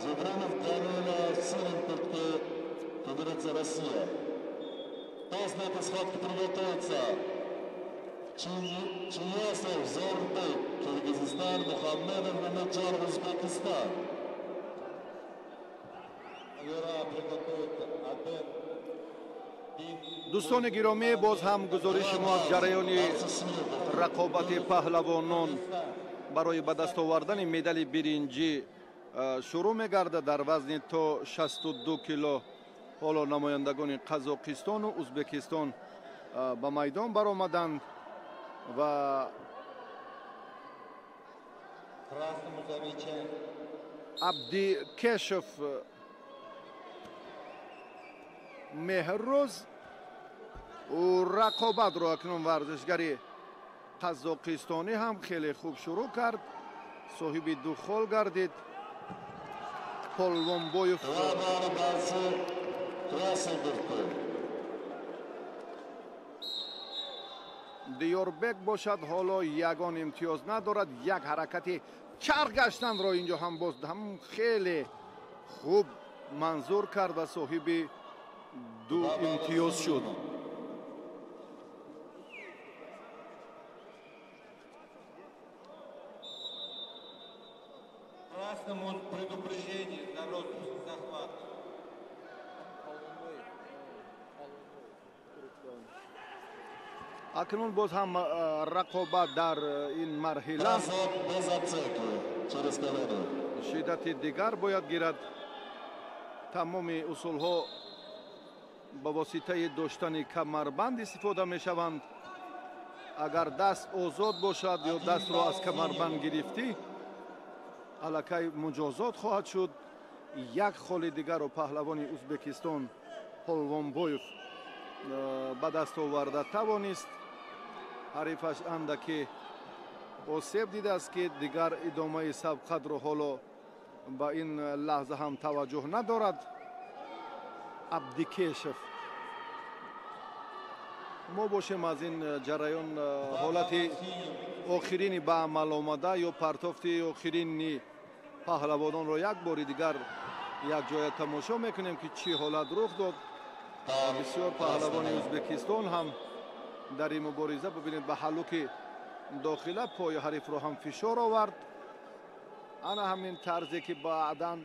Жигранов Данила Синенко, Федерация Россия. Тест на этой схватке приготовится. Чиясов Зорбек, Киргизстан, Мухаммедов Мамеджар, Узбекистан. دوستان گرامی، باز هم گزارش ما از جریان رقابت پهلوانان برای به دست آوردن مدال برنجی شروع می‌گردد. در وزن تا 62 کیلو حالا نمایندگان قزاقستان و ازبکستان به میدان برآمدند و عبدیکشف مهروز و رقابت را اکنون ورزشگری قزاقستانی هم خیلی خوب شروع کرد. صاحب دخول گردید. پالوانبویف دیاربک باشد، حالا یگان امتیاز ندارد. یک حرکت چرخ گشتن را اینجا هم باز هم خیلی خوب منظور کرد و صاحب دو امتیاز شد. اکنون باز هم رقابت در این مرحله شدت دیگر باید گیرد. تمام اصول ها با واسطه داشتن کمربند استفاده می شوند. اگر دست آزاد باشد یا دست را از کمربند گرفتی الکی مجازات خواهد شد. یک خال دیگر و پهلوان ازبکستان پالوانبویف به دست آورده توانست. حریفش اندکی آسیب دیده است که دیگر ادامه سبقت را حالا به این لحظه هم توجه ندارد. عبدیکشف ما باشیم از این جریان حالت آخرین به عمل آمده یا پرتافت آخرین پهلوانان را یک بار دیگر یک جای تماشا میکنیم که چی حالت رخ داد. بسیار پهلوان ازبکستان هم در این مبارزه ببینید به حلوک داخله پای حریف را هم فشار آورد. انا همین طرزی که بعداً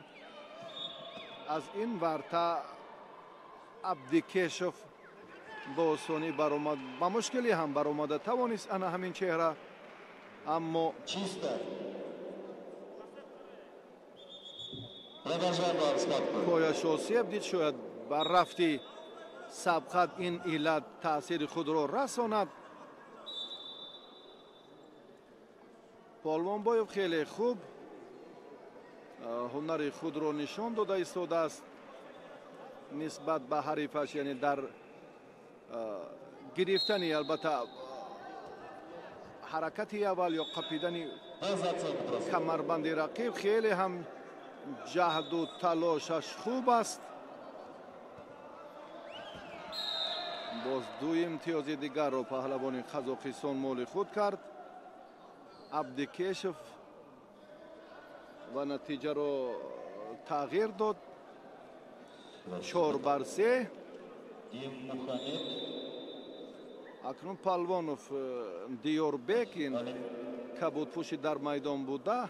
از این ورطه عبدیکشف با آسانی برآمد، با مشکلی هم برآمده توانست. انا همین چهره اما پایش آسیب دید. شاید بر رفتی سبقت این علت تأثیر خود را رساند. پالوانبویف خیلی خوب هنر خود را نشان داده ایستاده است نسبت به حریفش، یعنی در گرفتن البته حرکت اول یا قپیدن کمربند رقیب خیلی هم جهد و تلاشش خوب است. باز دو امتیاز دیگر را پهلوان قزاقستان مال خود کرد عبدیکشف و نتیجه را تغییر داد. 4-3. اکنون پالوانوف دیاربک این کبودپوش در میدان بوده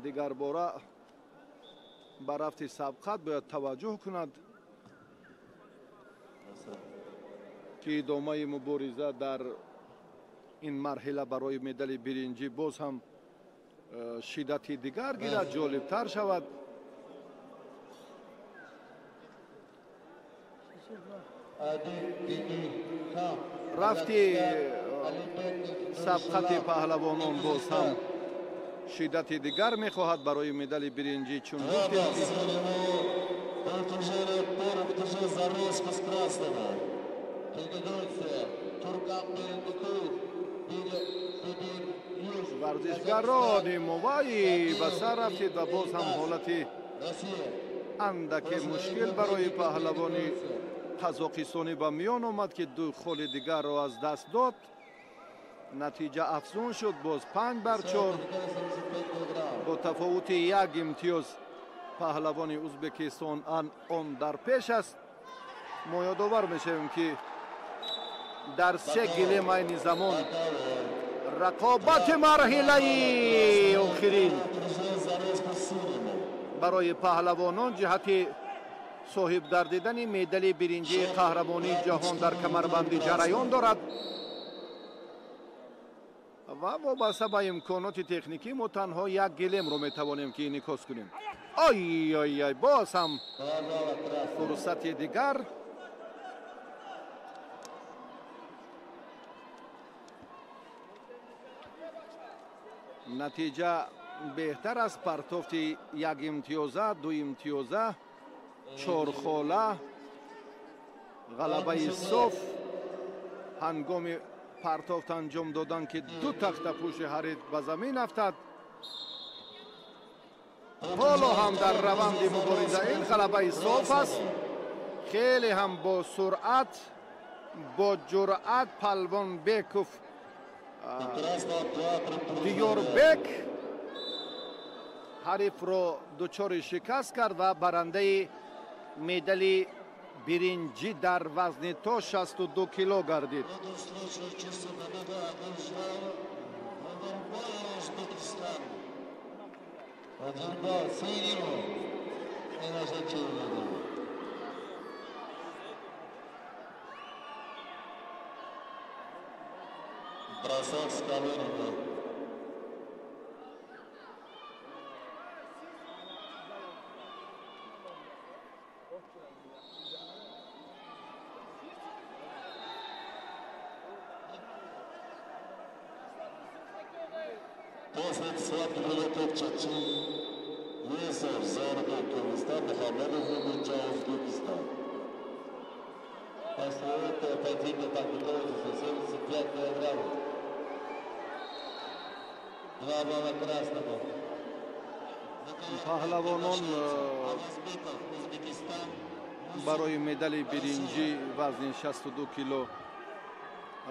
دیگر باره به رفت سبقت باید توجه کند که ادامه مبارزه در این مرحله برای مدال برنجی باز هم شدت دیگر گیرد، جالبتر شود. رفتی سبقت پهلوانان باز هم شدت دیگر میخواهد برای مدال برنجی، چون ورزشگران موایی به سر رفتید و باز هم حالت اندک مشکل برای پهلوان قزاقستانی به میان آمد که دو خال دیگر را از دست داد. نتیجه افزون شد، باز 5-4 با تفاوت یک امتیاز پهلوان ازبکستان آن در پیش است. ما یادآور میشویم که در 3 گلیم این زمان رقابت مرحله آخرین برای پهلوانان جهت صاحب گردیدن مدال برنجی قهرمانی جهان در کمربندی جریان دارد و وابسته به امکانات تکنیکی ما تنها 1 گلیم رو میتوانیم که انعکاس کنیم. آی آی آی باز هم فرصت دیگر. نتیجه بهتر از پرتافت 1 امتیازه، 2 امتیازه، 4 خاله، غلبه صاف هنگام پرتافت انجام دادن که 2 تخته پوش حریف به زمین افتاد. حالا هم در روند مبارزه این غلبه صاف است. خیلی هم با سرعت با جرأت پهلوان بیکوف دیوربک حریف را دچار شکست کرد و برنده مدال برنجی در وزن تا 62 کیلو گردید. Бросок с колонами. После схватки прилетел Чачин, Весов, Зорбек, Кыргызстан, Мухаммедов, Узбекистан. После этого противник так готовится 75 килограммов. 2 балла красного. پهلوانان برای مدال برنجی وزن 62 کیلو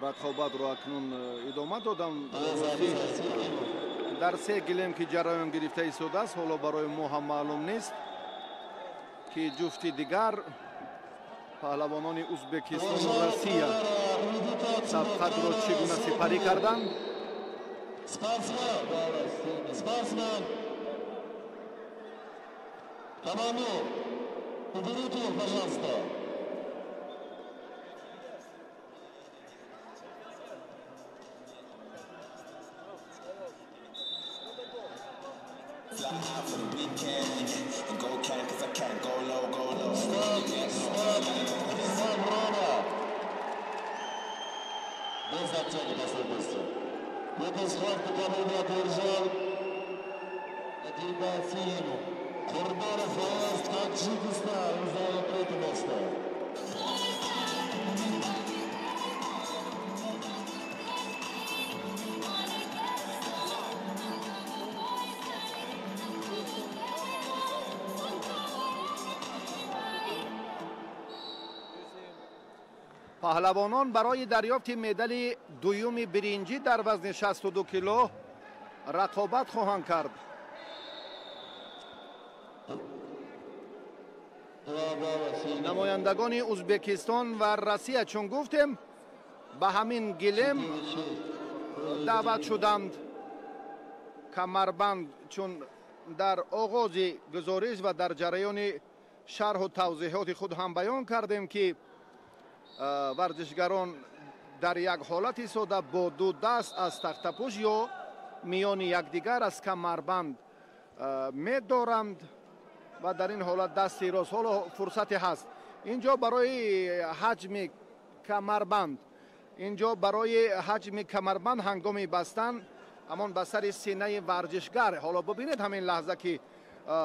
رقابت را اکنون ادامه دادن. در 3 گلیم که جریان گرفته ایستاده است. حالا برای ما هم معلوم نیست که جفت دیگر پهلوانان ازبکستان و روسیه سبقت را چگونه سپری کردند. Спортсмен, команду, уберите их, пожалуйста. Fly high for the weekend and go can cause I can't go low, go low. Без оценки последовательности. Эту схватку кому-то одержал Адильбафину. Курбанов, Таджикистан, занял 3-е место. پهلوانان برای دریافت مدال دوم برنجی در وزن 62 کیلو رقابت خواهند کرد. نمایندگان ازبکستان و روسیه چون گفتیم به همین گلیم دعوت شدند. کمربند چون در آغاز گزارش و در جریان شرح و توضیحات خود هم بیان کردیم که ورزشگران در یک حالت ساده با 2 دست از تختپوش یا میان یکدیگر از کمربند می‌دارند و در این حالت دست راست. حالا فرصتی هست اینجا برای حجم کمربند، اینجا برای حجم کمربند هنگام بستن همان به سر سینه ورزشگر. حالا ببینید همین لحظه که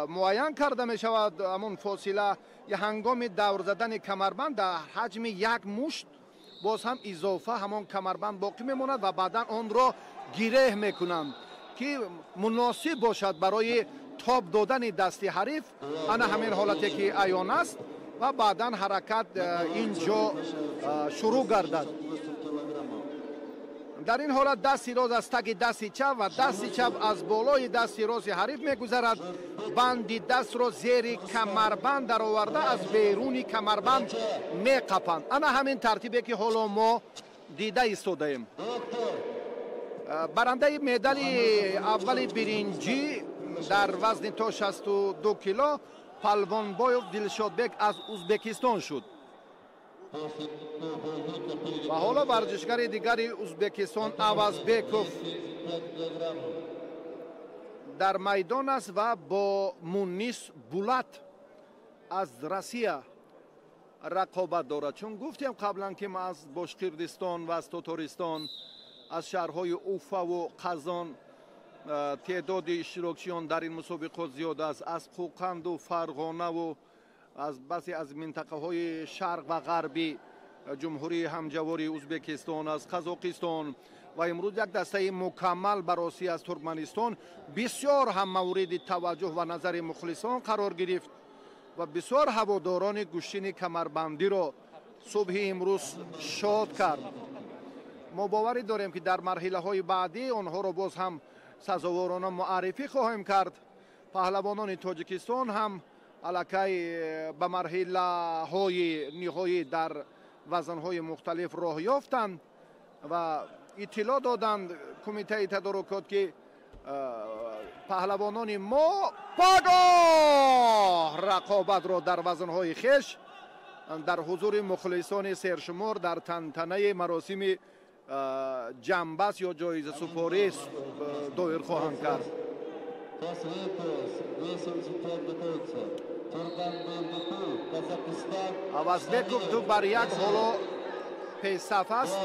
معین کرده می شود همون فاصله یا هنگام دور زدن کمربند در حجم 1 مشت باز هم اضافه همون کمربند باقی میماند و بعدا آن را گره میکنند که مناسب باشد برای تاب دادن دست حریف. انا همین حالتی که عیان است و بعدا حرکت اینجا شروع گردد. дар ин ҳолат дасти рост аз таги дасти чап ва дасти чап аз болои дасти рости ҳариф мегузарад. банди дастро зери камарбанд дароварда аз беруни камарбанд меқапанд. ана ҳамин тартибе ки ҳоло мо дида истодаем. барандаи медали аввали биринҷӣ дар вазни то 62 кило палвонбоев Дилшодбек аз Узбекистон шуд. ва ҳоло варзишгари дигари Узбекистон Авазбеков дар майдон аст ва бо Мунис Булат аз Россия рақобат дорад. чун гуфтем қаблан ки ман аз Бошқирдистон ва аз Татаристон аз шаҳрҳои Уфаву Қазон теъдоди иштирокчиён дар ин мусобиқот зиёд аст. аз Қуқанду Фарғонаву аз баъзе аз минтақаҳои шарқ ва ғарби ҷумҳурии ҳамҷавори Узбекистон, аз Қазоқистон ва имрӯз як дастаи мукаммал бароси аз Туркманистон бисёр ҳам мавриди таваҷҷӯҳ ва назари мухлисон қарор гирифт ва бисёр ҳаводорони гӯштини камарбандиро субҳи имрӯз шод кард. мо боварӣ дорем ки дар марҳилаҳои баъдӣ онҳоро боз ҳам сазоворона муаррифӣ хоҳем кард. паҳлавонони Тоҷикистон ҳам аллакай ба марҳилаҳои ниҳоӣ дар вазнҳои мухталиф роҳ ёфтанд ва иттилоъ доданд кумитаи тадорукот ки паҳлавонони мо пагоҳ рақобатро дар вазнҳои хеш дар ҳузури мухлисони сершумор дар тантанаи маросими ҷамбас ё ҷоизасупорӣ доир хоҳанд кард. Авазбеков ду бар як ҳоло пешсаф аст.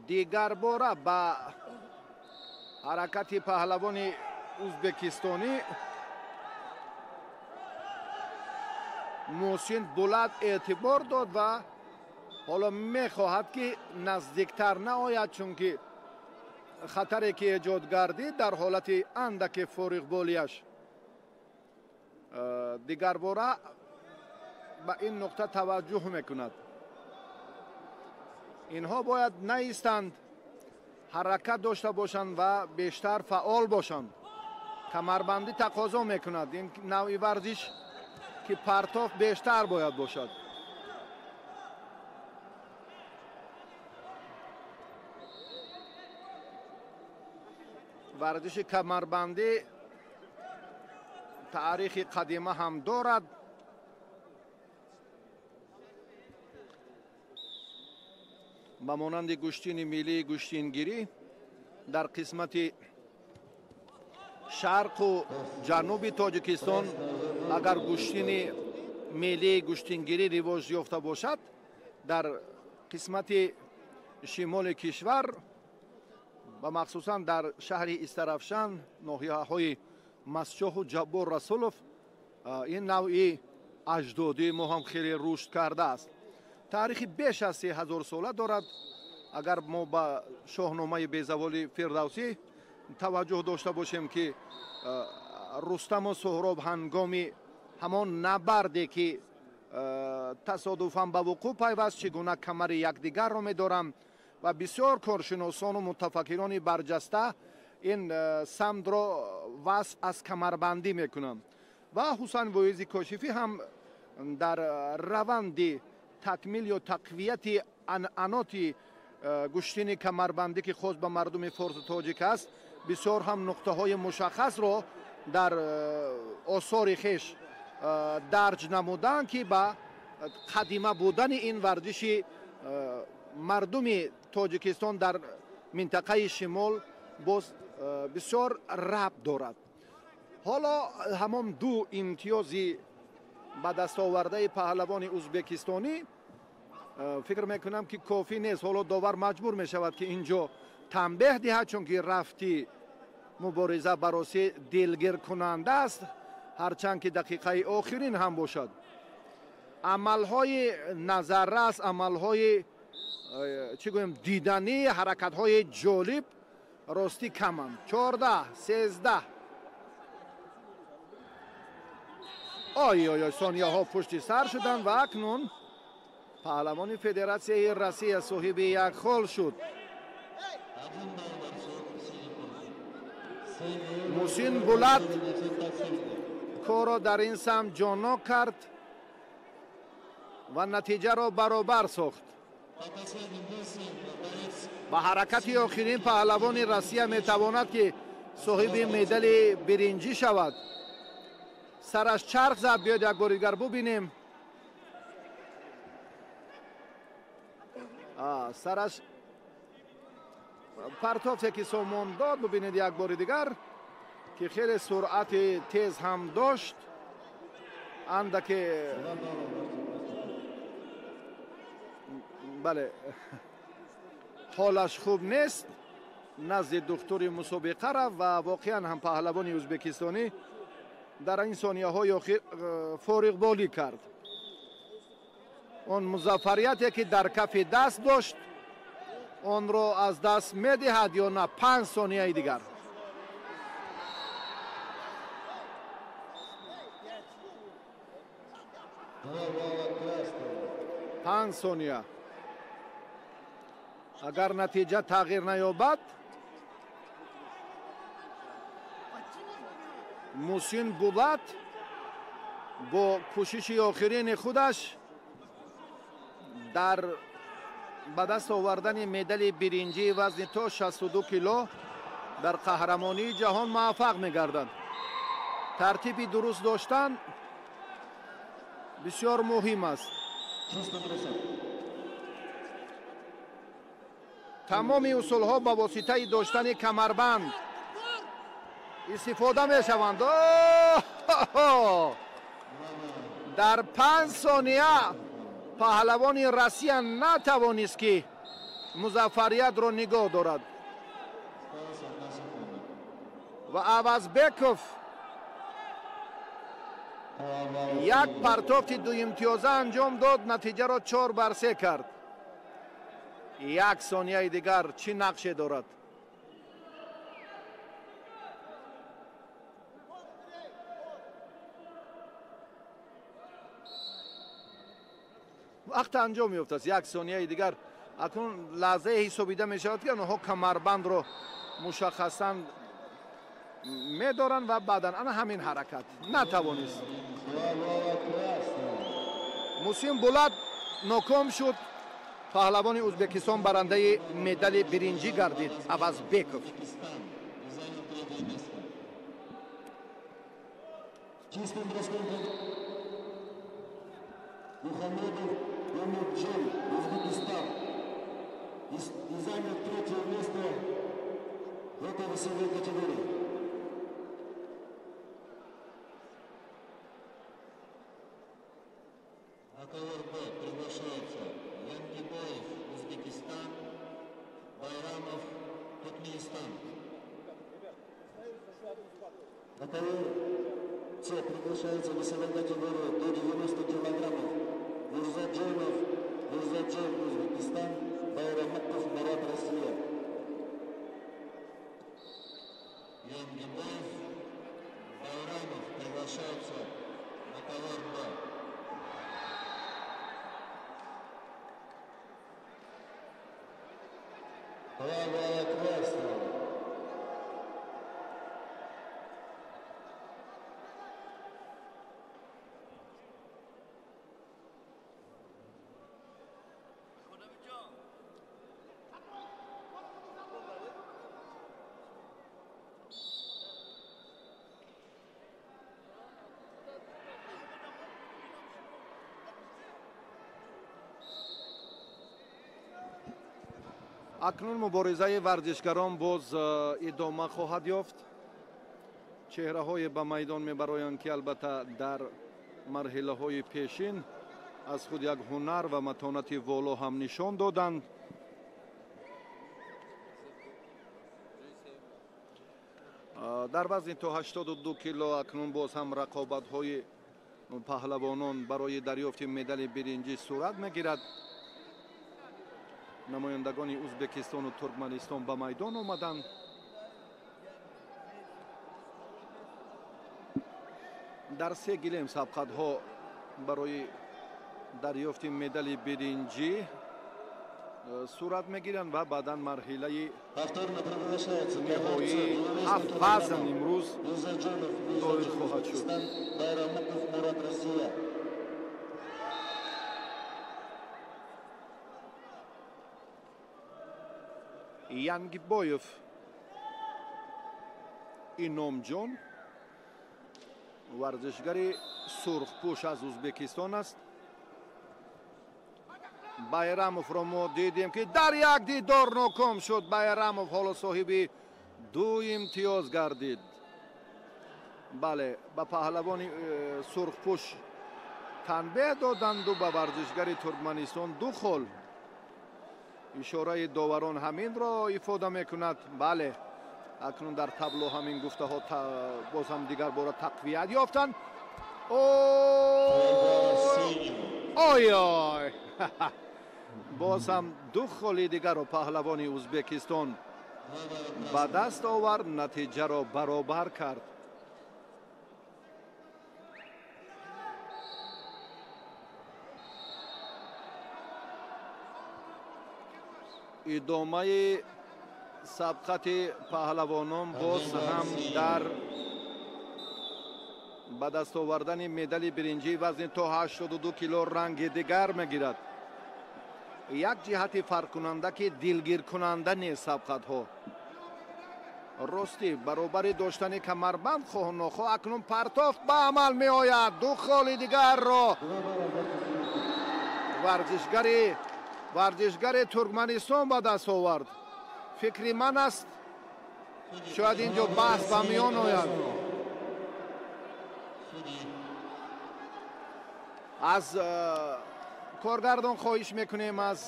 дигар бора ба ҳаракати паҳлавони ӯзбекистонӣ Мусин Булат эътибор дод ва ҳоло мехоҳад ки наздиктар наояд, чунки хатаре ки эҷод гардид дар ҳолати андаки фориғболияш. дигарбора ба ин нуқта таваҷҷӯҳ мекунад. инҳо бояд наистанд, ҳаракат дошта бошанд ва бештар фаъол бошанд. камарбандӣ тақозо мекунад. ин навъи варзиш ки партоф бештар бояд бошад. варзиши камарбандӣ таърихи қадима ҳам дорад. ба монанди гӯштини миллии гӯштингирӣ дар қисмати шарқу ҷануби Тоҷикистон агар гӯштини миллии гӯштингирӣ ривоҷ ёфта бошад, дар қисмати шимоли кишвар ва махсусан дар шаҳри Истарафшан, ноҳияҳои Масчоҳу Ҷаббор Расулов, ин навъи аҷдодии мо ҳам хеле рушд кардааст. таърихи беш аз 3000 сола дорад. агар мо ба шоҳномаи безаволи Фирдавсӣ таваҷҷӯҳ дошта бошем ки Рустаму Суҳроб ҳангоми ҳамон набарде ки тасодуфан ба вуқӯъ пайваст, чӣ гуна камари якдигарро медоранд ва бисёр коршиносону мутафаккирони барҷаста ин самтро васф аз камарбандӣ мекунанд. ва Ҳусайн Воизи Кошифӣ ҳам дар раванди такмил ё тақвияти анъаноти гӯштини камарбандӣ ки хос ба мардуми форсу тоҷик аст, бисёр ҳам нуқтаҳои мушаххасро дар осори хеш дарҷ намуданд ки ба қадима будани ин варзиши мардуми Тоҷикистон дар минтақаи шимол боз бисёр рабт дорад. ҳоло ҳамон ду имтиёзи ба дастовардаи паҳлавони ӯзбекистонӣ фикр мекунам ки кофӣ нест. ҳоло довар маҷбур мешавад ки инҷо танбеҳ диҳад, чунки рафти мубориза бароси дилгиркунанда аст, ҳарчанд ки дақиқаи охирин ҳам бошад. амалҳои назаррас, амалҳои чӣ гӯем диданӣ, ҳаракатҳои ҷолиб ростӣ каманд. 14, 13 ой ой ой, сонияҳо пушти сар шуданд ва акнун паҳлавони Федератсияи Россия соҳиби як хол шуд. Мусин Булат корро дар ин самт ҷонок кард ва натиҷаро баробар сохт. ба ҳаракати охирин паҳлавони Россия метавонад ки соҳиби медали биринҷӣ шавад. Сараш чарх зад. Биёед як бори дигар бубинем. Сараш партофте ки сомон дод. Бубинед як бори дигар ки хеле суръати тез ҳам дошт. андаке бале ҳолаш хуб нест. назди духтури мусобиқа рафт ва воқеан ҳам паҳлавони ӯзбекистонӣ дар ин сонияҳои охир фориғболӣ кард. он музаффарияте ки дар кафи даст дошт, онро аз даст медиҳад ё на 5 сонияи дигар. پنج ثانیه. اگر نتیجه تغییر نیابد محسن بولات با کوشش آخرین خودش در به دست آوردن مدال برنجی وزن تا 62 کیلو در قهرمانی جهان موفق می‌گردد. ترتیب درست داشتن بسیار مهم است. تمام اصولها با واسطه داشتن کمربند استفاده می شوند. در 5 ثانیه پهلوان روسیه نتوانست که مظفریت را نگاه دارد و اوازبکوف یک پرتافت دو امتیازه انجام داد، نتیجه را 4-3 کرد. یک ثانیه دیگر چی نقشه دارد؟ وقت انجام میفته است. یک ثانیه دیگر اکنون لحظه حسابیده می شود که آنها کمربند را مشخصا می دارند و بعدا همین حرکت نتوانست. محسن بولات ناکام شد. پهلوان ازبکستان برنده مدال برنجی گردید. اوازبکوف. Мухаммедов Мамеджан, Узбекистан, и занял 3-е место в этой весовой категории. На ковер Б приглашается Янгибаев, Узбекистан, Байрамов, Туркменистан. На ковер С приглашается в весовой категории до 90 килограммов. Мурзаджонов, Узбекистан, Байрамов, Марат, Россия. Янгибаев, Байрамов приглашаются на ковер Б. Правая красная. اکنون مبارزه ورزشکاران باز ادامه خواهد یافت. چهره های به میدان میبرایند که البته در مرحله های پیشین از خود یک هنر و متانت والا هم نشان دادند. در وزن تا 82 کیلو اکنون باز هم رقابت های پهلوانان برای دریافت مدال برنجی صورت میگیرد. نمایندگان ازبکستان و ترکمنستان به میدان آمدند. дар се гилем сабқатҳо барои дарёфти медали биринҷӣ сурат мегиранд ва баъдан марҳилаи Повторно приглашается ниҳоии ҳафт вазн имрӯз доир хоҳад шуд. Байрамуков Мурат, Россия. янгибоев иномҷон варзишгари сурхпӯш аз ӯзбекистон аст. байрамовро мо дидем ки дар як дидор ноком шуд. байрамов ҳоло соҳиби 2 имтиёз гардид. бале ба паҳлавони сурхпӯш танбеҳ доданду ба варзишгари туркманистон 2 хол. ишораи доварон ҳаминро ифода мекунад. бале акнун дар табло ҳамин гуфтаҳо боз ҳам дигар бора тақвият ёфтанд. ой ой боз ҳам 2 холи дигарро паҳлавони ӯзбекистон ба даст овард, натиҷаро баробар кард. идомаи сабқати паҳлавонон боз ҳам дар ба даст овардани медали биринҷии вазни то 82 кило ранги дигар мегирад. як ҷиҳати фарқкунанда ки дилгиркунанда нест сабқатҳо. ростӣ баробари доштани камарбанд хоҳ нохоҳ акнун партофт ба амал меояд. 2 холи дигарро варзишгари туркманистон ба даст овард. фикри ман аст шояд инҷо баҳс ба миён ояд. аз коргардон хоҳиш мекунем, аз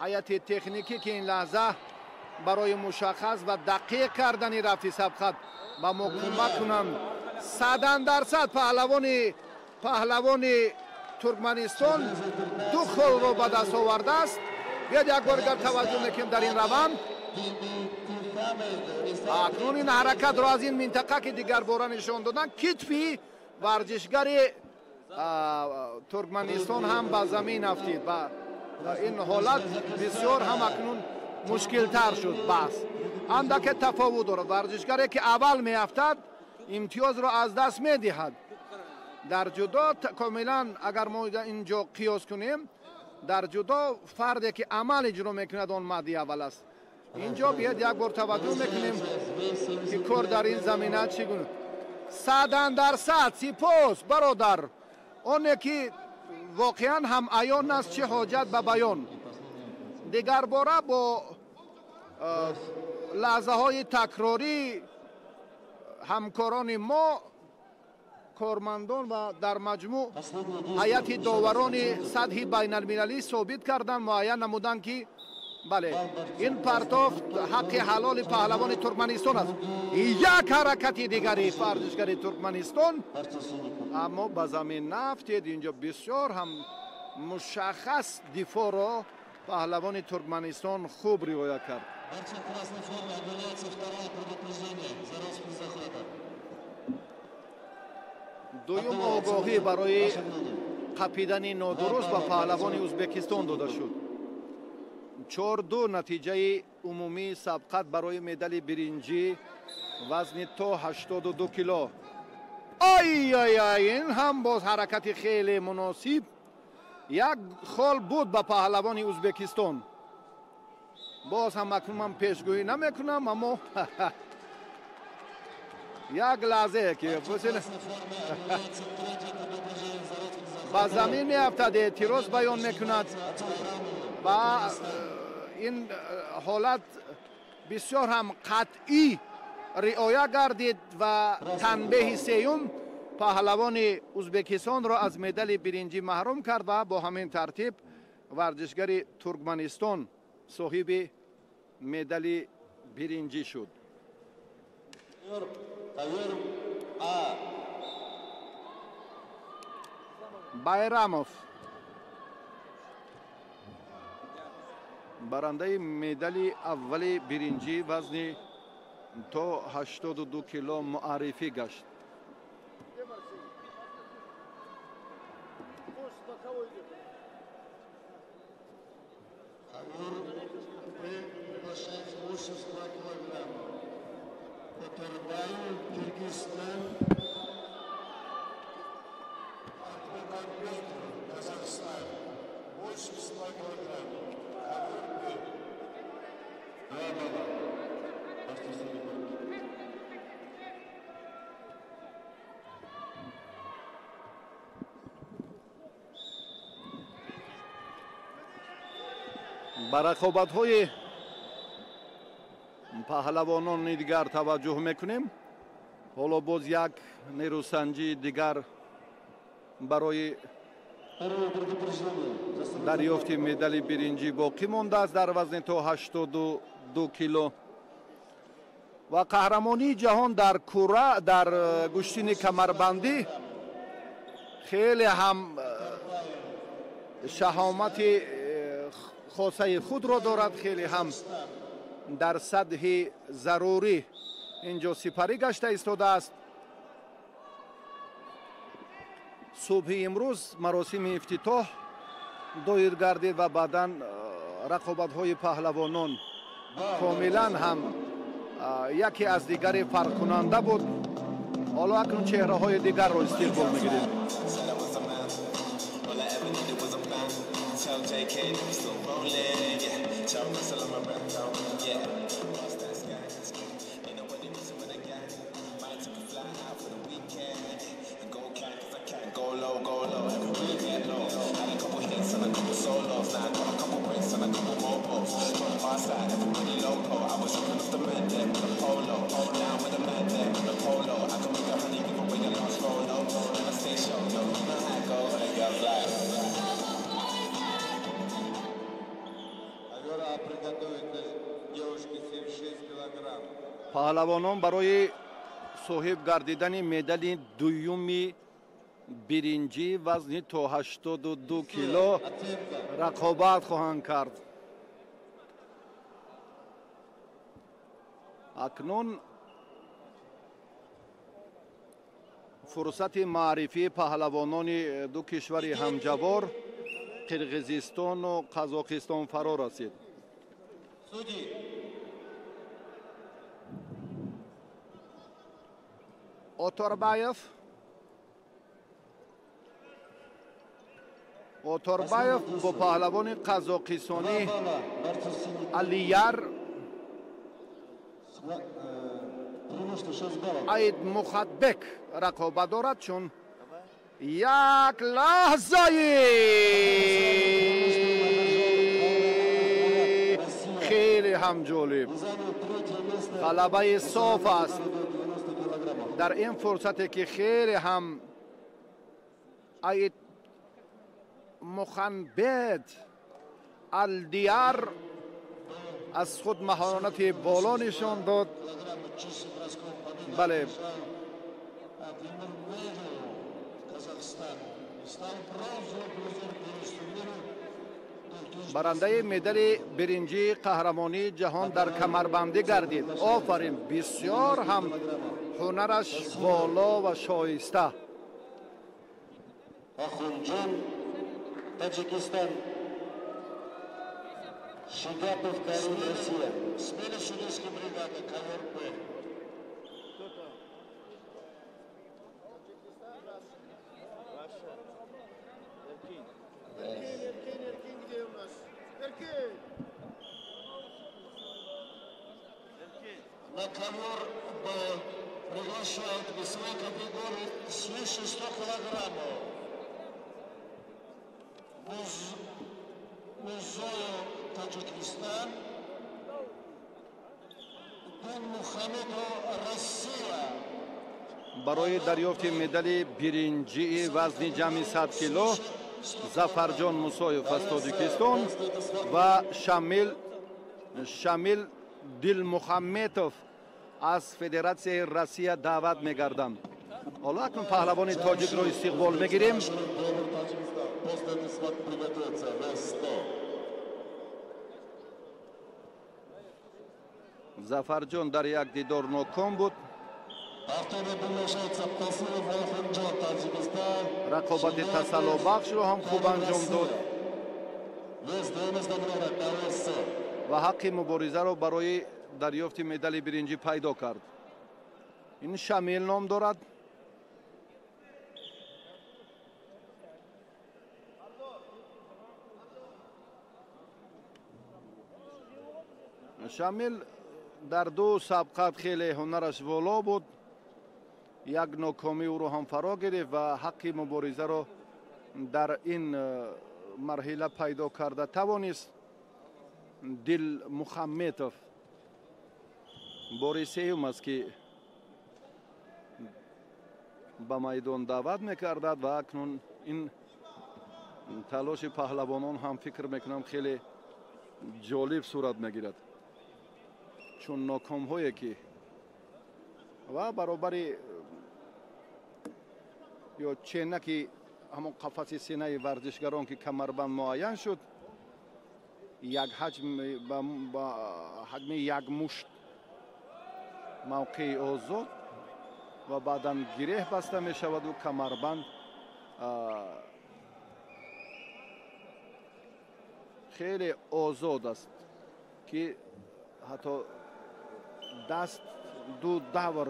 ҳайати техникӣ ки ин лаҳза барои мушаххас ва дақиқ кардани рафти сабқат ба мо кӯмак кунанд. 100% паҳлавони туркманистон 2 холро ба даст овардааст. биёд як бор дигар таваҷҷӯҳ мекунем дар ин раванд. акнун ин ҳаракатро аз ин минтақа ки дигар бора нишон доданд, китфи варзишгари туркманистон ҳам ба замин афтид. ба ин ҳолат бисёр ҳам акнун мушкилтар шуд. баъс андаке тафовут дорад. варзишгаре ки аввал меафтад имтиёзро аз даст медиҳад. дар ҷудо комилан агар мо инҷо қиёс кунем, дар ҷудо фарде ки амал иҷро мекунад он маҳди аввал аст. инҷо биёд як бор таваҷҷӯҳ мекунем ки кор дар ин замина чӣ гуна. 100% сипос бародар. оне ки воқеан ҳам аён аст, чӣ ҳоҷат ба баён. дигар бора бо лаҳзаҳои такрорӣ ҳамкорони мо кормандон ва дар маҷмӯъ ҳайати доварони сатҳи байналмилалӣ собит карданд, муайян намуданд ки бале ин партоф ҳаққи ҳалоли паҳлавони туркманистон аст. як ҳаракати дигари варзишгари туркманистон, аммо ба замин нафтед. инҷо бисёр ҳам мушаххас дифоъро паҳлавони туркманистон хуб риоя кард. Борцы в красной форме объявляется второе предупреждение за распуск захвата. дуюм огоҳӣ барои қапидани нодуруст ба паҳлавони ӯзбекистон дода шуд. 4-2 натиҷаи умумии сабқат барои медали биринҷӣ вазни то 82 кило. ой ин ҳам боз ҳаракати хеле муносиб. як хол буд ба паҳлавони ӯзбекистон. боз ҳам акнун ман пешгӯӣ намекунам, аммо як лаҳзе ки ба замин меафтад, эътироз баён мекунад. ба ин ҳолат бисёр ҳам қатъӣ риоя гардид ва танбеҳи сеюм паҳлавони ӯзбекистонро аз медали биринҷӣ маҳрум кард ва бо ҳамин тартиб варзишгари туркманистон соҳиби медали биринҷӣ шуд. байрамов барандаи медали аввали биринҷӣ вазни то 82 кило муаррифӣ гашт. Приглашается 82 килограмма. Оторбаев, Киргизстан. Ахмедбеков, Казахстан. 82 килограмма. Два балла. ба рақобатҳои паҳлавонони дигар таваҷҷӯҳ мекунем. ҳоло боз як нерӯсанҷии дигар барои дарёфти медали биринҷӣ боқӣ мондааст дар вазни то 82 кило. ва қаҳрамонии ҷаҳон дар кура дар гӯштини камарбандӣ хеле ҳам шаҳомати خاصه خود را دارد. خیلی هم در سطح ضروری اینجا سپری گشته ایستاده است. صبح امروز مراسم افتتاح دایر گردید و بعداً رقابت‌های پهلوانان کاملاً هم یکی از دیگری فرق کننده بود. حالا اکنون چهره‌های دیگر را استقبال می‌گیریم. Tell JK that we still rolling, yeah. Tell Russell I'm around, yeah. Lost that sky, ain't nobody messing with a guy. Might take a fly out for the weekend and go can, cause I can. Go low, everybody get low. Had a couple hits and a couple solos. Now I got a couple bricks and a couple more posts. From the far side, everybody loco. I was looking off the man there with a polo. Now I'm with a man there with a polo. I can make a honey give away your last photo. And I stay show, yo, you know how it goes. I got fly. پهلوانان برای صاحب گردیدن مدال دومی برنجی وزن تا 82 کیلو رقابت خواهند کرد. اکنون فرصت معرفی پهلوانان دو کشور همجوار قرقیزستان و قزاقستان فرا رسید. Оторбаев با پهلوان قزاقستانی علیار عید مخدبک رقابت دارد چون یک لحظه خیلی هم جالب غلبه صاف است در این فرصتی که خیلی هم عید مخنبت الدیار از خود مهارت بالا نشان داد. بله برنده مدال برنجی قهرمانی جهان در کمربندی گردید. آفرین، بسیار هم هنرش بالا و شایسته. Ахунжон, Таджикистан. Шигапов, Карин, Россия. Смена судейской бригады, ковер Б. На ковер Б приглашают весовой категории свыше 100 килограммов. Музою, Таджикистан. Бен Мухаммедов, Россия. برای دریافت مدال برنجی وزن جمعی 100 کیلو زفرجان موسایف از تاجیکستان و شامیل دل محمدوف از فدراسیون روسیه دعوت می‌گردند. حالا اکنون پهلوان تاجیک را استقبال می‌گیریم. Зафарҷон дар як дидор ноком буд. Автомобилешается Тасилов Рахимджон, Таджикистан. Рақобати тасаллобахшро ҳам хуб анҷом дод Вес Денис награда, КВС. ва ҳаққи муборизаро барои дарёфти медали биринҷӣ пайдо кард. ин Шамил ном дорад. Шамил дар ду сабқат хеле ҳунараш воло буд. як нокомӣ ӯро ҳам фаро гирифт ва ҳаққи муборизаро дар ин марҳила пайдо карда тавонист. Дил Мухамметов бори сеюм аст ки ба майдон даъват мекардад ва акнун ин талоши паҳлавонон ҳам фикр мекунам хеле ҷолиб сурат мегирад, чун нокомҳое ки ва баробари ё ченаки ҳамон қафаси сенаи варзишгарон ки камарбанд муайян шуд, як ба ҳаҷми як мушт мавқеи озод ва баъдан гиреҳ баста мешаваду камарбанд хеле озод аст ки ҳатто даст ду давр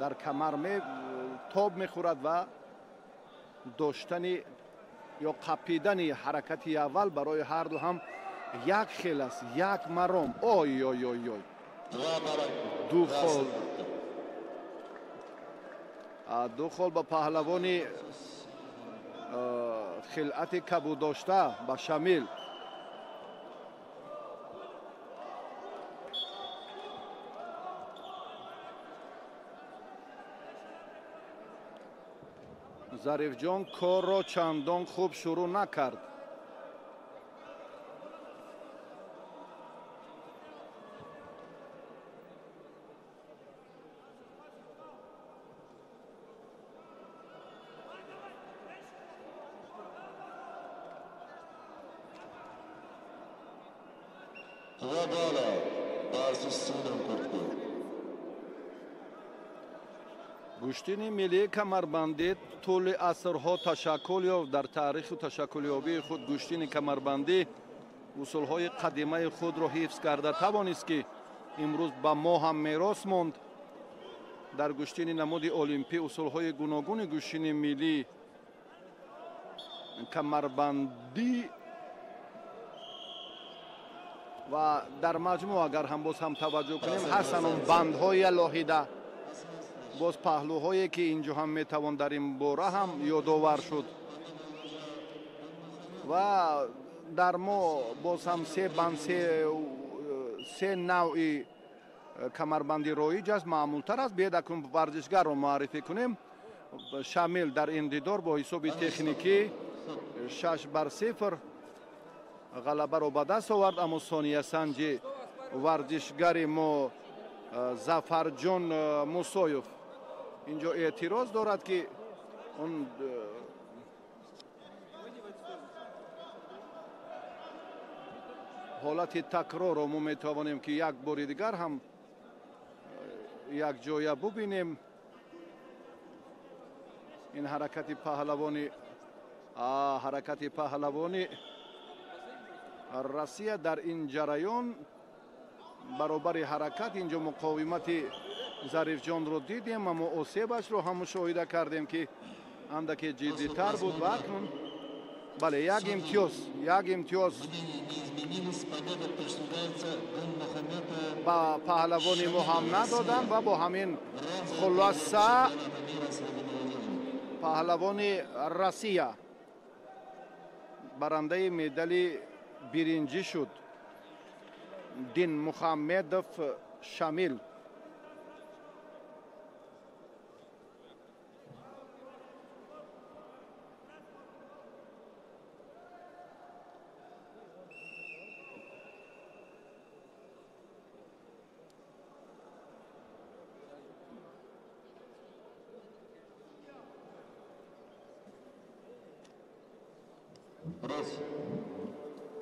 дар камар тоб мехӯрад ва доштани ё қапидани ҳаракати аввал барои ҳарду ҳам як хел аст, як маром. Ой ду хол ба паҳлавони хилъати кабуддошта ба Шамил. Зарифҷон корро чандон хуб шурӯъ накард. Два балла. Барсис синам куртку. гӯштини миллии камарбандӣ тӯли асрҳо ташаккул ёфт. Дар таъриху ташаккулёбии худ гӯштини камарбандӣ усулҳои қадимаи худро ҳифз карда тавонист ки имрӯз ба мо ҳам мерос монд. дар гӯштини намуди олимпӣ усулҳои гуногуни гӯштини миллии камарбандӣ ва дар маҷмӯъ агар ҳам боз ҳам таваҷҷӯҳ кунем ҳастанд он бандҳои алоҳида, боз паҳлӯҳое ки инҷо ҳам метавон дар ин бора ҳам ёдовар шуд ва дар мо боз ҳам се банд се навъи камарбанди роиҷ аст. маъмултар аст. биед акнун варзишгарро муаррифӣ кунем. Шамил дар ин дидор бо ҳисоби техникӣ 6-0 ғалабаро ба даст овард. аммо сониясанҷи варзишгари мо Зафарҷон Мусоев инҷо эътироз дорад ки он ҳолати такрорро мо метавонем ки як бори дигар ҳам якҷоя бубинем. ин ҳаракати паҳлавони Россия дар ин ҷараён баробари ҳаракат инҷо муқовимати Зарифҷонро дидем, аммо осебашро ҳам мушоҳида кардем ки андаке ҷиддитар буд. ва акнун бале як имтиёз ба паҳлавони мо ҳам надоданд ва бо ҳамин хулоса паҳлавони Россия барандаи медали биринҷӣ шуд. Дин Мухаммедов Шамил.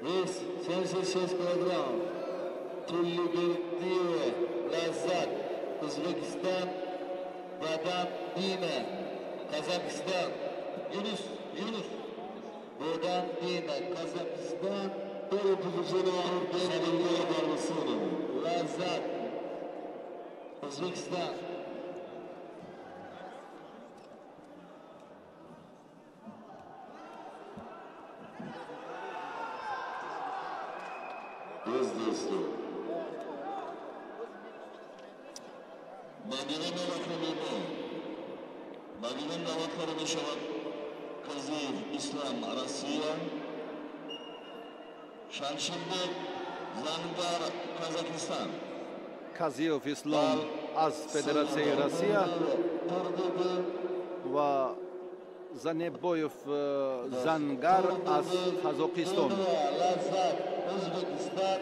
Вес 76 килограмм. Tulliberdiyev Lazzat O'zbekiston, Badam Dina Qozog'iston, Yunus Badam Dina Qozog'iston, Lazzat O'zbekiston. Baginin davatları Meşavat, Kaziyev, İslam, Rusya, Şamşinbek, Zangar, Kazakistan. Kaziyev İslam az Federatsiya Rossiya va Zaneboyev Zangar az Qozog'iston. Lazzat O'zbekiston,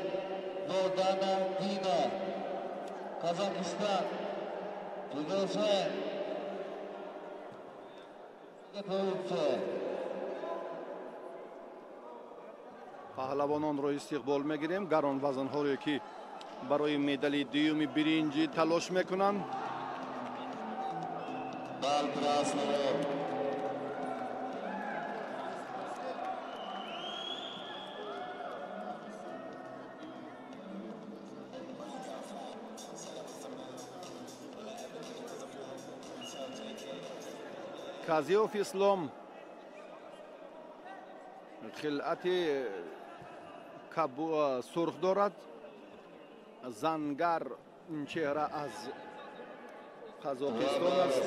Dodana Dina Qozog'iston. Паҳлавононро истиқбол мегирем. Гарон вазнҳоре ки барои медали дуюми биринҷӣ талош мекунанд. Kaziyev İslam xilati surx dorad. Zangar chehra az Qozog'iston ast.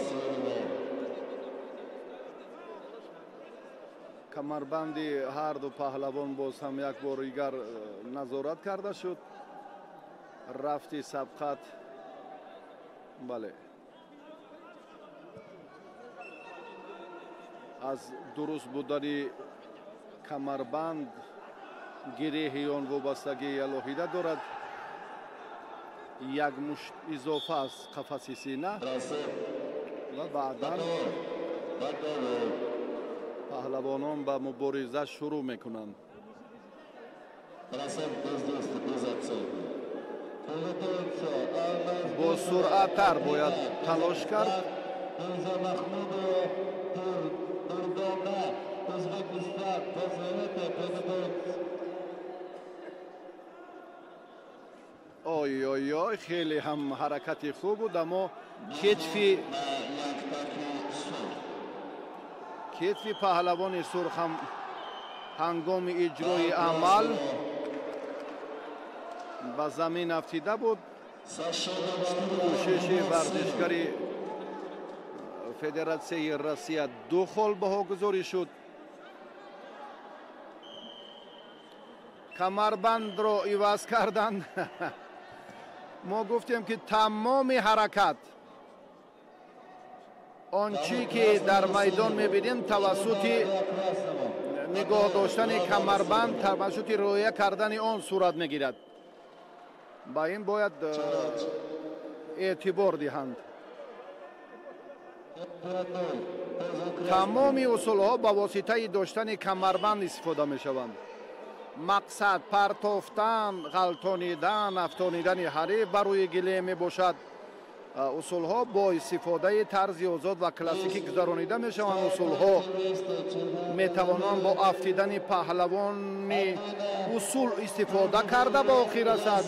Kamarbandi har du pahlavon boz ham yak bor digar nazorat karda shud. Rafti sabqat. Bale. از درست بودنی کمربند گیری آن وابستگی الهیده دارد. یک مشت اضافه است قفس سینه و بعدا پهلوانان به مبارزه شروع میکنند. با سرعت تر باید تلاش کرد. اوی خیلی هم حرکتی خوب بود اما کتفی پهلوان سرخ هم هنگام اجرای عمل به زمین افتیده بود. کوشش ورزشگری فدراسیای روسیه دو خال بها گذاری شد. کمربند را عوض کردند. ما گفتیم که تمام حرکت آنچه که در میدان میبینیم توسط نگاه داشتن کمربند، توسط رعایت کردن آن صورت میگیرد. با این باید اعتبار دهند. تمام اصول ها با واسطه داشتن کمربند استفاده می شوند. مقصد پرتافتن، غلطانیدن، افتانیدن حریف برای گله می باشد. اصول ها با استفاده طرز آزاد و کلاسیکی گذرانیده می شوند. اصول ها می توانند با افتیدن پهلوان اصول استفاده کرده با آخر رسد.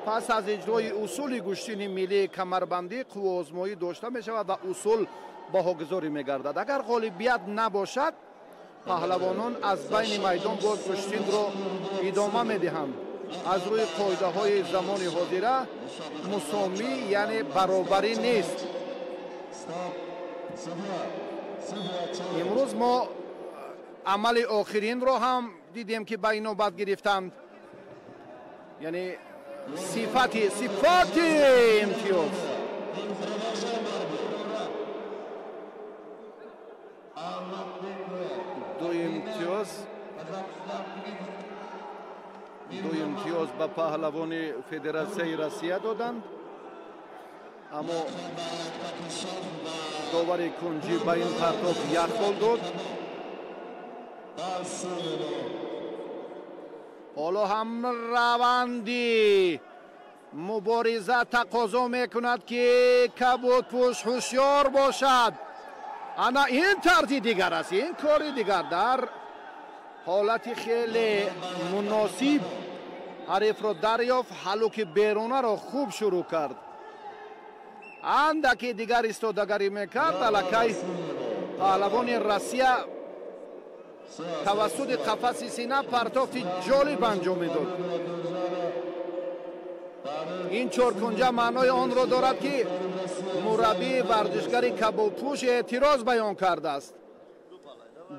پس از اجرای اصول گشتین ملی کمربندی قوه آزمایی داشته می شود و اصول بهاگذاری می گردد. اگر غالبیت نباشد پهلوانان از بین میدان باز گشتین را ادامه می دهند. از روی قاعده های زمان حاضره مساوی یعنی برابری نیست. امروز ما عمل آخرین را هم دیدیم که به نوبت گرفتند. یعنی صفات امتیاز. دو امتیاز به پهلوان فدراسیای روسیه دادند. اما داور کنجی به این پرتاب یک خال داد. حالا هم روندی مبارزه تقاضا میکند که کبودپوش هوشیار باشد. انا این طرزی دیگر است، این کاری دیگر در حالت خیلی مناسب حریف را دریافت، حلوک بیرونه را خوب شروع کرد. اندکی دیگر ایستادگی میکرد، الکی پهلوان روسیه توسط قفس سینه پرتافت جالب انجام میداد. این چارکنجه معنای آن را دارد که مربی ورزشگری کبودپوش اعتراض بیان کرده است.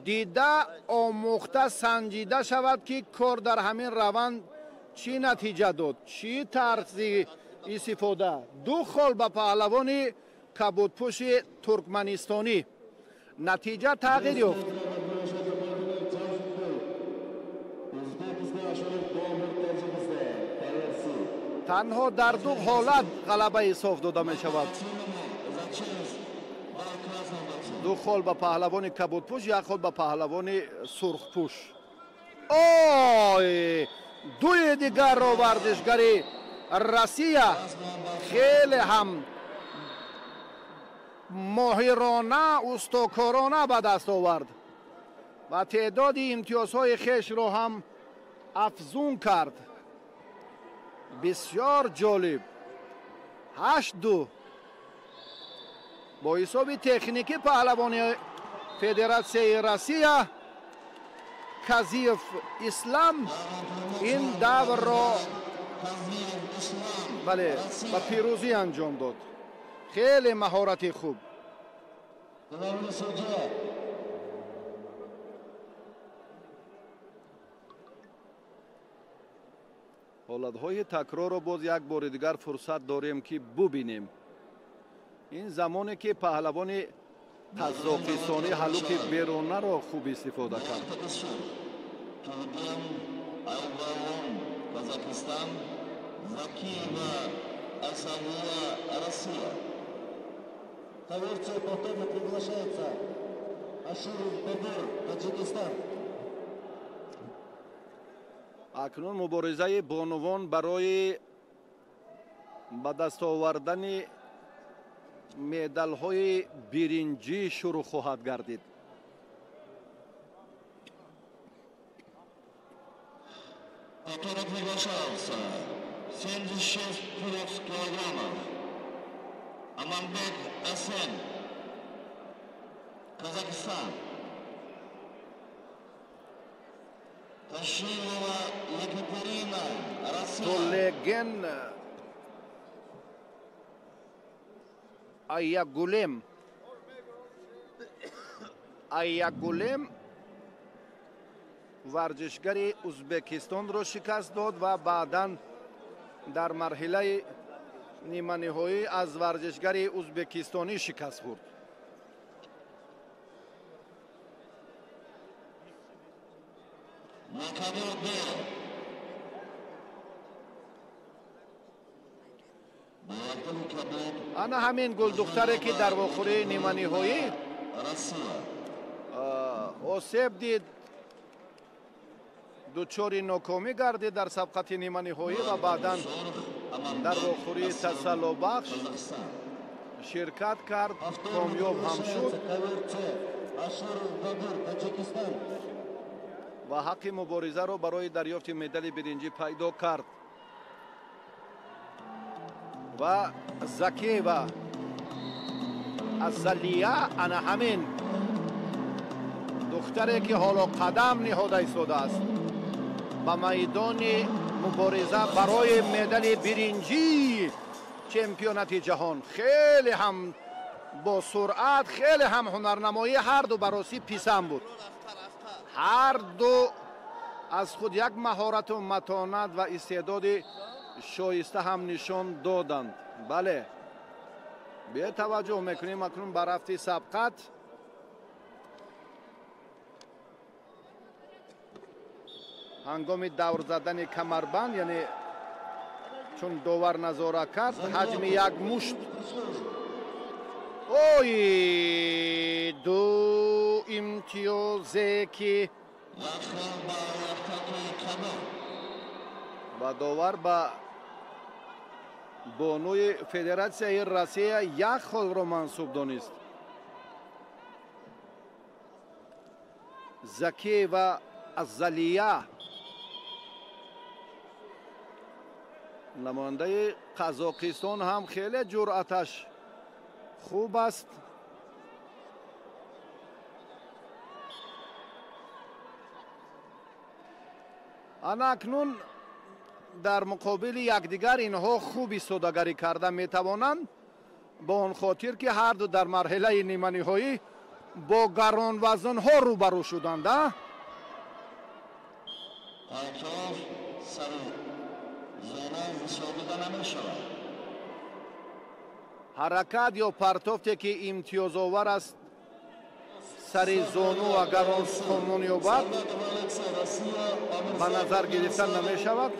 دیده آموخته سنجیده شود که کار در همین روند چی نتیجه داد، چی طرزی استفاده. دو خال به پهلوان کبودپوش ترکمنستانی. نتیجه تغییر یافت. تنها در دو حالت غلبه حساب داده می شود. دو خال به پهلوان کبودپوش، یک خال به پهلوان سرخپوش. دوی دیگر را ورزشگری روسیه خیلی هم ماهرانه استکارانه به دست آورد و تعداد امتیازهای خویش را هم افزون کرد. بسیار جالب. 8-2 با حساب تکنیکی پهلوان فدراسیون روسیه کازیف اسلام این دور را بله با پیروزی انجام داد. خیلی مهارت خوب. حالتهای تکرار را باز یک بار دیگر فرصت داریم که ببینیم. این زمانی که پهلوان قزاقستانی حلوک بیرونه را خوب استفاده کرد. اکنون مبارزه بانوان برای به دست آوردن مدال های برنجی شروع خواهد گردید. Который приглашался 76 килограммов. Аманбек Асен, Казахстан. Ташилова Екатерина, Россия. Толеген Аягулем ورزشگری ازبکستان را شکست داد و بعداً در مرحله نیمه نهایی از ورزشگری ازبکستانی شکست خورد. انا همین گل دختره که در واخوری نیمه نهایی آسیب دید، دچار ناکامی گردید در سبقت نیمه نهایی و بعدا در واخوری تسلی بخش شرکت کرد، کامیاب هم شد و حق مبارزه را برای دریافت مدال برنجی پیدا کرد. و زکی و ازلیه انا همین دختری که حالا قدم نهاده ایستاده است به میدان مبارزه برای مدال برنجی چمپیونات جهان. خیلی هم با سرعت، خیلی هم هنرنمایی، هر دو براسی پیسم بود. هر دو از خود یک مهارت و متانت و استعداد شایسته هم نشان دادند. بله به توجه میکنیم اکنون بر هفته سبقت هنگام دور زدن کمربند، یعنی چون داور نظاره کرد، حجم یک مشت دو امتیازی که و داور با بانوی فدراسیای روسیه یک خل را منصوب دانست. زکی و ازلیه نماینده قزاقستان هم خیلی جرأتش خوب است. اکنون در مقابل یکدیگر اینها خوب ایستادگی کرده میتوانند، با آن خاطر که هر دو در مرحله نیمه نهایی با گران وزن ها روبرو شدند. Akov sar zona zishodida nameshavad. حرکت یا پرتافتی که امتیازآور است سر زانو و گران سامان یابد به نظر گرفتن نمی شود.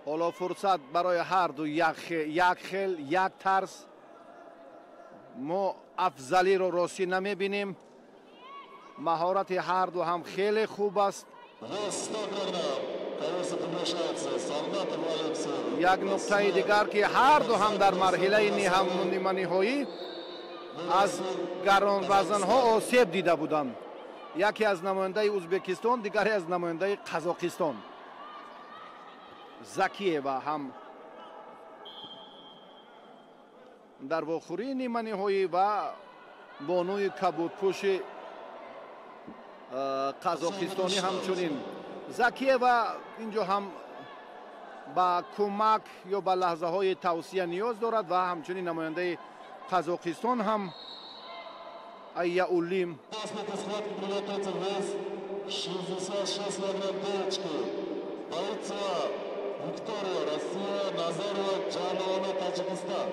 حالا فرصت برای هر دو یک خیل یک طرز. ما افضلی رو راستی نمی بینیم. مهارت هر دو هم خیلی خوب است. یک نقطه دیگر که هر دو هم در مرحله نیمه نهایی از گران وزن ها آسیب دیده بودند. یکی از نماینده ازبکستان، دیگری از نماینده قزاقستان. زکیه هم در واخوری نیمه نهایی و بانوی کبودپوش قزاقستانی همچنین. زکیه اینجا هم با کمک یا با لحظه های توصیه نیاز دارد و همچنین نماینده قزاقستان هم ایه اولیم. Виктория, Россия, Назарова, Джалова, Таджикистан.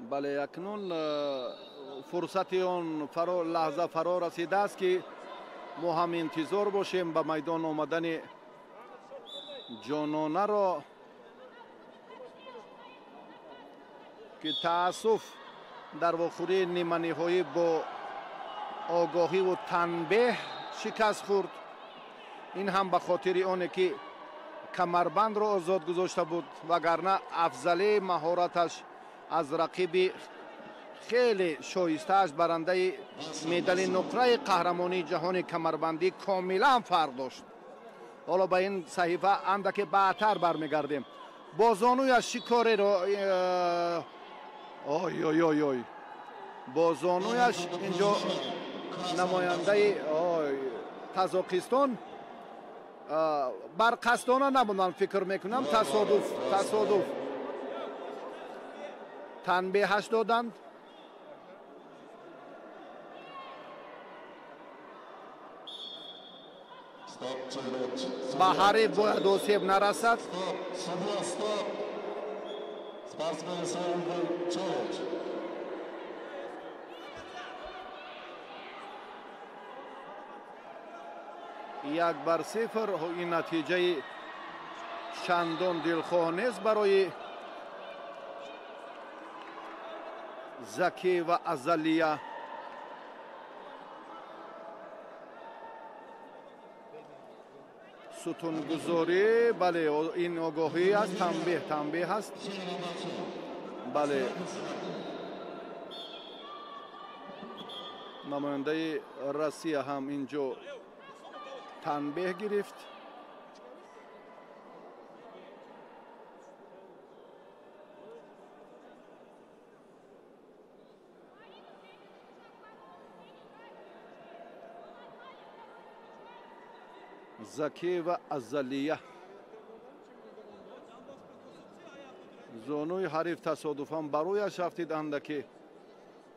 بله اکنون فرصت آن لحظه فرا رسیده است که ما هم انتظار باشیم به میدان آمدن جانانه را که تأسف در واخوری نیمه نهایی با آگاهی و تنبیه شکست خورد. این هم به خاطر آنه که کمربند را آزاد گذاشته بود، وگرنه افضلی مهارتش از رقیب خیلی شایسته است. برنده مدال نقره قهرمانی جهان کمربندی کاملا فرق داشت. حالا به این صحیفه اندک بعدتر برمیگردیم. با زانویش شکاری را با زانویش اینجا نماینده قزاقستان بر قصدانه نبودن، فکر میکنم تصادف تنبیهش دادند. به حریف باید آسیب نرسد. یک بر صفر. این نتیجه چندان دلخواه نیست برای زکی و ازلیه. ستونگذاری، بله این آگاهی است، تنبیه است. بله نماینده روسیه هم اینجا تنبیه گرفت. زکی و ازلیه زانوی حریف تصادفاً برایش رفتید که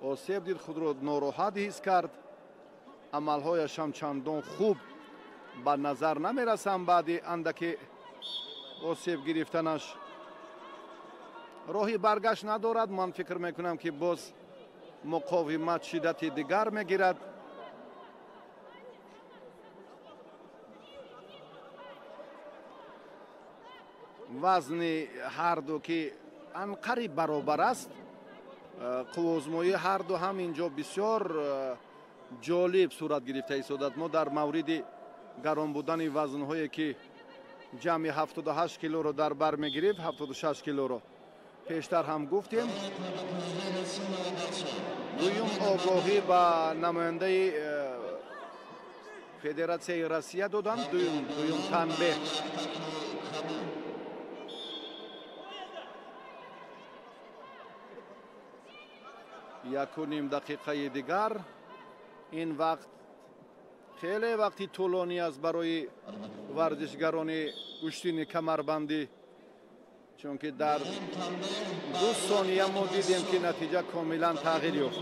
آسیب دید، خود را ناراحت حس کرد. عملهایش هم چندان خوب به نظر نمی رسند. بعد اندکی آسیب گرفتنش راهی برگشت ندارد. من فکر میکنم که باز مقاومت شدت دیگر میگیرد. вазни ҳарду ки анқариб баробар аст. қувозмои ҳарду ҳам инҷо бисёр ҷолиб сурат гирифта истодад. мо дар мавриди гарон будани вазнҳое ки ҷамъи 78 килоро дар бар мегирифт, 76 килоро пештар ҳам гуфтем. дуюм огоҳӣ ба намояндаи федератсияи Россия доданд. дуюм танбеҳ. якуним дақиқаи дигар. ин вақт хеле вақти тӯлонӣ аст барои варзишгарони куштини камарбандӣ, чунки дар 2 сония мо дидем ки натиҷа комилан тағйир ёфт.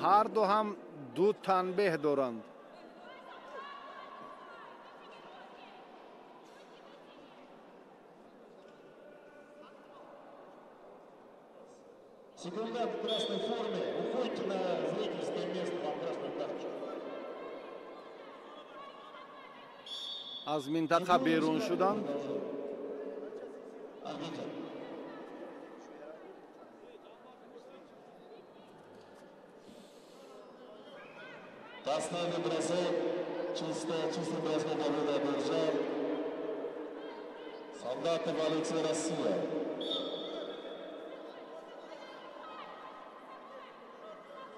ҳарду ҳам 2 танбеҳ доранд. Секундант в красной форме, уходите на зрительское место, вам красную карточку. аз минтақа берун шуданд. Арбитр. Последний бросок, чистый бросок Давыда одержал. Солдаты Валиции Россия.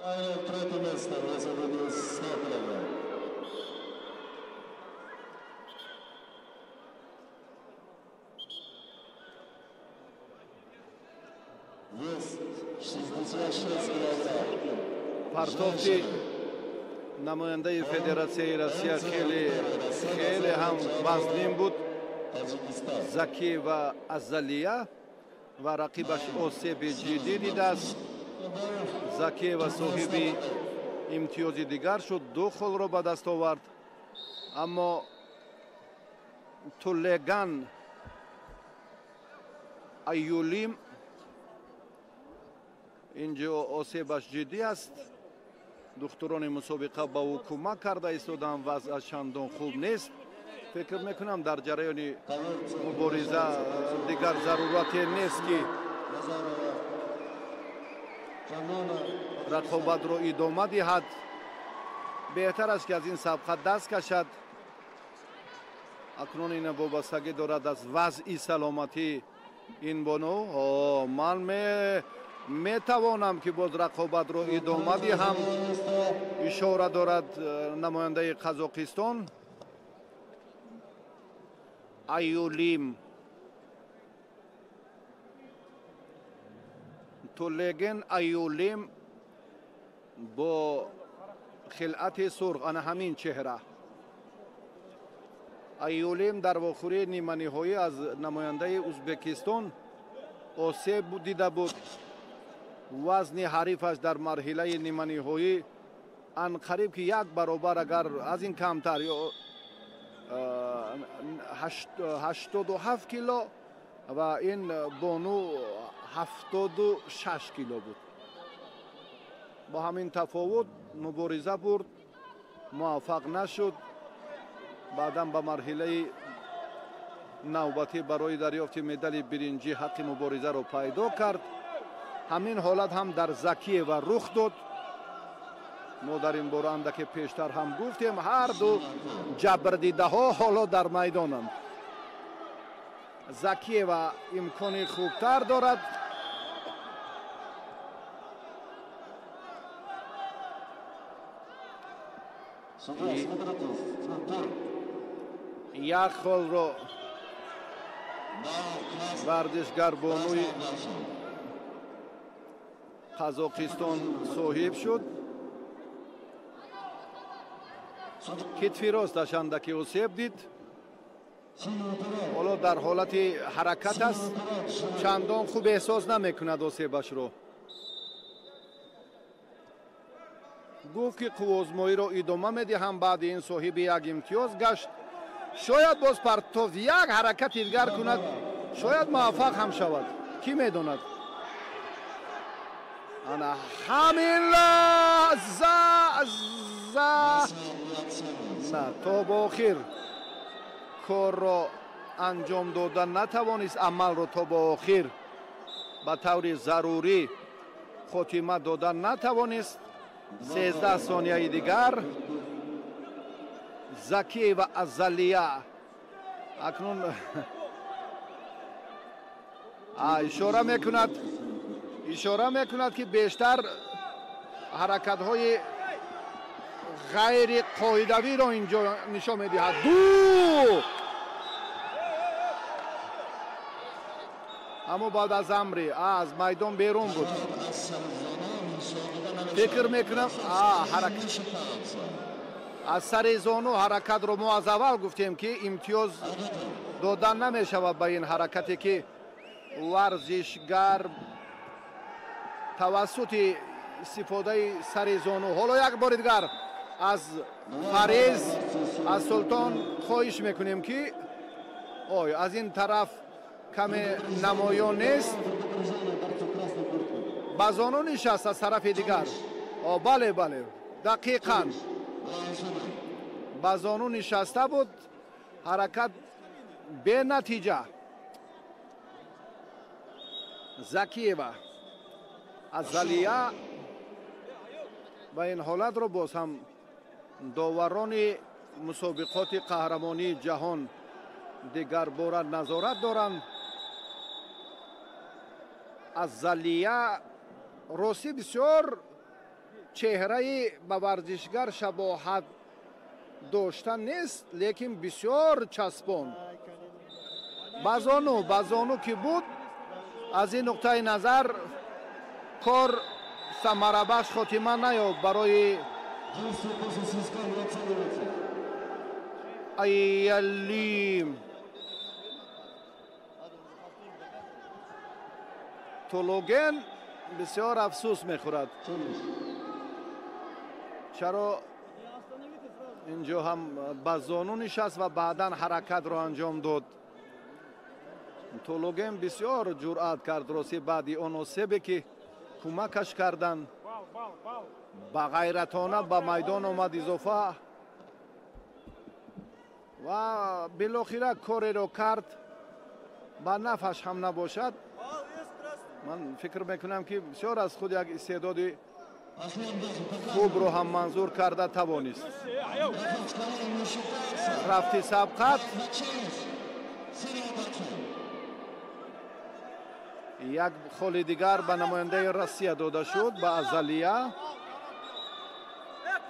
Занял 3-е место в весе до 100 килограмм. Вес 66 килограмм. партофти намояндаи федератсияи Россия хеле ҳам вазнин буд. Закиева Азалия ва рақибаш Осеби ҷиддӣ дидааст. Закиева соҳиби имтиёзи дигар шуд, 2 холро ба даст овард. аммо Тулеган Аюлим инҷо осебаш ҷиддӣ аст. духтурони мусобиқа ба ӯ кӯмак карда истоданд, вазъаш чандон хуб нест. фикр мекунам дар ҷараёни мубориза дигар зарурате нест ки рақобатро идома диҳад. беҳтар аст ки аз ин сабқа даст кашад. акнун ин вобастагӣ дорад аз вазъи саломатии ин боно. ман метавонам ки боз рақобатро идома диҳам. ишора дорад намояндаи Қазоқистон. Аюлим Тулеген Аюлим бо хилъати сурх, ана ҳамин чеҳра. Аюлим дар вохӯрии ниманиҳоӣ аз намояндаи Узбекистон осеб дида буд. вазни ҳарифаш дар марҳилаи ниманиҳоӣ анқариб ки 1 баробар, агар аз ин камтар, 87 кило ва ин бону 76 кило буд. бо ҳамин тафовут мубориза бурд, муваффақ нашуд. баъдан ба марҳилаи навбатӣ барои дарёфти медали биринҷӣ ҳаққи муборизаро пайдо кард. ҳамин ҳолат ҳам дар Закиева рух дод. мо дар ин бора андаке пештар ҳам гуфтем, ҳарду ҷабрдидаҳо ҳоло дар майдонанд. Закиева имкони хубтар дорад. як холро вардишгар бонуи Қазоқистон соҳиб шуд. китфи росташ андаке осеб дид. ҳоло дар ҳолати ҳаракат аст. чандон хуб эҳсос намекунад осебашро. гуфт ки қувозмоиро идома медиҳам. баъди ин соҳиби як имтиёз гашт. шояд боз партов як ҳаракати дигар кунад, шояд муваффақ ҳам шавад. кӣ медонад? ана ҳамин лаҳза نه تا به آخر کار را انجام دادن نتوانست، عمل را تا به آخر به طور ضروری خاتمه دادن نتوانست. 13 ثانیه دیگر زکی و ازلیه اکنون اشاره میکند که بیشتر حرکت های غیر قاعدوی را اینجا نشان میدهد. دو اما بعد از امری از میدان بیرون بود. فکر میکنم حرکت از سر زانو حرکت رو ما از اول گفتیم که امتیاز دادن نمیشود به این حرکتی که ورزشگر توسط استفاده سر زانو. حالا یک بار دیگر از فریز از سلطان خواهش میکنیم که از این طرف کمی نمایان نیست، با زانو نشست از طرف دیگر. بله دقیقاً با زانو نشسته بود، حرکت به نتیجه. زکیه ازلیه با این حالت رو باز هم داوران مسابقات قهرمانی جهان دیگر بار نظارت دارند. ازلیه راستی بسیار چهره به ورزشگر شباهت داشتن نیست، لیکن بسیار چسبان. بازانو که بود، از این نقطه نظر کار ثمره بخش خاتمه نیافت برای ایلیم. تولوگن بسیار افسوس میخورد. چرا اینجا هم بازانو نشست و بعدا حرکت را انجام داد. تولوگن بسیار جرأت کرد راستی بعدی آنوسبی که کمکش کردن با غیرتانه به میدان آمد اضافه و بالاخره کاری را کرد. با نفعش هم نباشد. من فکر میکنم که بسیار از خود یک استعداد خوب رو هم منظور کرده توانست. رفتی سبقت یک خال دیگر به نماینده روسیه داده شد، به ازلیه.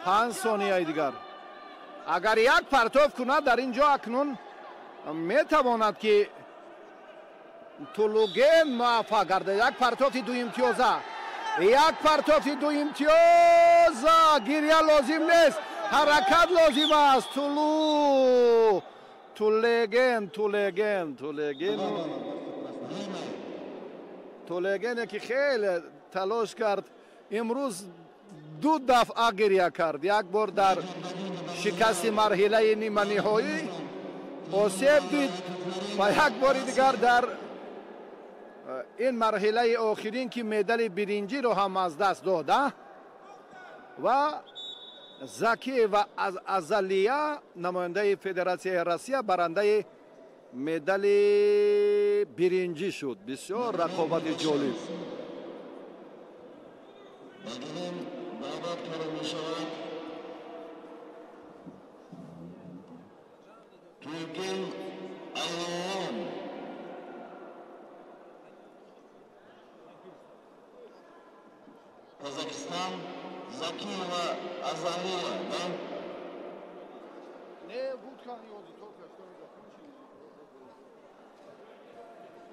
5 ثانیه دیگر اگر یک پرتاب کند در اینجا اکنون میتواند که تولوگن موفق گردد. یک پرتاب دو امتیازه، گریه لازم نیست، حرکت لازم است. تولوگن که خیلی تلاش کرد امروز 2 دفعه گریه کرد. یک بار در شکست مرحله نیمه نهایی آسیب دید و یک بار دیگر در این مرحله آخرین که مدال برنجی رو هم از دست داده. و زکی و ازلیه نماینده فدراسیون روسیه برنده مدال برنجی شد. بسیار رقابت جالب. Kazakistan, Zakiyeva, Azaliya. Ne Vulkan yolcu Tokyo.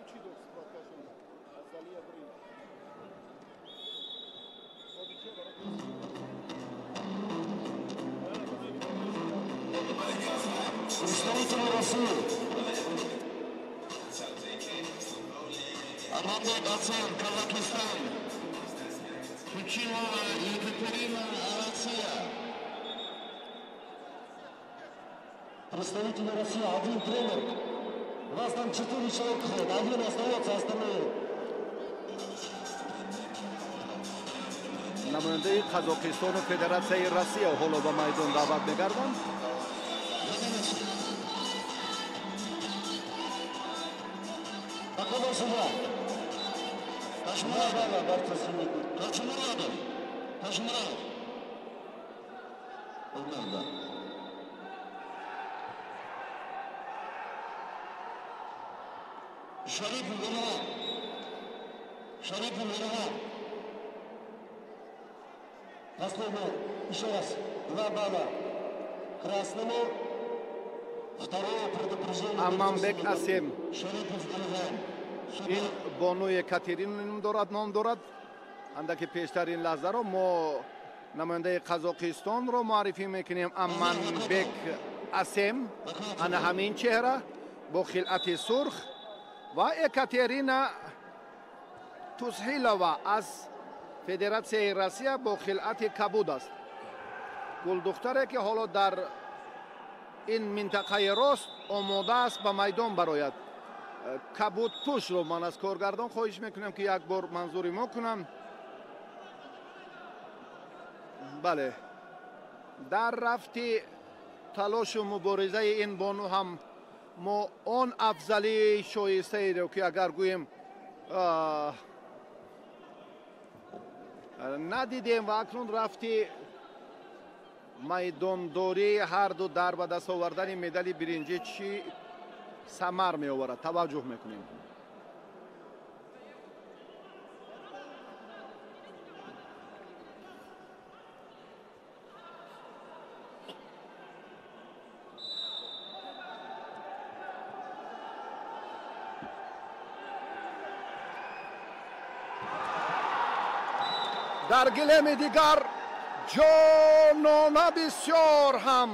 Uçidos profesyonel. Azaliya buraya. Представители России. Аманда Гацан, Казахстан. Кучинова, Екатерина, Россия. Представители России, один тренер. У вас там 4 человека ходят, один остается, остальные. نماینده قزاقستان و فدراسیون روسیه حالا به میدان دعوت می‌گردند. Taşımura. Taşımura. Taşımura. Taşımura. Olmadı. Şerif Ülü'ne. Şerif Ülü'ne. Последний, еще раз, 2 балла красному, второе предупреждение. Аманбек Асем. Шерифов Галифан. ин бону екатерин дорад ном дорад. андаки пештарин лаҳзаро мо намояндаи қазоқистонро муаррифӣ мекунем. Аманбек Асем, ана ҳамин чеҳра бо хилъати сурх ва Екатерина Тусҳилова аз Федератсияи Россия бо хилъати кабуд аст. гулдухтаре ки ҳоло дар ин минтақаи рост омода аст ба майдон барояд. кабудпушро ман аз коргардон хоҳиш мекунам ки як бор манзури мо кунам. бале, дар рафти талошу муборизаи ин бону ҳам мо он афзалии шоистаеро ки агар гӯем надидем ва акнун рафти майдондорӣ ҳарду дар ба даст овардани медали биринҷӣ чӣ самар меоварад таваҷҷӯҳ мекунем. дар гилеми дигар ҷонона бисёр ҳам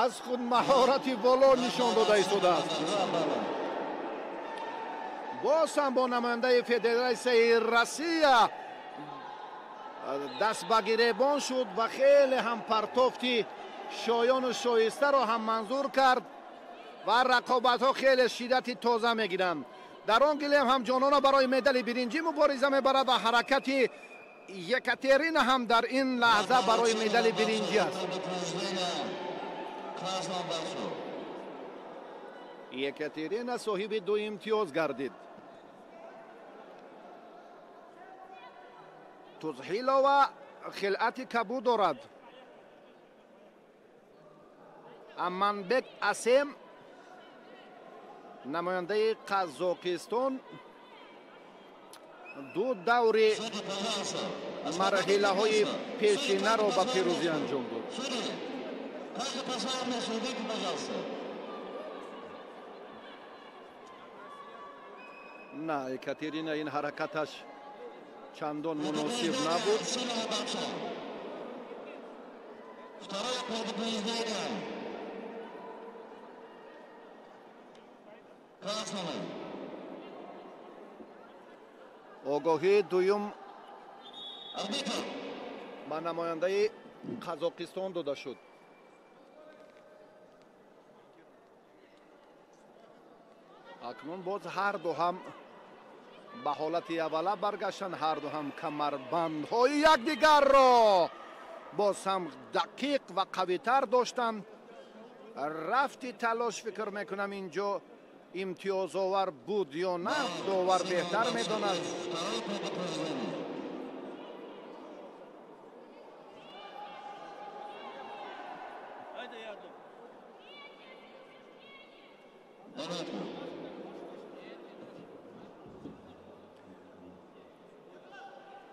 аз худ маҳорати боло нишон дода истодааст. боз ҳам бо намояндаи Федератсияи Россия даст ба гиребон шуд ва хеле ҳам партофти шоёну шоистаро ҳам манзур кард ва рақобатҳо хеле шиддати тоза мегиранд. дар он гилем ҳам ҷонона барои медали биринҷӣ мубориза мебарад ва ҳаракати Екатерина ҳам дар ин лаҳза барои медали биринҷӣ аст. Екатерина соҳиби 2 имтиёз гардид. Тузҳилова хилъати кабуд дорад. Аманбек Асем намояндаи Қазоқистон ду даври марҳилаҳои пешинаро ба пирӯзӣ анҷом дод. на, Екатерина ин ҳаракаташ чандон муносиб набуд. огоҳии дуюм ба намояндаи Қазоқистон дода шуд. акнун боз ҳарду ҳам ба ҳолати аввала баргаштанд. ҳарду ҳам камарбандҳои якдигарро боз ҳам дақиқ ва қавитар доштанд. рафти талош фикр мекунам инҷо имтиёзовар буд ё на, довар беҳтар медонад.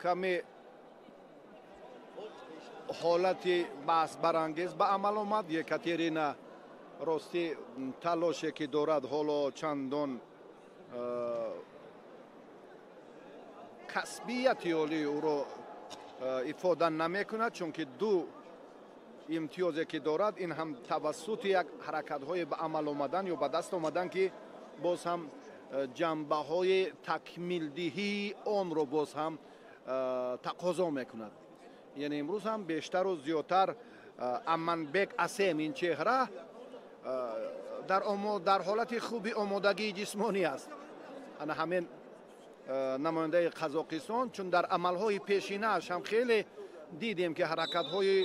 каме ҳолати баҳсбарангез ба амал омад. Екатерина рости талоше ки дорад ҳоло чандон касбияти олӣ ӯро ифода намекунад, чунки ду имтиёзе ки дорад ин ҳам тавассути як ҳаракатҳои ба амал омадан ё ба даст омадан ки боз ҳам ҷанбаҳои такмилдиҳии онро боз ҳам тақозо мекунад. яъне имрӯз ҳам бештару зиёдтар Аманбек Асем ин чеҳра дар ҳолати хуби омодагии ҷисмонӣ аст. ана ҳамин намояндаи Қазоқистон, чун дар амалҳои пешинааш ҳам хеле дидем ки ҳаракатҳои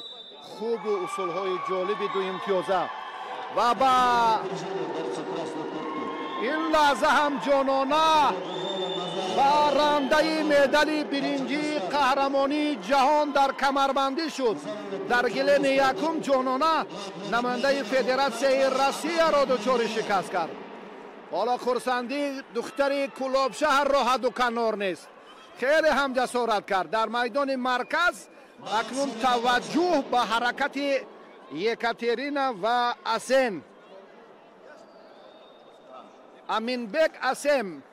хубу усулҳои ҷолиби ду имтиёза ва ба ин лаҳза ҳам ҷонона برنده مدال برنجی قهرمانی جهان در کمربندی شد. در گلن یکم جانانه نماینده فدراسیون روسیه را دچار شکست کرد. حالا خرسندی دختر کلاب شهر راحت و کنار نیست. خیلی هم جسارت کرد. در میدان مرکز اکنون توجه به حرکت یکاترینا و اسم. امینبک اسم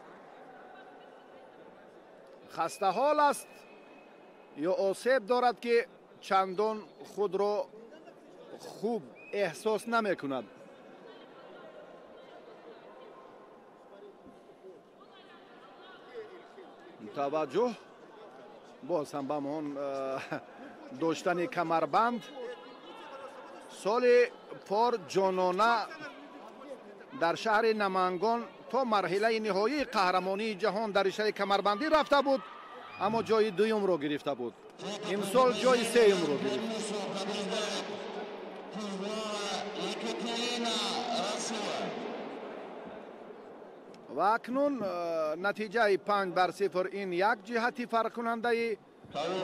خسته حال است یا آسیب دارد که چندان خود را خوب احساس نمی کند. توجه باز هم به همان داشتن کمربند سال پار جانانه در شهر نمنگان تا مرحله نهایی قهرمانی جهان در رشته کمربندی رفته بود، اما جای دوم رو گرفته بود. امسال جای سوم رو گرفت. و اکنون نتیجه 5-0 این یک جهتی فرق کننده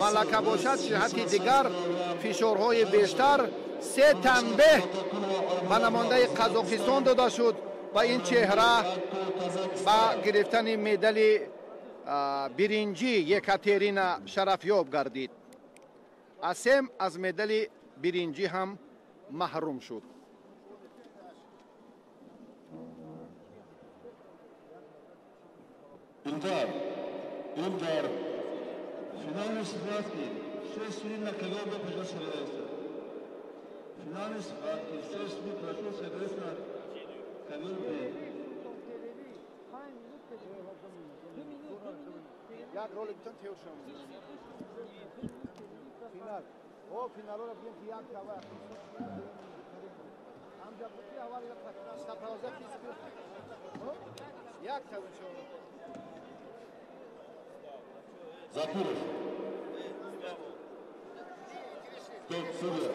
ملکه باشد. جهت دیگر فشارهای بیشتر 3 تنبه به نماینده قزاقستان داده شد و این چهره با گرفتن مدال برنجی یکاترینا شرفیاب گردید. اسم از مدال برنجی هم محروم شد. Inter, finalne svatki, 6 min na Kagombe prišlo se desna. Finalne svatki, 6 min prišlo se desna Kagombe. یک رول بتن تیور شم. فینال. او فینالو را بیان یک جواب. هم جب بودی اول یک تفاوض فیزیکی. یک تاون شو. Zapurov. Stop, sudja.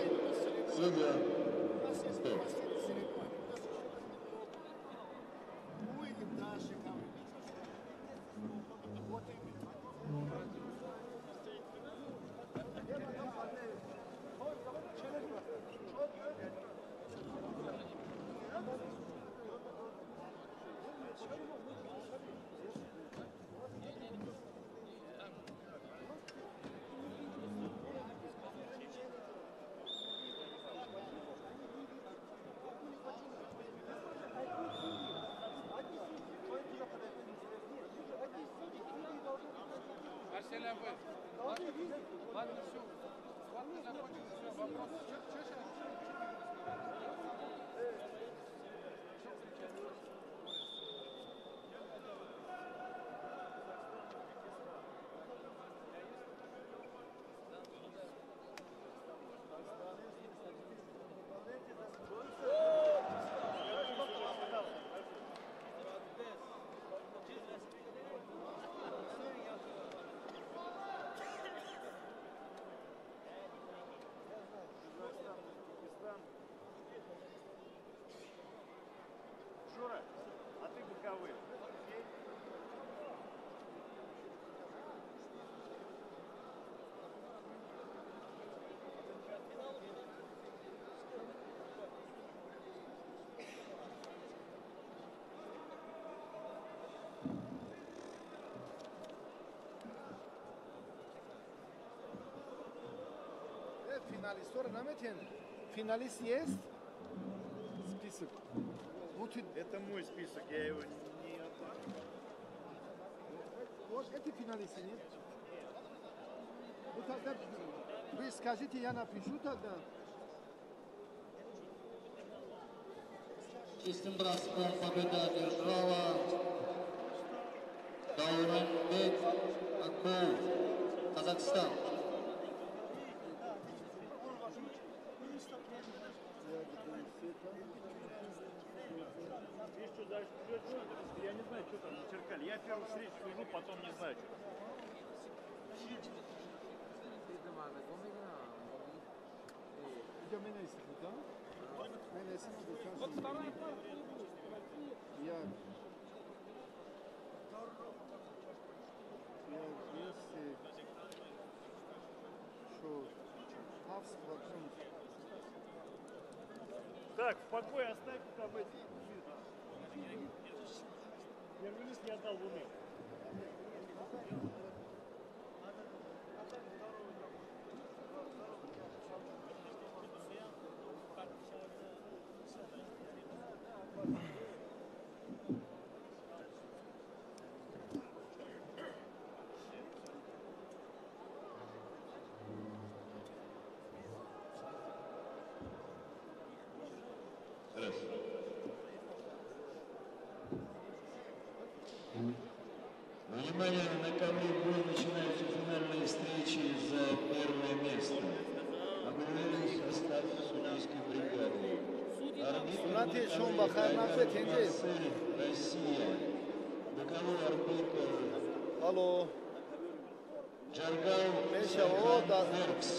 Sudja. Stop. Финалист ора наметен. Финалист есть? Список. Это мой список, я его не отдам. Вот эти финалисты нет? Ну тогда вы скажите, я напишу тогда. Чистым броском победа одержала Дауренбек Акулов, Казахстан. Я не знаю, что там начеркали. Я первую встречу слежу, потом не знаю, что там. Вот вторая. Я Так, в покое оставь там эти. Первый лист не отдал Луны. Внимание, на ковре бой начинаются финальные встречи за первое место. Объявляю состав судейской бригады. Сунати шумба харнафет инжес. Россия. Боковой арбитр. Алло. Джаргал Мешаво да. Феркс.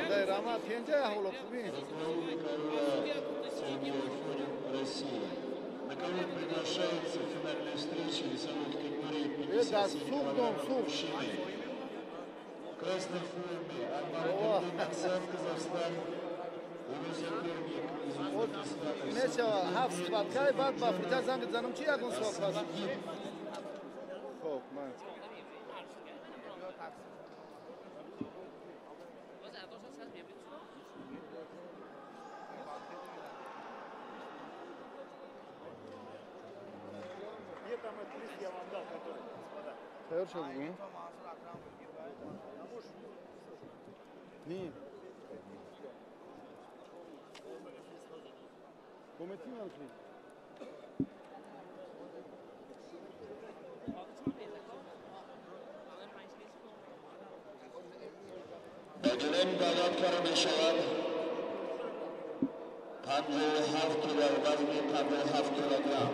Да рама тенже холо куби. Боковой король Сергей Афонин. Россия. На ковер приглашается финальная встреча весовой категории 57 килограммов мужчины. В красной форме Альмар Аксан, Казахстан. Его соперник из Узбекистана. Мешаво хафт ваткай бад ба фрита занг занам чи ягон сохас. Хоп, ман. Где там этот лист я вам дал, который, господа? Hayır çalıyor. Niye? Kometin var mı? Ödülün galipleri meşalar. 57 kilo, vazni 57 kilogram.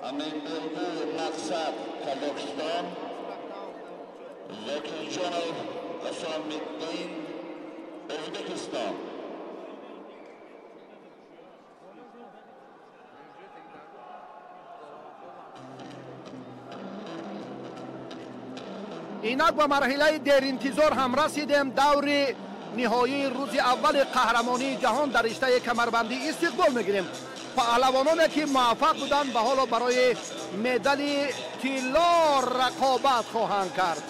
Amindurgu Maqsad, Kazakistan. Zakirjonov Asomiddin, O'zbekiston. اینک با مرحله در انتظار هم رسیدیم. دور نهایی روز اول قهرمانی جهان در رشته کمربندی استقبال میگیریم. پهلوانانی که موفق بودند به حال برای مدال طلا رقابت خواهند کرد.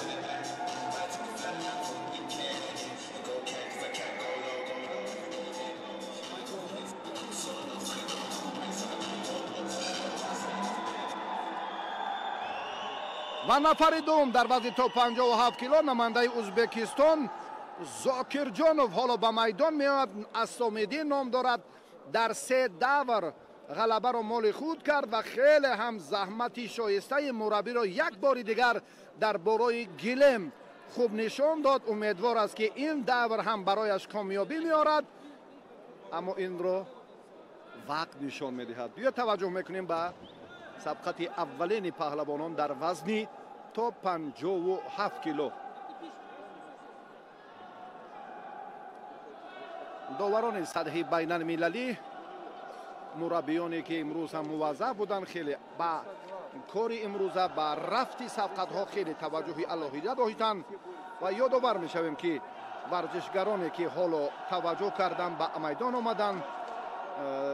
و نفر دوم در وزن تا 57 کیلو نماینده ازبکستان زاکرجانوف حالا به میدان میاد. اسامیدین نام دارد. در 3 دور غلبه را مال خود کرد و خیلی هم زحمتی شایسته مربی را یک بار دیگر در برای گلم خوب نشان داد. امیدوار است که این دور هم برایش کامیابی میارد، اما این را وقت نشان میدهد. بیا توجه میکنیم به سبقت اولین پهلوانان در وزن تا 57 کیلو. داوران سطح بین المللی، مربیانی که امروز هم موظف بودند خیلی با کار امروزه با رفت سبقت ها خیلی توجه الهیده داشتند و یادآور میشویم که ورزشگرانی که حالا توجه کردن به میدان آمدن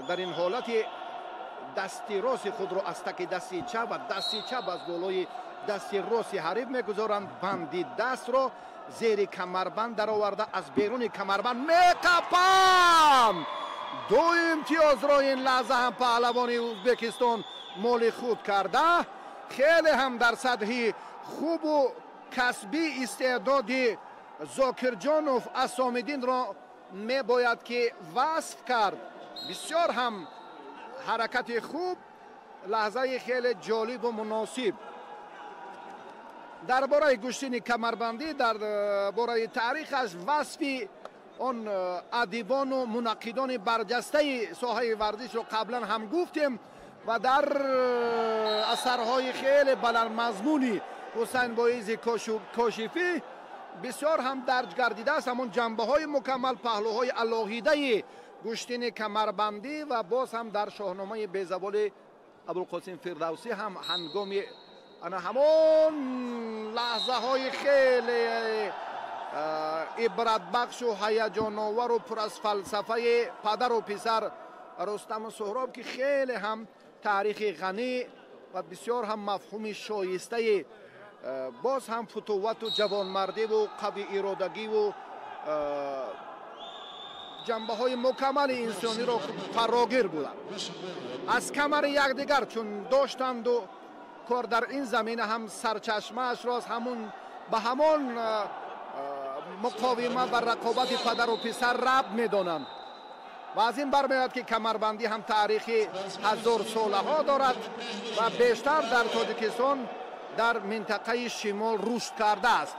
در این حالت دستی راست خود را از تک دستی چپ و دستی چپ از بالای دستی راست حریف میگذارند. بندی دست را زیر کمربند در آورده از بیرون کمربند میکپند. 2 امتیاز را این لحظه هم پهلوان ازبکستان مال خود کرده. خیلی هم در سطح خوب و کسبی استعداد زاکرجانوف اسامیدین را میباید که وصف کرد. بسیار هم حرکت خوب، لحظه خیلی جالب و مناسب. درباره گشتین کمربندی، درباره تاریخش، وصف آن ادیبان و منقدان برجسته ساحه ورزش رو قبلا هم گفتیم و در اثرهای خیلی بلند مضمونی حسین باعث کاشفی بسیار هم درج گردیده است. همون جنبه های مکمل، پهلوهای الهیده گشتین کمربندی و باز هم در شاهنامه بیزبال ابوالقاسم فردوسی هم هنگام انا همون لحظه های خیلی عبرت بخش و هیجان آور و پر از فلسفه پدر و پسر رستم سهراب که خیلی هم تاریخ غنی و بسیار هم مفهوم شایسته باز هم فتوت و جوانمردی و قوی ارادگی و جنبه های مکمل انسانی را فراگیر بودند. از کمر یکدیگر چون داشتند و کار در این زمینه هم سرچشمه اش راست همون به همان مقاومت و رقابت پدر و پسر ربط میدانند و از این برمیاد که کمربندی هم تاریخی 1000 ساله ها دارد و بیشتر در تاجیکستان در منطقه شمال رشد کرده است.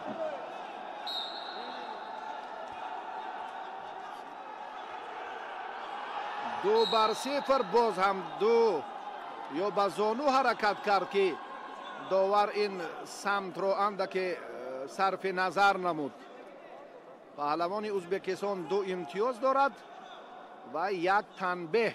دو بر صفر باز هم دو یا به زانو حرکت کرد که داور این سمت رو اندک صرف نظر نمود. پهلوان ازبکستان 2 امتیاز دارد و 1 تنبیه.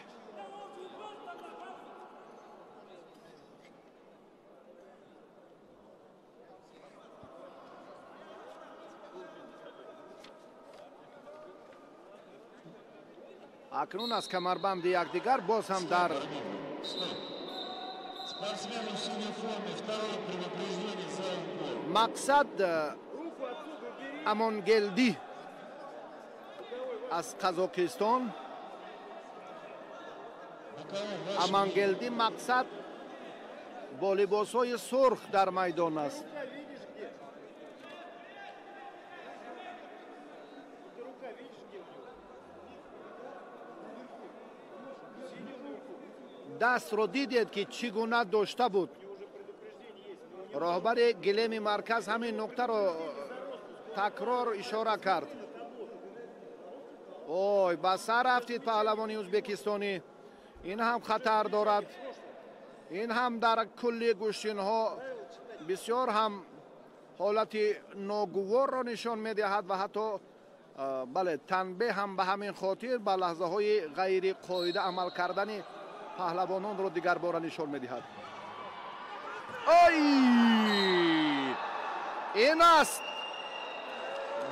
اکنون از کمربند یکدیگر باز هم در مقصد امانگلدی از قزاقستان، امانگلدی مقصد با لباس‌های سرخ در میدان است. دست رو دیدید که چگونه داشته بود. راهبر گلیم مرکز همین نکته رو تکرار اشاره کرد. اوی به سر رفتید پهلوانی ازبکستانی. این هم خطر دارد. این هم در کل گوشین ها بسیار هم حالت ناگوار را نشان میدهد و حتی بله تنبیه هم به همین خاطر به لحظه های غیر قاعده عمل کردن پهلوانان رو دیگر بار نشان میدهد. این است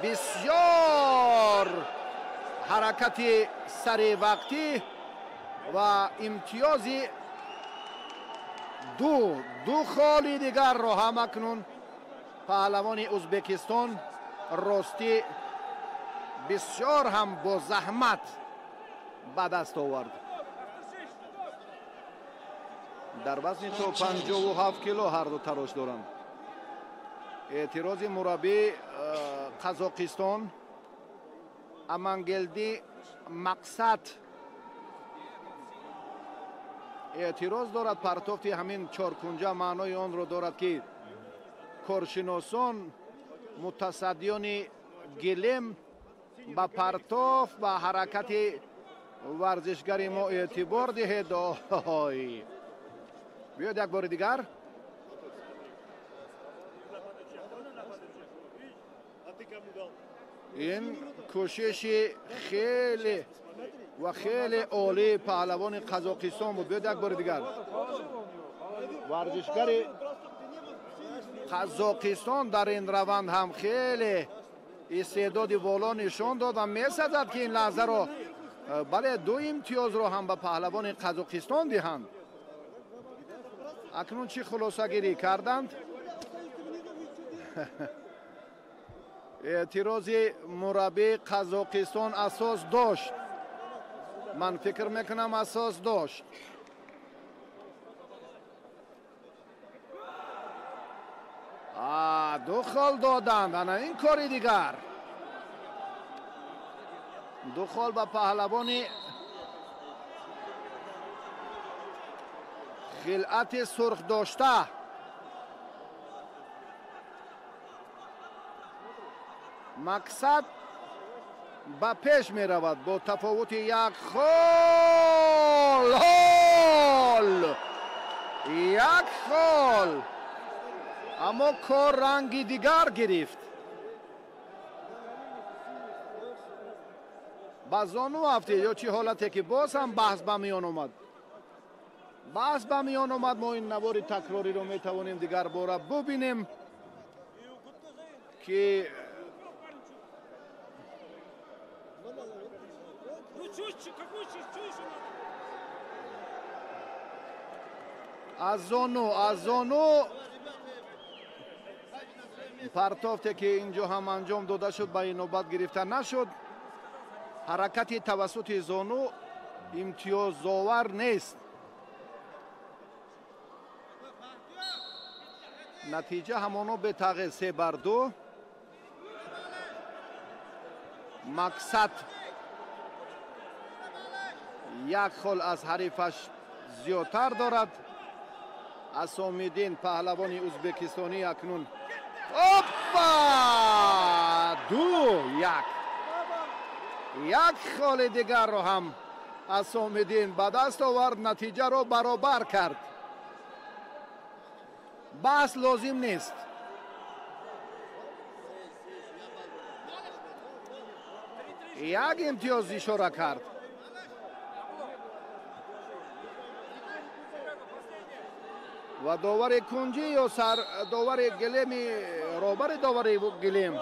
بسیار حرکت سریع وقتی و امتیازی دو خالی دیگر را هم اکنون پهلوان ازبکستان راستی بسیار هم با زحمت به دست آورد. در وزن تا 57 کیلو هر دو تلاش دارند. اعتراض مربی قزاقستان امانگلدی مقصد اعتراض دارد. پرتافت همین چارکنجه معنای آن را دارد که کارشناسان متصدیان گلیم به پرتاف و حرکت ورزشگری ما اعتبار دهید. بیاید یک بار دیگر. این کوشش خیلی و خیلی عالی پهلوان قزاقستان بود. بیاید یک بار دیگر. ورزشگر قزاقستان در این روند هم خیلی استعداد بالا نشان داد و می‌سزد که این لحظه را بله 2 امتیاز را هم به پهلوان قزاقستان دهند. اکنون چی خلاصه گیری کردند؟ اعتراض مربی قزاقستان اساس داشت. من فکر میکنم اساس داشت. دو خال دادند. انا این کاری دیگر. دو خال به پهلوانی خلعت سرخ داشته. مقصد به پیش می رود با تفاوت 1 خال. 1 خال. اما کار رنگی دیگر گرفت. با زانو افتید یا چی حالتی که باز هم بحث به میان آمد. باز با میان اومد. ما این نوار تکراری رو میتوانیم دیگر باره ببینیم که از زانو پرتافته که اینجا هم انجام داده شد به این نوبت گرفته نشد. حرکت توسط زانو امتیازآور نیست. نتیجه همانو به تغییر 3-2. مقصد یک خل از حریفش زیادتر دارد. اسام‌الدین پهلوان ازبکستانی اکنون 2-1 یک خل دیگر رو هم اسام‌الدین به دست آورد. نتیجه رو برابر کرد. بس لازم نیست. یک امتیاز اشاره کرد. و داور کنجی یا داور گلیم رابر داور گلیم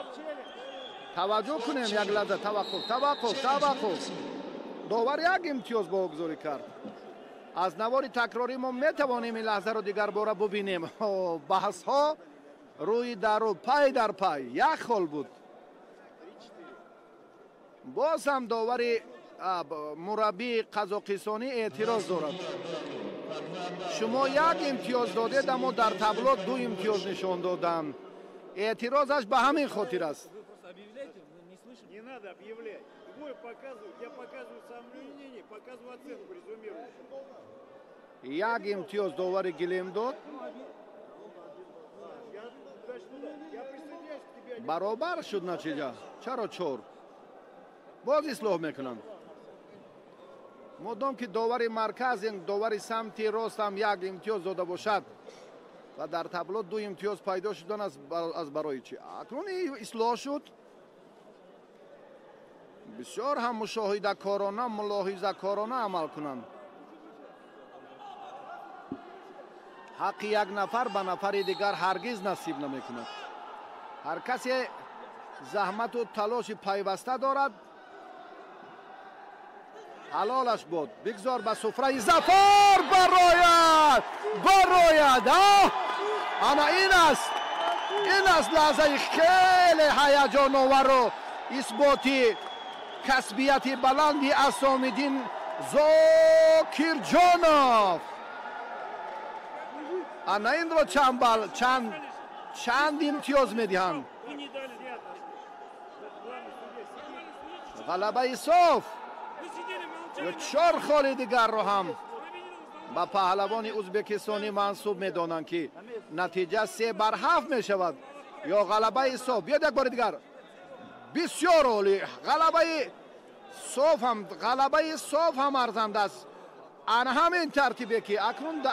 توجه کنیم. یک لحظه توقف. داور یک امتیاز واگذاری کرد. از نوار تکراری ما میتوانیم این لحظه رو دیگر باره ببینیم. بحث ها روی در رو پای در پای. یک خل بود. باز هم داور مربی قزاقستانی اعتراض دارد. شما یک امتیاز دادید اما در تابلو 2 امتیاز نشان دادن. اعتراضش به همین خاطر است. Не надо объявлять. Двое показывают, я показываю самовнение, показываю оценку, резюмирую. یک امتیاز داور گلیم داد. برابر شد نتیجه. چرا 4 باز اصلاح میکنن. مادام که داور مرکز داور سمت راست هم یک امتیاز داده باشد و در تابلو 2 امتیاز پیدا شدن از برای چی؟ اکنون اصلاح شد. بسیار هم مشاهده کارانه ملاحظه کارانه عمل کنند. حق یک نفر به نفر دیگر هرگز نصیب نمی کند. هر کسی زحمت و تلاش پیوسته دارد. حلالش بود. بگذار به سفره ظفر برآید. اما این است لحظه خیلی هیجان آور و اثباتی کسبیت بلندی اسام‌الدین زاکرجانوف. انا این رو چند امتیاز میدهند. غلبه صاف و 4 خال دیگر رو هم با پهلوان ازبکستانی منصوب میدانند که نتیجه 3-7 میشود یا غلبه صاف. بیاد یک بار دیگر. بسیار عالی. غلبه صاف هم ارزنده است. ان همین ترتیبی که اکنون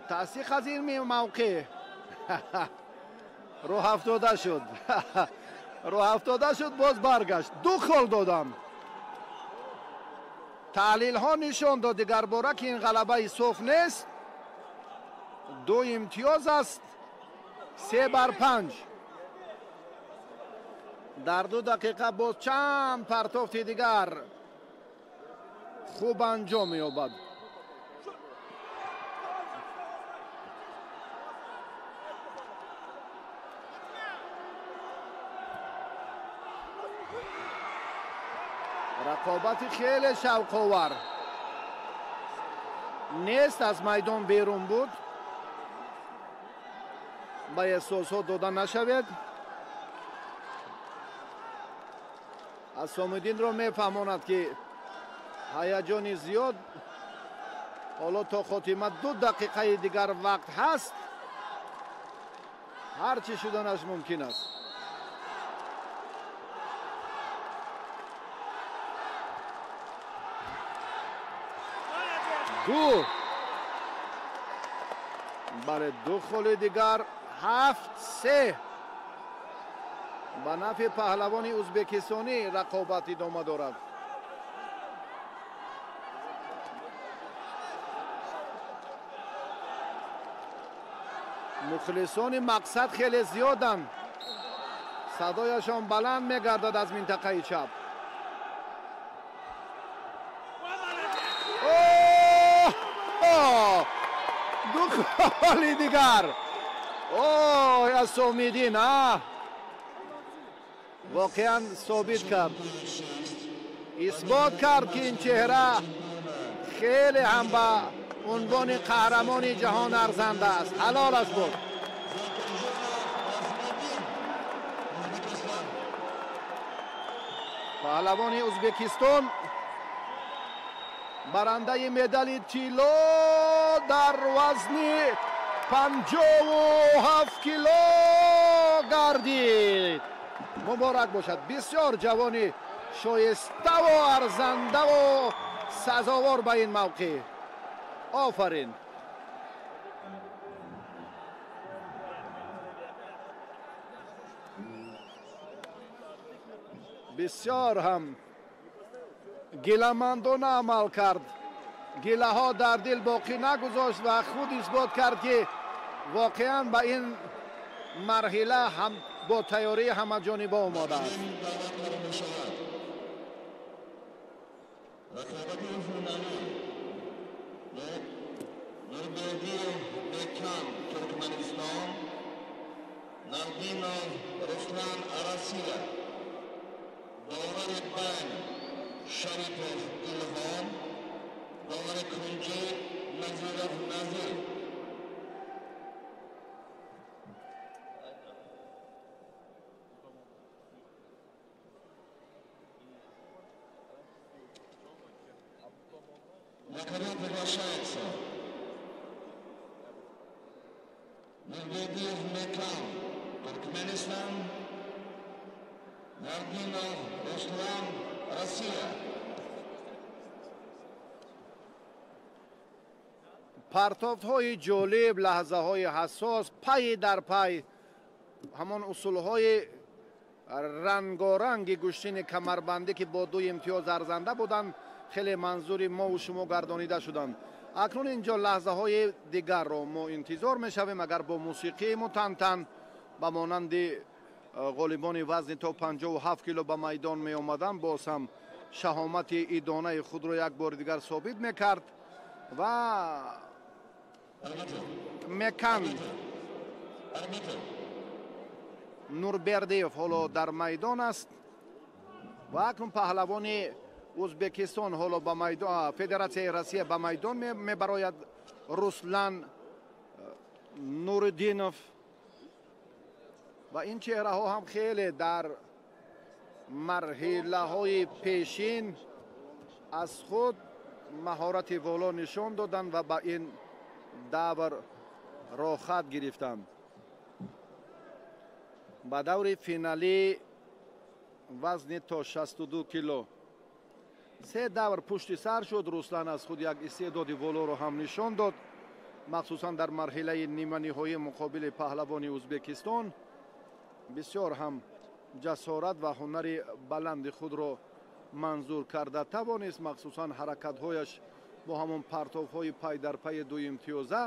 تصدیق از این موقع رو 70 شد. رو 70 شد باز برگشت. 2 خال دادن. تحلیل ها نشان داد دیگر باره که این غلبه صاف نیست. 2 امتیاز است. 3-5 در 2 دقیقه باز چند پرتافت دیگر خوب انجام می‌یابد. رقابت خیلی شوق‌آور نیست. از میدان بیرون بود. با احساسات داده نشود. اسام‌الدین رو میفهماند که هیجان زیاد. حالا تا خاتمه 2 دقیقه دیگر وقت هست. هر چی شدنش ممکن است. برای 2 خال دیگر 7-3 ба нафъи паҳлавони ӯзбекистонӣ рақобат идома дорад. мухлисони мақсад хеле зиёданд. садояшон баланд мегардад аз минтақаи чап. ду голи дигар. асомидин воқеан собит кард, исбот кард ки ин чеҳра хеле ҳам ба унвони қаҳрамони ҷаҳон арзанда аст. ҳалолаш буд. паҳлавони ӯзбекистон барандаи медали тилло дар вазни 57 кило гардид. муборак бошад. бисёр ҷавони шоиставу арзандаву сазовор ба ин мавқеъ. офарин. бисёр ҳам гиламандона амал кард. гилаҳо дар дил боқӣ нагузошт ва худ исбот кард ки воқеан ба ин марҳила бо тайёрии ҳамаҷониба омодааст. Нурбердиев Бекан, Туркменистон. Нардинов Руслан, Россия. Довари Бан, Шарипов Илҳом. Довари Кунҷи, Назиров Назир. На ковер приглашается Нурбердиев Бекан, Туркменистан. Нардинов Руслан, Россия. партовҳои ҷолиб, лаҳзаҳои ҳассос, пайи дар пай, ҳамон усулҳои рангоранги гӯштини камарбандӣ ки бо ду имтиёз арзанда буданд, хеле манзури мову шумо гардонида шуданд. акнун инҷо лаҳзаҳои дигарро мо интизор мешавем. агар бо мусиқии мутантан ба монанди ғолибони вазни то 57 кило ба майдон меомаданд, боз ҳам шаҳомати идонаи худро як бори дигар собит мекард ва Мекан Нурбердиев ҳоло дар майдон аст ва акнун паҳлавони ӯзбекистон ҳоло ба майдон, федератсияи Россия ба майдон мебарояд. Руслан Нуриддинов ва ин чеҳраҳо ҳам хеле дар марҳилаҳои пешин аз худ маҳорати воло нишон доданд ва ба ин давр рохат гирифтанд. ба даври финалӣ вазни то 62 кило се давр пушти сар шуд. Руслан аз худ як истеъдоди волоро ҳам нишон дод, махсусан дар марҳилаи ниманиҳоӣ муқобили паҳлавони ӯзбекистон. бисёр ҳам ҷасорат ва ҳунари баланди худро манзур карда тавонист, махсусан ҳаракатҳояш бо ҳамон партовҳои пай дар пайи ду имтиёза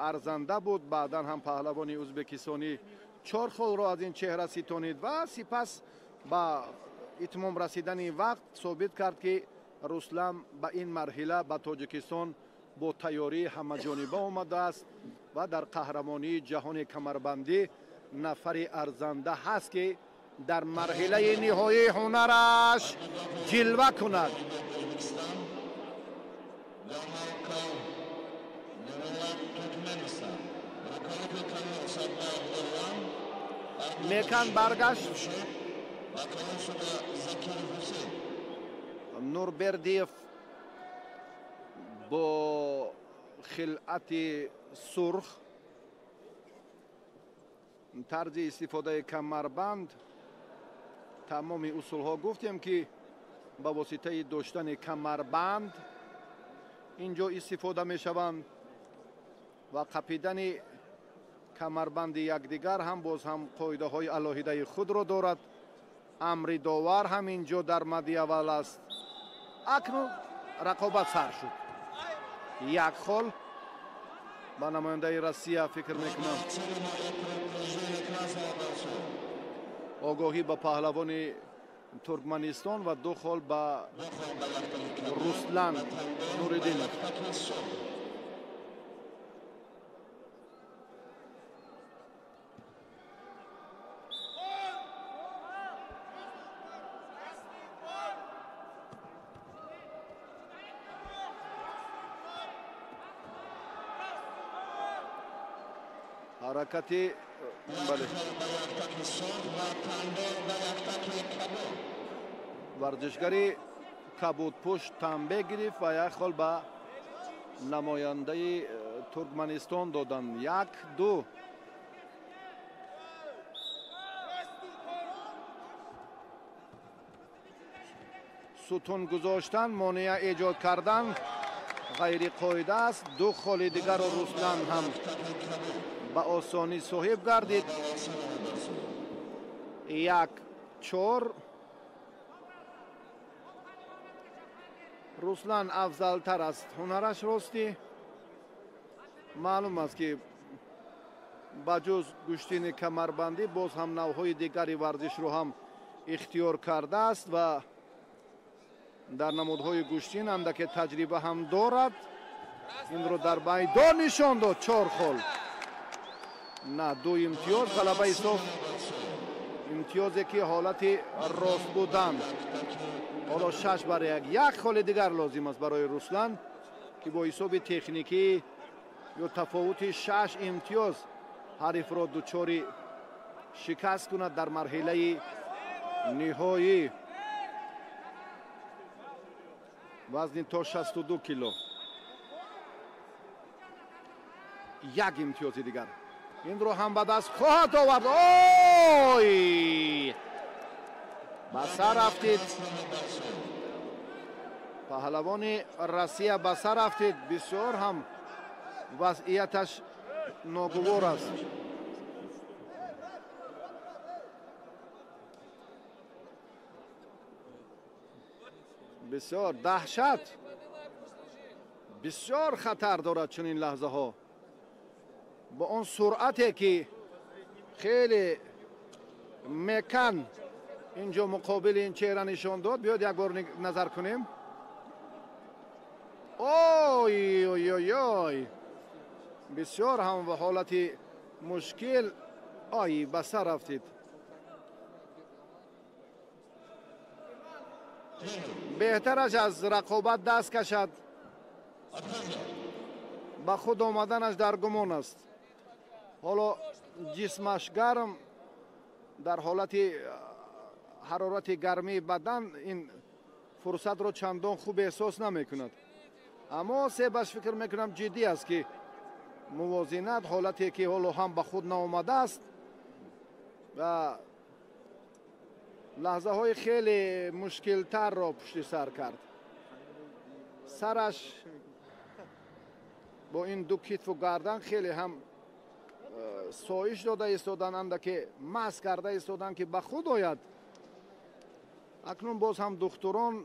арзанда буд. баъдан ҳам паҳлавони ӯзбекистонӣ 4 холро аз ин чеҳра ситонид ва сипас ба итмом расидани вақт собит кард ки Руслан ба ин марҳила ба Тоҷикистон бо тайёрии ҳамаҷониба омадааст ва дар қаҳрамонии ҷаҳони камарбандӣ нафари арзанда ҳаст ки дар марҳилаи ниҳоии ҳунараш ҷилва кунад. Мекан баргашт. Нурбердиев бо хилъати сурх, тарзи истифодаи камарбанд, тамоми усулҳо гуфтем ки ба воситаи доштани камарбанд инҷо истифода мешаванд ва қапидани камарбанди якдигар ҳам боз ҳам қоидаҳои алоҳидаи худро дорад. амри довар ҳам инҷо дар мадди аввал аст. акнун рақобат сар шуд. як хол ба намояндаи Россия фикр мекунам. огоҳӣ ба паҳлавони Туркманистон ва 2 хол ба Руслан Нуриддинов. ҳаракати варзишгари кабудпӯш танбе гирифт ва як хол ба намояндаи Туркманистон доданд. 1-2. сутун гузоштан, монеа эҷод кардан ғайриқоида аст. 2 холи дигару Руслан ҳам ба осонӣ соҳиб гардид. 1-4. Руслан афзалтар аст. ҳунараш рости маълум аст ки ба ҷуз гӯштини камарбандӣ боз ҳам навъҳои дигари варзишро ҳам ихтиёр кардааст ва дар намудҳои гӯштин андаке таҷриба ҳам дорад. инро дар майдон нишон дод. 4 хол. на 2 имтиёз. ғалабаи соф. имтиёзе ки ҳолати рост будан. ҳоло 6-1. 1 холи дигар лозим аст барои Руслан ки бо ҳисоби техникӣ ё тафовути 6 имтиёз ҳарифро дучори шикаст кунад дар марҳилаи ниҳоӣ. вазни то 62 кило. 1 имтиёзи дигар. инро ҳам ба даст хоҳад овард. ой! ба сар рафтид. паҳлавони Россия ба сар рафтид. бисёр ҳам вазъияташ ногувор аст. бисёр даҳшат. бисёр хатар дорад чунин лаҳзаҳо. با اون سرعتی که خیلی مکان اینجا مقابل این چهره نشان داد. بیاد یک بار نظر کنیم. اوی اوی اوی اوی بسیار هم به حالت مشکل آی به سر رفتید. بهترش از رقابت دست کشد. با خود آمدنش در گمان است. حالا جسمش گرم در حالت حرارت گرمی بدن این فرصت رو چندان خوب احساس نمی کند. اما سبش فکر میکنم جدی است که موازنت حالتی که حالا هم به خود نآمده است و لحظه های خیلی مشکل تر را پشت سر کرد. سرش با این 2 کتف و گردن خیلی هم سایش داده ایستادن، اندکی مست کرده ایستادن که به خود آید. اکنون باز هم دکتران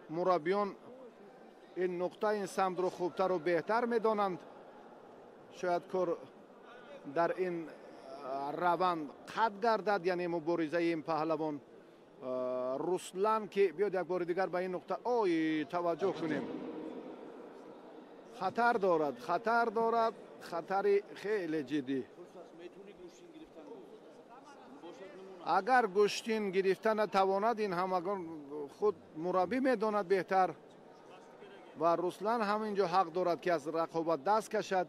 مربیان این نقطه این سمت رو خوبتر و بهتر میدانند. شاید کار در این روند قطع گردد، یعنی مبارزه این پهلوان رسلان که بیاد یک بار دیگر به این نقطه توجه کنیم. خطر دارد، خطری خیلی جدی. اگر گوشتین گرفتن نتواند، این هم اگر خود مربی میداند بهتر و رسلان هم اینجا حق دارد که از رقابت دست کشد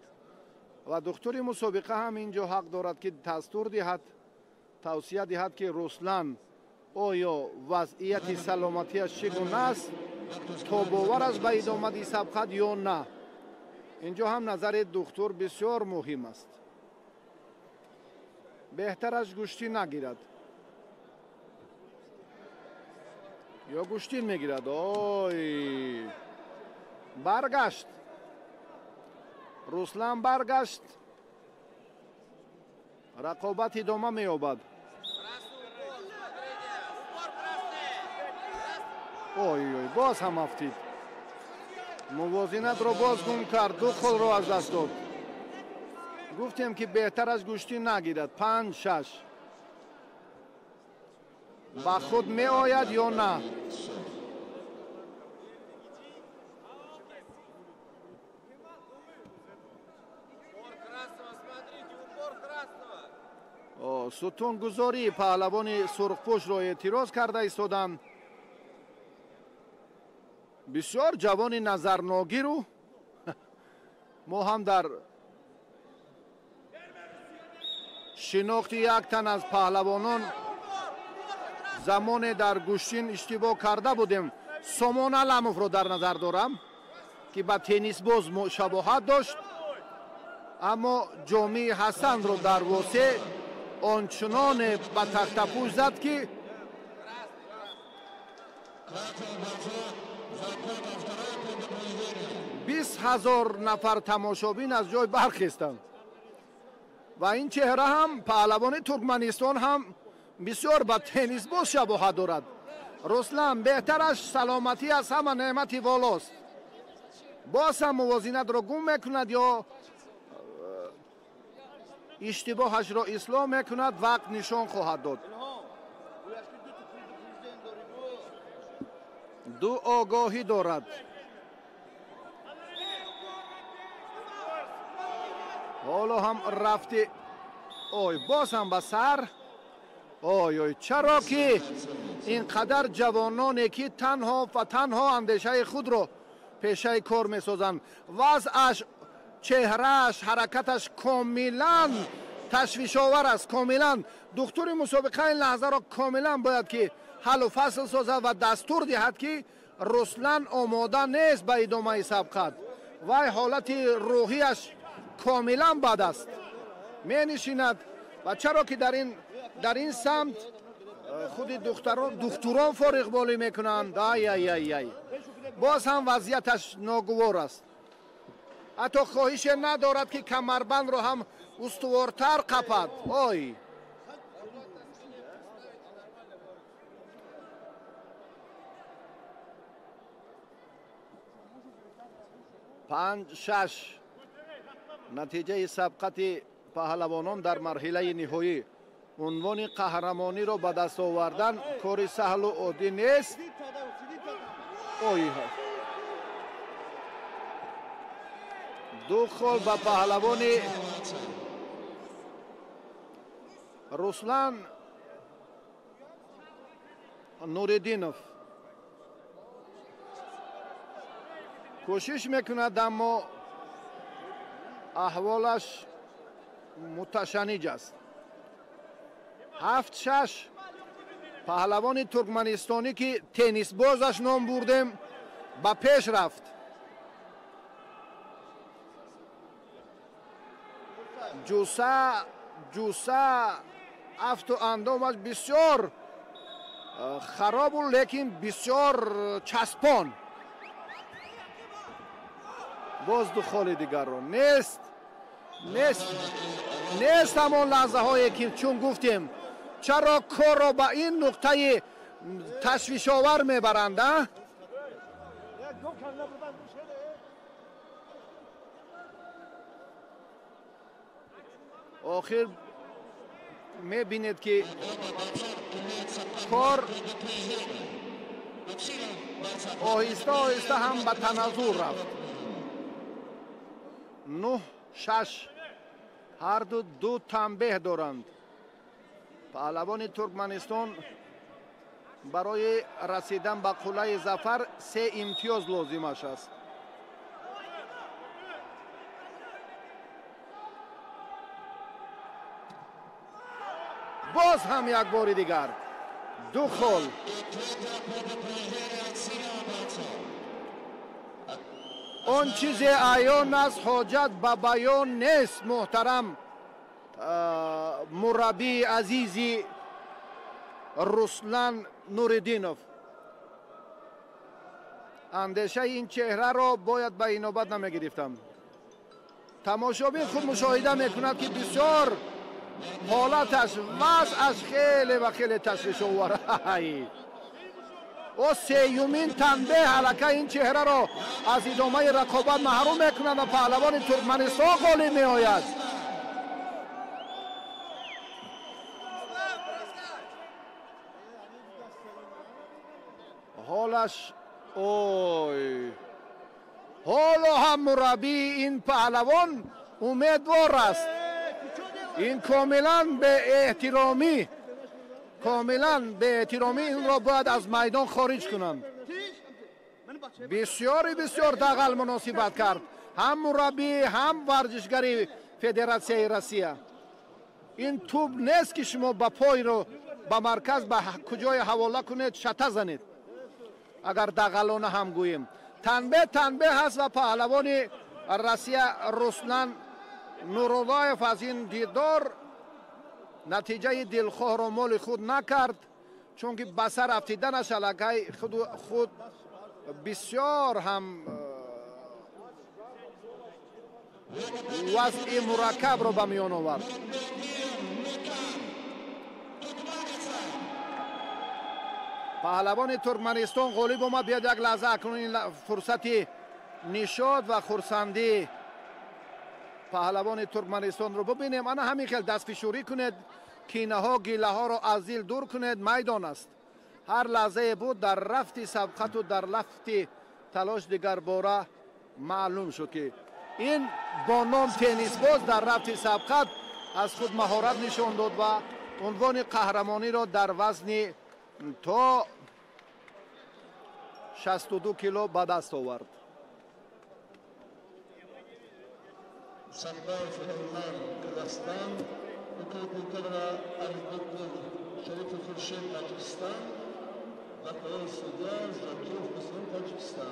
و دکتر مسابقه هم اینجا حق دارد که دستور دهد، توصیه دهد که رسلان آیا وضعیت سلامتیش چگونه است تا باورش به ادامه سبقت یا نه. اینجا هم نظر دکتر بسیار مهم است. بهترش گوشتی نگیرد یا گوشتی میگیرد. برگشت رسلان، برگشت. рақобат идома меёбад. ой боз ҳам афтид. мувозинатро боз гум кард, ду холро аз даст дод. гуфтем ки беҳтараш гӯштӣ нагирад. 5-6 ба худ меояд ё на? сутунгузории паҳлавони сурхпӯшро эътироз карда истоданд. бисёр ҷавони назарногиру мо ҳам дар шинохти як тан аз паҳлавонон замоне дар гӯштин иштибоҳ карда будем. Сомон Аламовро дар назар дорам ки ба теннисбоз шабоҳат дошт, аммо ҷомии Ҳасанро дар восе ончуноне ба тахтапӯш зад ки 20,000 нафар тамошобин аз ҷой бархестанд. ва ин чеҳра ҳам паҳлавони Туркманистон ҳам бисёр ба теннисбоз шабоҳат дорад. Руслан беҳтараш саломатӣ аз ҳама неъмати волост. боз ҳам мувозинатро гум мекунад ё иштибоҳашро ислоҳ мекунад, вақт нишон хоҳад дод. ду огоҳӣ дорад. ҳоло ҳам рафти боз ҳам ба сар. чаро ки ин қадар ҷавононе ки танҳо ва танҳо андешаи худро пешаи кор месозанд. вазъаш, чеҳрааш, ҳаракаташ комилан ташвишовар аст. комилан духтури мусобиқа ин лаҳзаро комилан бояд ки ҳаллу фасл созад ва дастур диҳад ки Руслан омода нест ба идомаи сабқат. вай ҳолати рӯҳияш комилан бад аст. менишинад ва чаро ки дар ин самт худи духтурон фориғболӣ мекунанд. боз ҳам вазъияташ ногувор аст. ҳатто хоҳише надорад ки камарбандро ҳам устувортар қапад. 5-6 натиҷаи сабқати паҳлавонон дар марҳилаи ниҳоӣ. унвони қаҳрамониро ба даст овардан кори саҳлу оддӣ нест. ду хол ба паҳлавони Руслан Нуриддинов. кӯшиш мекунад, аммо аҳволаш муташанниҷ аст. 7-6 паҳлавони туркманистонӣ ки теннисбозаш ном бурдем ба пеш рафт. ҷуса афту андомаш бисёр хароб, лекин бисёр часпон. боз ду холи дигарро нест ҳамон лаҳзаҳое ки чун гуфтем чаро корро ба ин нуқтаи ташвишовар мебаранд. охир мебинед ки кор оҳиста оҳиста ҳам ба таназзур рафт. 9-6 ҳар ду танбеҳ доранд. паҳлавони Туркманистон барои расидан ба қуллаи зафар 3 имтиёз лозимаш аст. боз ҳам як бори дигар ду хол. он чизе аён аст, ҳоҷат ба баён нест. муҳтарам мураббии азизи Руслан Нуриддинов, андешаи ин чеҳраро бояд ба инобат намегирифтам. тамошобин худ мушоҳида мекунад ки бисёр حالتش وضعش خیلی و خیلی تشویش آور. و سیومین تنبه حلقه این چهره رو از ادامه رقابت محروم میکنند و پهلوان ترکمنستان غالب می آید. حالش اوی حالا هم مربی این پهلوان امیدوار است. این کاملا به احترامی این را باید از میدان خارج کنند. بسیار دقل مناسبت کرد هم مربی هم ورزشگری فدراسیون روسیه. این توپ نیست که شما با پای رو با مرکز به کجای حواله کنید شته زنید. اگر دقلانه هم گوییم تنبه هست و پهلوان روسیه رسلان نوراللهیف از این دیدار نتیجه دلخواه را مال خود نکرد، چون که بسر افتیدنش علاقه خود بسیار هم وضع مرکب را به میان آورد. پهلوان ترکمنستان غالب آمد. بیاد یک لحظه اکنون این فرصت نشاط و خرسندی پهلوان ترکمنستان رو ببینیم. انا همین خیلی دست فشاری کنید، کینه ها گیله ها رو از دل دور کنید. میدان است. هر لحظه بود در رفت سبقت و در رفت تلاش دیگر باره معلوم شد که این با نام تنیس باز در رفت سبقت از خود مهارت نشان داد و عنوان قهرمانی را در وزن تا 62 کیلو به دست آورد. سردار فیروزان قزاقستان، حکومت شریف خورشید تاجیکستان و کار سودیا زاکیف حسین تاجیکستان.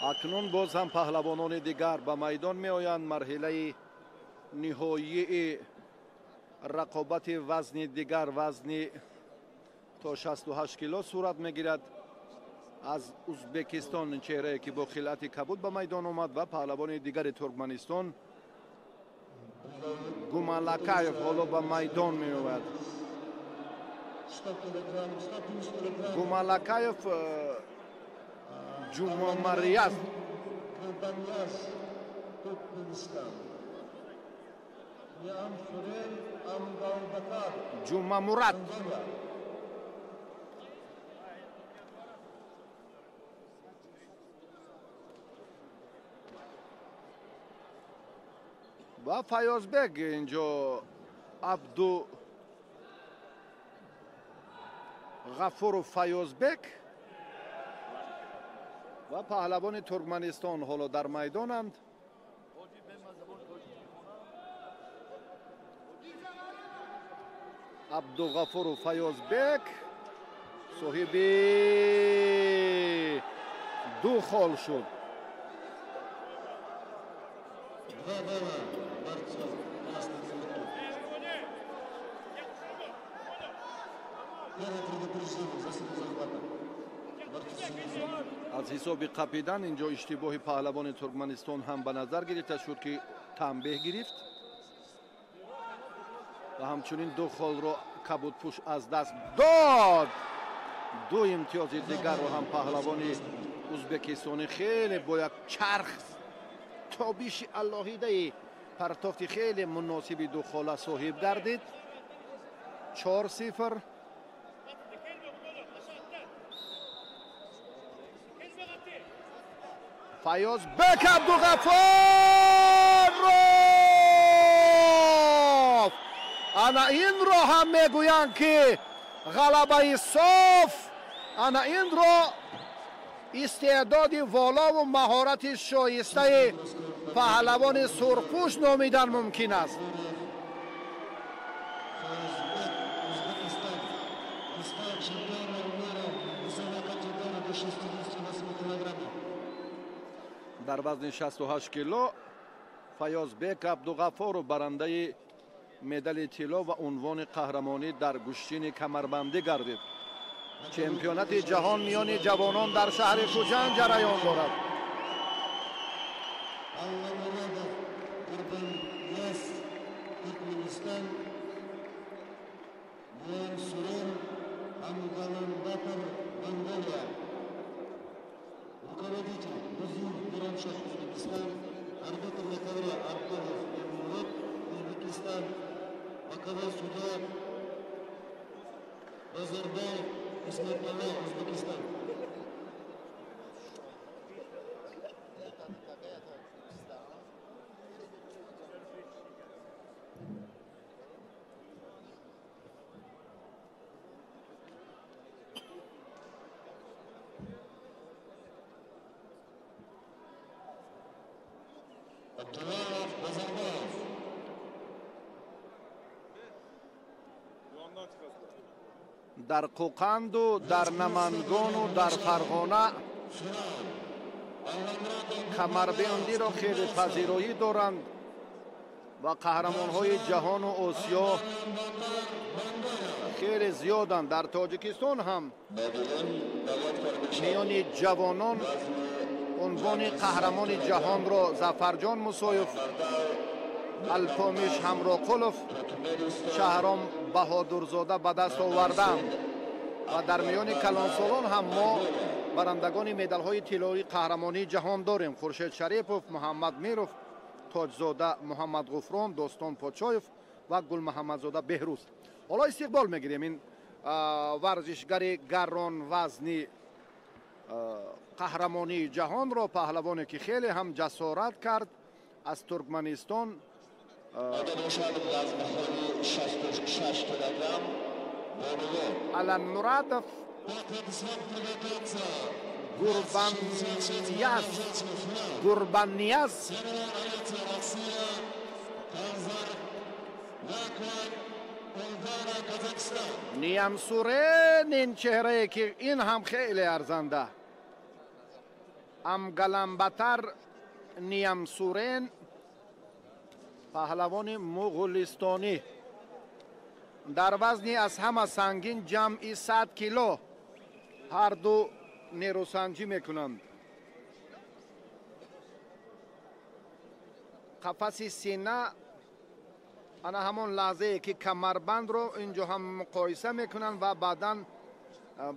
اکنون باز هم پهلوانان دیگر به میدان می آیند. مرحله نهایی رقابت وزن دیگر، وزن تا 68 کیلو صورت می گیرد. از ازبکستان چهره که با خلعت کبود به میدان آمد و پهلوان دیگر ترکمنستان گومالکایف حالا به میدان می آید. گومالکایف جومامریاز جوما مراد و فیازبک اینجا عبدو غفور و فیازبک و پهلوان ترکمنستان حالا در میدانند. عبدالغفور و فیازبک صاحب 2 خال شد. از حساب قپیدن اینجا اشتباه پهلوان ترکمنستان هم به نظر گرفته شد که تنبیه گرفت و همچنین 2 خال را کبودپوش از دست داد. 2 امتیاز دیگر رو هم پهلوان ازبکستانی خیلی با یک چرخ تابیش اللهیده پرتافت خیلی مناسب 2 خاله صاحب گردید. 4-0. فیازبک عبدالغفور ана инро ҳам мегӯянд ки ғалабаи соф, ана инро истеъдоди волову маҳорати шоистаи паҳлавони сурхпӯш номидан мумкин аст. дар вазни 68 кило Фаёзбек Абдуғафоров барандаи медали тилло ва унвони қаҳрамонӣ дар гӯштини камарбандӣ гардид. чемпионати ҷаҳон миёни ҷавонон дар шаҳри Фуҷан ҷараён дорад. дар Қуқанду, дар Намангону, дар Фарғона камарбандиро хеле пазироӣ доранд ва қаҳрамонҳои ҷаҳону Осиё хеле зиёданд. дар Тоҷикистон ҳам миёни ҷавонон унвони қаҳрамони ҷаҳонро Зафарҷон Мусоев, Алпомиш Ҳамроқулов, Шаҳром Баҳодурзода ба даст оварданд ва дар миёни калонсолон ҳам мо барандагони медалҳои тиллои қаҳрамонии ҷаҳон дорем. Хуршед Шарипов, Муҳаммад Миров, Тоҷзода Муҳаммад Ғуфрон, Достон Почоев ва Гулмуҳаммадзода Беҳрӯз. ҳоло истиқбол мегирем ин варзишгари гаронвазни қаҳрамонии ҷаҳонро, паҳлавоне ки хеле ҳам ҷасорат кард аз Туркманистон. Алан Муратов, Гурбаннияз, Ниямсурен, ин чеҳрае ки ин ҳам хеле арзанда. Амгаламбатар Ниямсурен, паҳлавони муғулистонӣ, дар вазни аз ҳама сангин ҷамъи 100 кило ҳар ду нерӯсанҷӣ мекунанд. қафаси сина ана ҳамон лаҳзае ки камарбандро инҷо ҳам муқоиса мекунанд ва баъдан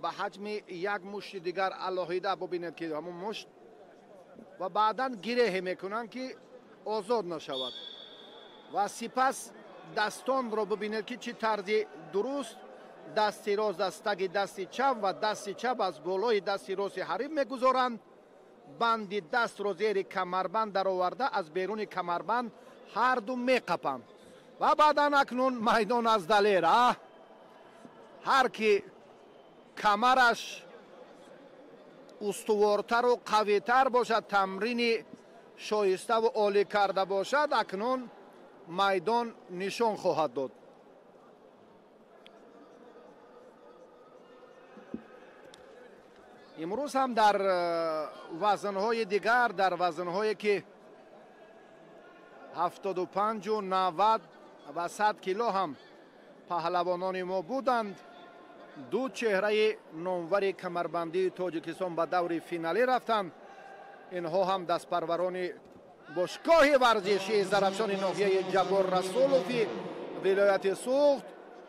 ба ҳаҷми як мушти дигар алоҳида бубинед ки ҳамон мушт ва баъдан гиреҳе мекунанд ки озод нашавад ва сипас дастонро бубинед ки чӣ тарзи дуруст дасти рост аз таги дасти чап ва дасти чап аз болои дасти рости ҳариф мегузоранд. банди дастро зери камарбанд дароварда аз беруни камарбанд ҳар ду меқапанд ва баъдан акнун майдон аз далера ҳар ки камараш устувортару қавитар бошад, тамрини шоиставу олӣ карда бошад, акнун майдон нишон хоҳад дод. имрӯз ҳам дар вазнҳои дигар, дар вазнҳое ки 75, 90 ва 100 кило ҳам паҳлавонони мо буданд. ду чеҳраи номвари камарбандии Тоҷикистон ба даври финалӣ рафтанд. инҳо ҳам дастпарварони бошгоҳи варзишии зарафшони ноҳияи Ҷабор Расулови вилояти Суғд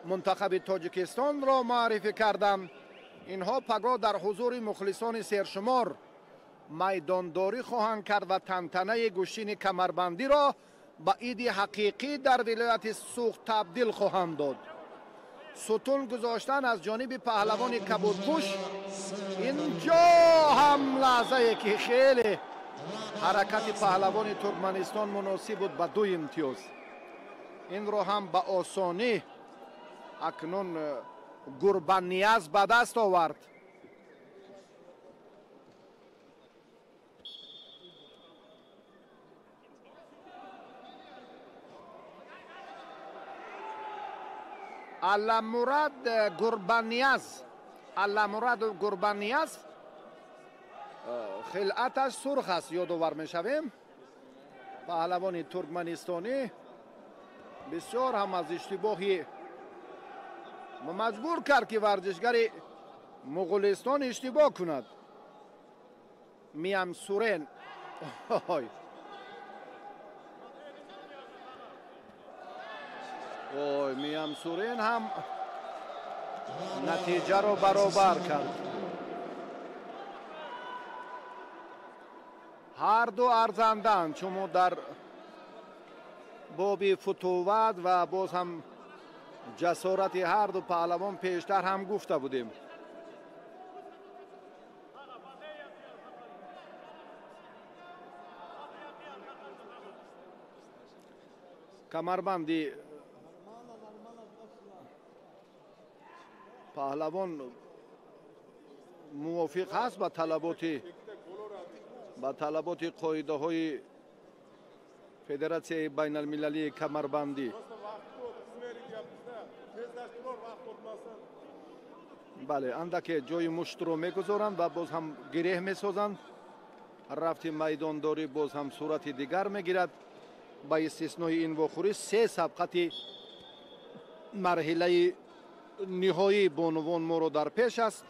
мунтахаби Тоҷикистонро муаррифӣ карданд. инҳо пагро дар ҳузури мухлисони сершумор майдондорӣ хоҳанд кард ва тантанаи гӯштини камарбандиро ба иди ҳақиқӣ дар вилояти Суғд табдил хоҳанд дод. сутун гузоштан аз ҷониби паҳлавони кабудпӯш инҷо ҳам лаҳзае ки хеле ҳаракати паҳлавони Туркманистон муносиб буд ба ду имтиёз. اینро هم با آسانی اکنون گوربانیاز به دست آورد. علامراد گوربانیاز خلعتش سرخ است یادآور میشویم. پهلوان ترکمنستانی بسیار هم از اشتباهی مجبور کرد که ورزشگر مغولستان اشتباه کند. میام سورین میام سورین هم نتیجه رو برابر کرد. هر دو ارزندند چون در باب فتوت و باز هم جسارت هر دو پهلوان پیشتر هم گفته بودیم. کمربندی پهلوان موافق هست با طلبات قاعده های فدراسیون بین المللی کمربندی. بله اندک جای مشت رو میگذارند و باز هم گره میسازند. رفت میدانداری باز هم صورت دیگر میگیرد. با استثنای این واخوری 3 سبقت مرحله نهایی بانوان ما رو در پیش است.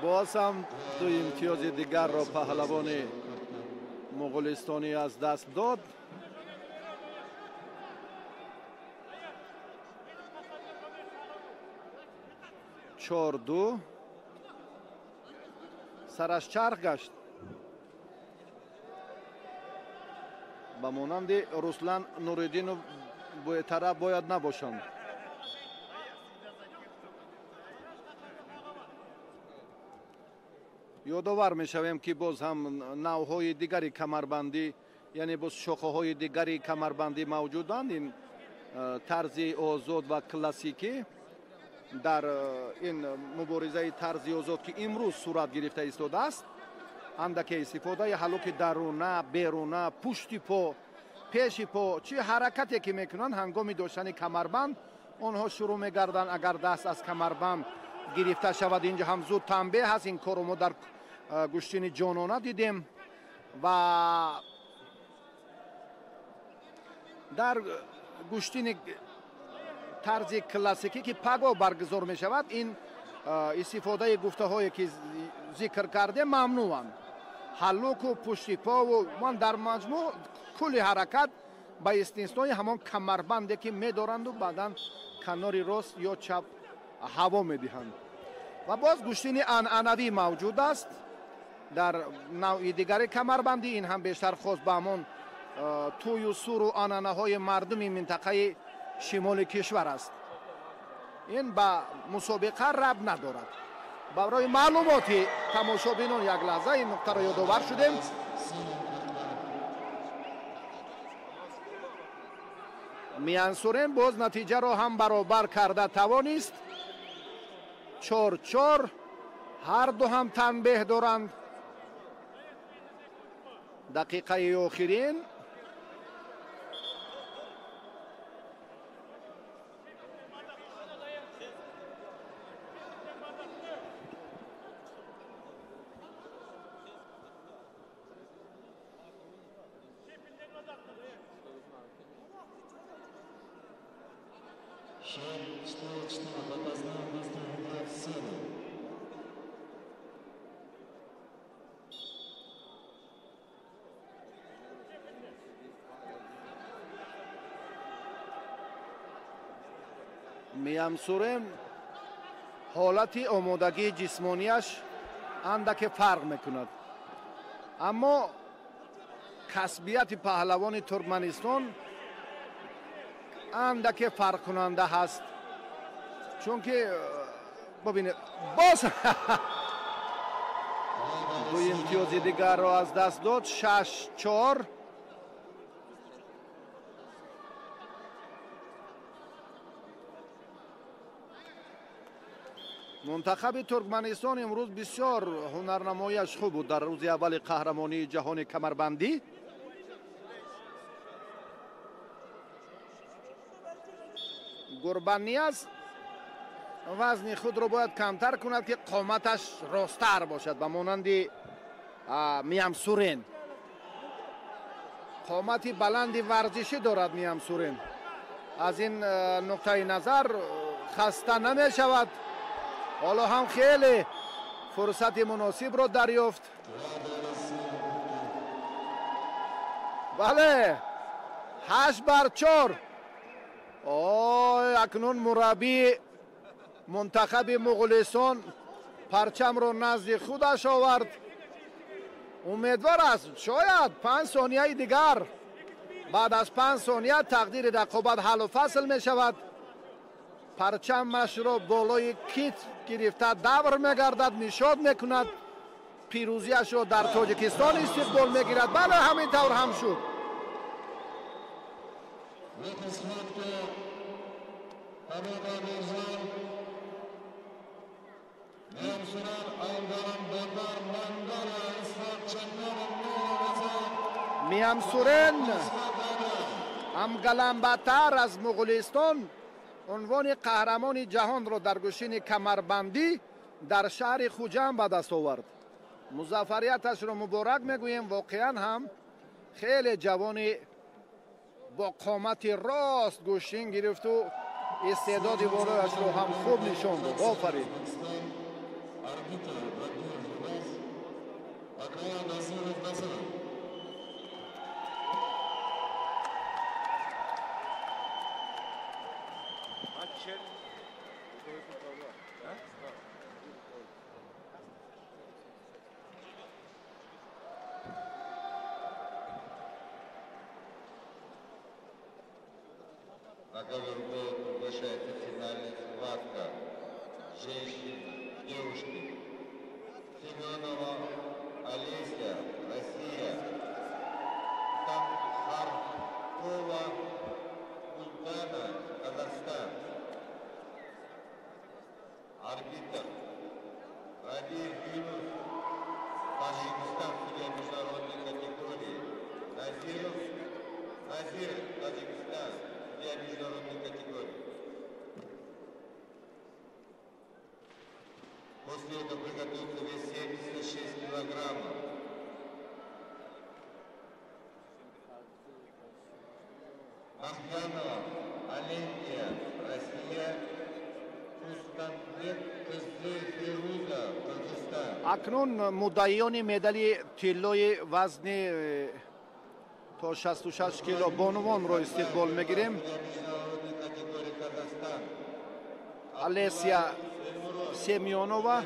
باز هم 2 امتیاز دیگر را پهلوان مغولستانی از دست داد. چهار دو سرش چرخ گشت. به مانند رسلان نوریدین طرف باید نباشند. یادآور میشویم که باز هم نوعهای دیگری کمربندی یعنی باز شاخه‌های دیگری کمربندی موجودند. این طرز آزاد و کلاسیکی در این مبارزه طرز آزاد که امروز صورت گرفته ایستاده است اندک استفاده حلوک درونه بیرونه پشت پا پیش پا چه حرکتی که میکنند هنگام داشتن کمربند آنها شروع میگردند اگر دست از کمربند گرفته شود. اینجا هم زود تنبیه هست. این کارو ما در گشتین جانانه دیدیم و در گشتین طرز کلاسیکی که پگاه برگزار می شود این استفاده گفته هایی که ذکر کرده ممنوعند. حلوک و پشت پا و من در مجموع کل حرکت با استثنای همان کمربندی که می دارند و بعدا کنار راست یا چپ هوا می دهند. و باز گشتین عنعنوی موجود است در نوع دیگر کمربندی. این هم بیشتر خاص به همان توی و سور و عنعنه های مردم منطقه شمال کشور است. این با مسابقه ربط ندارد. برای معلومات تماشابینان یک لحظه این نکته را یادآور شدیم. میان سورین باز نتیجه را هم برابر کرده توانست. 4-4 هر دو هم تنبیه دارند. دقیقه آخرین میام سورین حالت آمادگی جسمانیش اندک فرق میکند اما کسبیت پهلوان ترکمنستان اندک فرق کننده هست چون که ببینید باز دو امتیاز دیگر رو از دست داد. 6-4. منتخب ترکمنستان امروز بسیار هنرنماییش خوب بود در روز اول قهرمانی جهان کمربندی. گوربانیاز وزن خود رو باید کمتر کند که قامتش راستر باشد به مانند میام سورین. قامتی بلندی ورزشی دارد میام سورین. از این نقطه نظر خسته نمی شود. حالا هم خیلی فرصت مناسب رو دریافت. بله 8-4. اکنون مربی منتخب مغولستان پرچم رو نزد خودش آورد. امیدوار است شاید 5 ثانیه دیگر، بعد از 5 ثانیه تقدیر رقابت حل و فصل می شود. پرچمش رو بالای کیت گرفته دور میگردد، نشاط میکند، پیروزیش رو در تاجیکستان استقبال میگیرد. بله همین طور هم شد. میام سورین هم گلنبتر از مغولستان عنوان قهرمان جهان را در گوشین کمربندی در شهر خوجند به دست آورد. موفقیتش را مبارک میگوییم. واقعا هم خیلی جوانی با قامت راست گوشین گرفت و استعداد بالایش رو هم خوب نشان داد. آفرین. На ковер приглашается финальная схватка женщин, девушки. Семенова Олеся, Россия. Тамхаркова Ульяна, Казахстан. Арбитр Радиев Юнус, Таджикистан, судья международной категории. Назир, Таджикистан. Международной категории. После этого приготовится вес 76 килограммов. Махьянова, Оленья, Россия. Устанбек Феруза, Кыргызстан. اکنون مدعیان مدال طلای وزن تا 66 کیلو بانوان رو استقبال میگیریم. السیا سمیونووا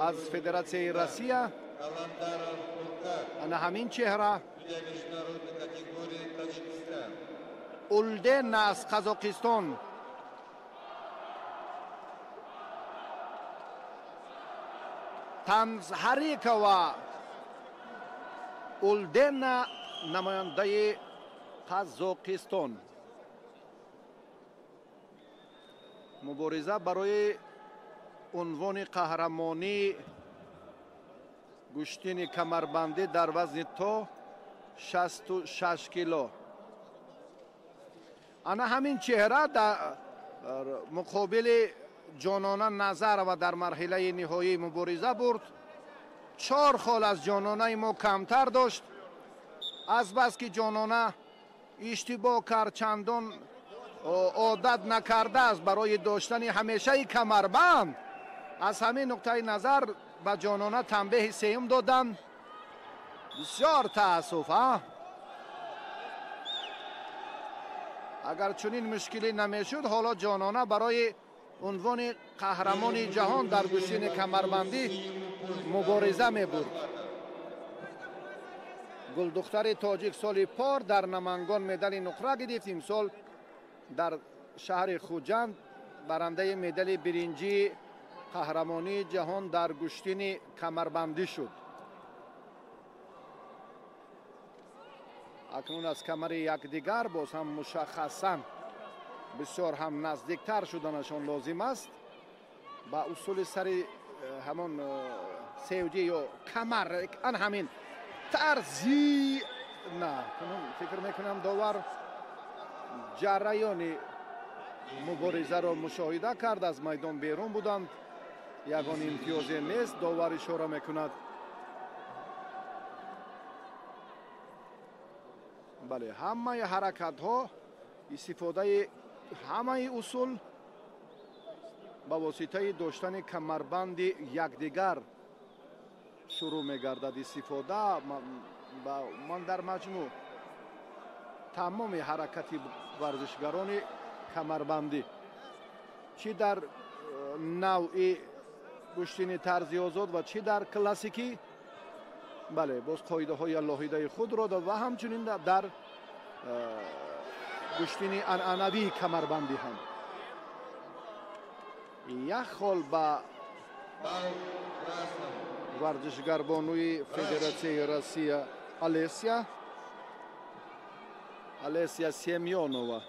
از فدراسیون روسیه، انا همین چهره. اولدن از قزاقستان، تنزهریکوا اولدن نماینده قزاقستان. مبارزه برای عنوان قهرمانی گوشتین کمربندی در وزن تا 66 کیلو. انا همین چهره در مقابل جانانه نظر و در مرحله نهایی مبارزه برد. 4 خال از جانانه ما کمتر داشت. از بس که جانانه اشتباه کرد، چندان عادت نکرده است برای داشتن همیشه کمربند. از همین نقطه نظر به جانانه تنبیه سیم دادن. بسیار تأسف. اگر چنین مشکلی نمیشد حالا جانانه برای عنوان قهرمان جهان در گوشین کمربندی مبارزه می برد. گلدختر تاجیک سال پار در نمنگان مدال نقره گرفت. امسال در شهر خوجند برنده مدال برنجی қаҳрамонии ҷаҳон дар гӯштини камарбандӣ шуд. акнун аз камари якдигар боз ҳам мушаххасан бисёр ҳам наздиктар шуданашон лозим аст ба усули сари ҳамон севҷӣ ё камар ан ҳамин тарзи на фикр мекунам довар ҷараёни муборизаро мушоҳида кард. аз майдон берун буданд. ягон имтиёзе нест. довар ишора мекунад. бале ҳамаи ҳаракатҳо истифодаи ҳамаи усул ба воситаи доштани камарбанди якдигар шурӯъ мегардад. истифода ман дар маҷмӯъ тамоми ҳаракати варзишгарони камарбандӣ чӣ дар навъи гӯштини тарзи озод ва чӣ дар классикӣ бале боз қоидаҳои алоҳидаи худро дод ва ҳамчунин дар гӯштини анъанавии камарбандӣ ҳам як хол ба варзишгарбонуи федератсияи Россия Алесия Семёнова.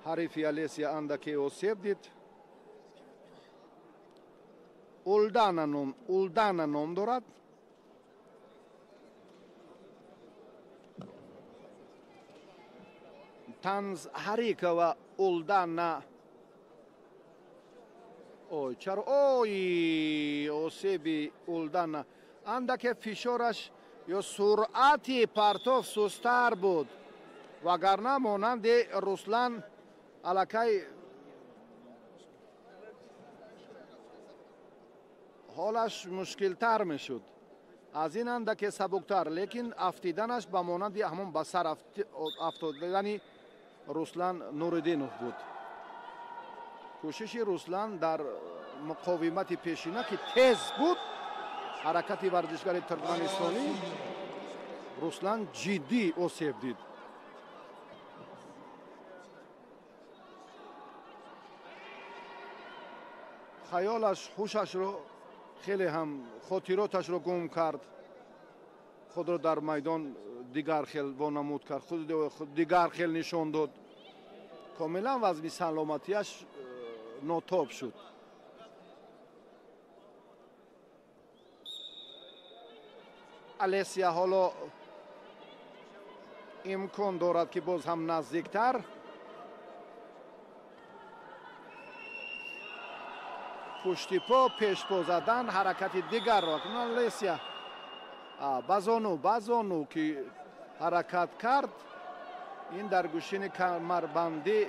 ҳарифи Алесия андаке осеб дид. Улдана ном дорад. Танз Ҳарикова Улдана. ой чаро ой осеби Улдана андаке фишораш ё суръати партов сустар буд вагарна монанди Руслан алакай ҳолаш мушкилтар мешуд. аз ин андаке сабуктар лекин афтиданаш ба монанди ҳамон ба сар афтодани Руслан Нуриддинов буд. кӯшиши Руслан дар муқовимати пешина ки тез буд. ҳаракати варзишгари туркманистонӣ Руслан ҷиддӣ осеб дид. хаёлаш ҳушашро хеле ҳам хотироташро гум кард. худро дар майдон дигар хел вонамуд кард. дигар хел нишон дод. комилан вазни саломатиаш нотоб шуд. Алесия ҳоло имкон дорад ки боз ҳам наздиктар пушти по пешпо задан ҳаракати дигарро Алесия ба зону ки ҳаракат кард. ин дар гӯшини камарбандӣ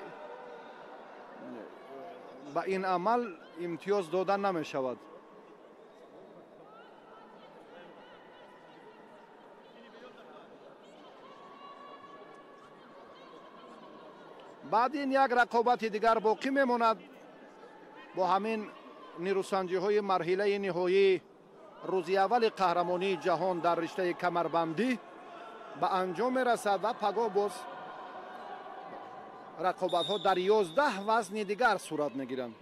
ба ин амал имтиёз дода намешавад. баъд ин як рақобати дигар боқӣ мемонад бо ҳамин нирӯсанҷиҳои марҳилаи ниҳоӣ. рӯзи аввали қаҳрамонии ҷаҳон дар риштаи камарбандӣ ба анҷом мерасад ва пагоҳ боз рақобатҳо дар 11 вазни дигар сурат мегиранд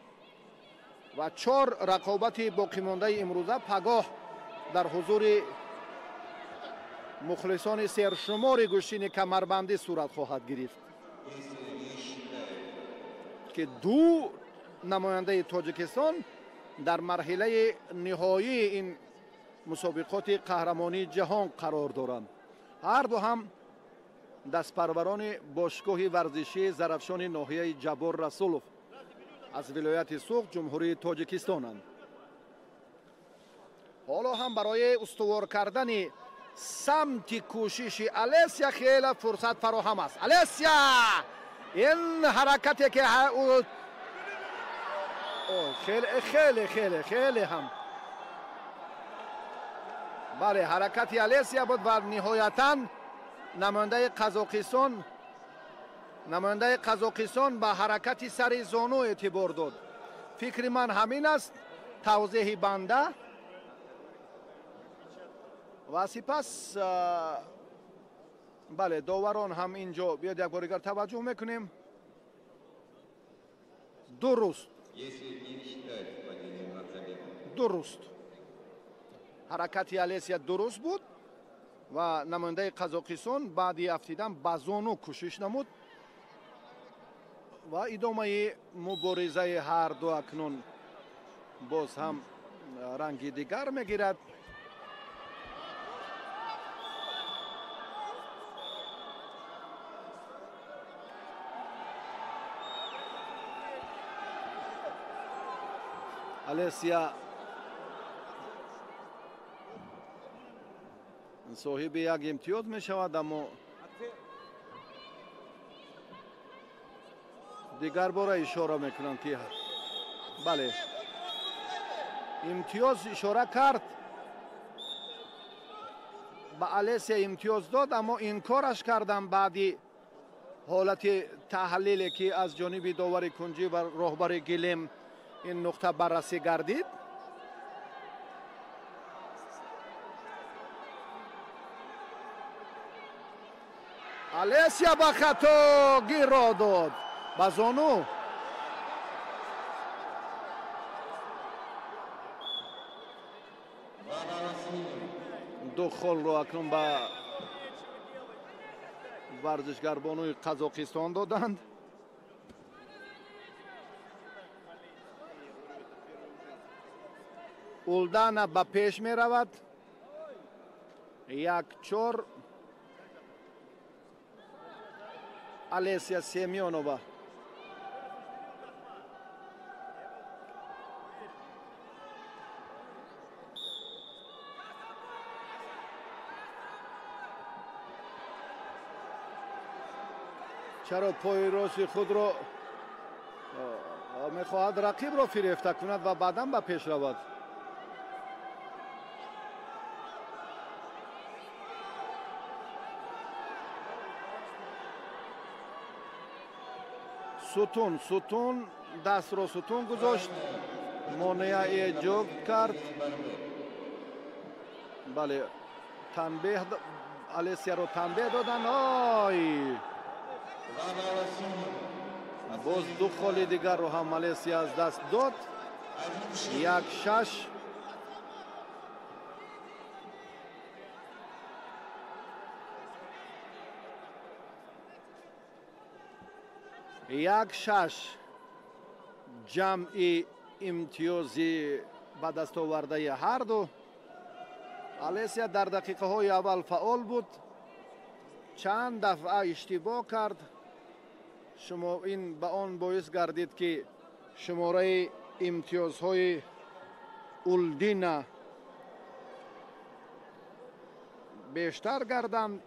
ва 4 рақобати боқимондаи имрӯза пагоҳ дар ҳузури мухлисони сершумори гӯштини камарбандӣ сурат хоҳад гирифт ки 2 намояндаи тоҷикистон дар марҳилаи ниҳоии ин мусобиқоти қаҳрамонии ҷаҳон қарор доранд. ҳарду ҳам дастпарварони бошгоҳи варзишии зарафшони ноҳияи Ҷабор Расулов аз вилояти Суғд ҷумҳурии Тоҷикистонанд. ҳоло ҳам барои устувор кардани самти кӯшиши Алесия хеле фурсат фароҳам аст. Алесия ин ҳаракате ки хеле ҳам бале ҳаракати Алесия буд ва ниҳоятан намояндаи Қазоқистон ба ҳаракати сари зону эътибор дод. фикри ман ҳамин аст. тавзеҳи банда ва сипас бале, доварон ҳам инҷо биёд як бор дигар таваҷҷӯҳ мекунем. Дуруст. Если не считать падение на Хабиба. Дуруст. ҳаракати Алесия дуруст буд ва намояндаи Қазоқистон баъди афтидан ба зону кӯшиш намуд ва идомаи муборизаи ҳарду акнун боз ҳам ранги дигар мегирад. Алесия соҳиби як имтиёз мешавад, аммо дигар бора ишора мекунам ки бале имтиёз ишора кард, ба Алесия имтиёз дод, аммо инкораш кардан баъди ҳолати таҳлиле ки аз ҷониби довари кунҷӣ ва роҳбари гилем ин нуқта баррасӣ гардид. Алесия ба хато гиро дод ба зону. ду холро акнун ба варзишгарбонуи Қазоқистон доданд. Улдана ба пеш меравад. 1-4. Алесия Семёнова. чаро пои роси худро мехоҳад рақибро фирефта кунад ва баъдан ба пеш равад. сутун дастро сутун гузошт, монеа эҷоб кард. бале танбеҳ Алесияро танбеҳ додан. ой боз ду холи дигарро ҳам Алесия аз даст дод. 1-6. ҷамъи имтиёзи ба дастовардаи ҳарду. Алесия дар дақиқаҳои аввал фаъол буд, чанд дафъа иштибоҳ кард. ин ба он боис гардид ки шумораи имтиёзҳои Улдина бештар гарданд.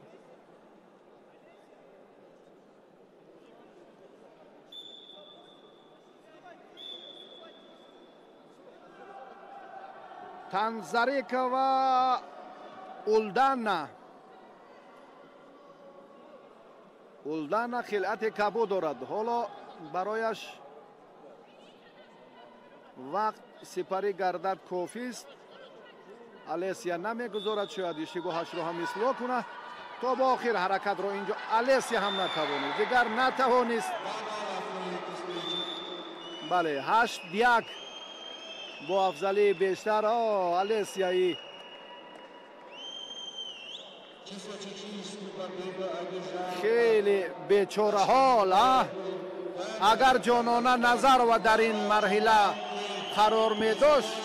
Танзарикова Улдана хилати кабуд дорад. ҳоло барояш вақт сипарӣ гардад кофист. Алесия намегузорад шояд иштибоҳашро ҳам ислоҳ кунад. то ба охир ҳаракатро инҷо Алесия ҳам натавонист, дигар натавонист. бале 8-1 бо афзалии бештар. Алесияи хеле бечораҳол. агар ҷонона Назарова дар ин марҳила қарор медошт,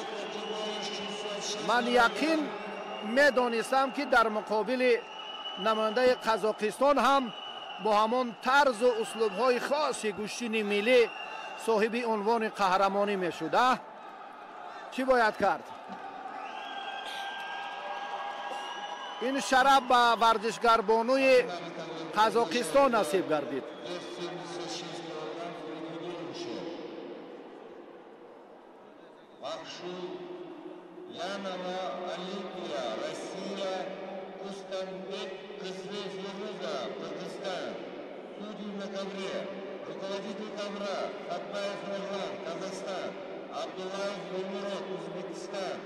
ман яқин медонистам ки дар муқобили намояндаи Қазоқистон ҳам бо ҳамон тарзу услубҳои хоси гӯштини миллӣ соҳиби унвони қаҳрамонӣ мешуд. чӣ бояд кард? ин шараф ба варзишгарбонуи Қазоқистон насиб гардид. Янова, Олимпия, Россия, Кустанбек, Кыслев-Юрнуза, Кыргызстан. Судьи на ковре. Руководитель ковра, Хатбаев Нурлан, Казахстан. Абдуллаев Гульмирот, Узбекистан.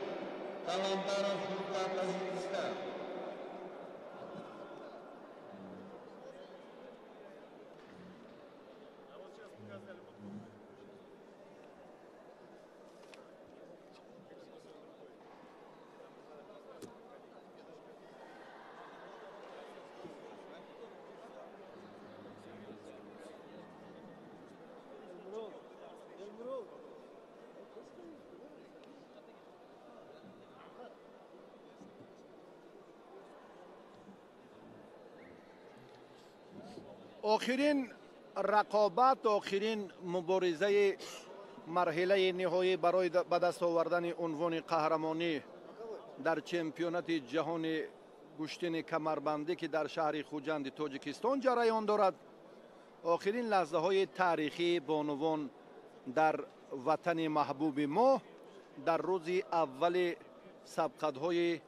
Каламбаров Фуркан, Таджикистан. آخرین رقابت، آخرین مبارزه مرحله نهایی برای به دست آوردن عنوان قهرمانی در چمپیونات جهان گشتن کمربندی که در شهر خوجند تاجیکستان جریان دارد. آخرین لحظه های تاریخی بانوان در وطن محبوب ما در روز اول سبقت‌های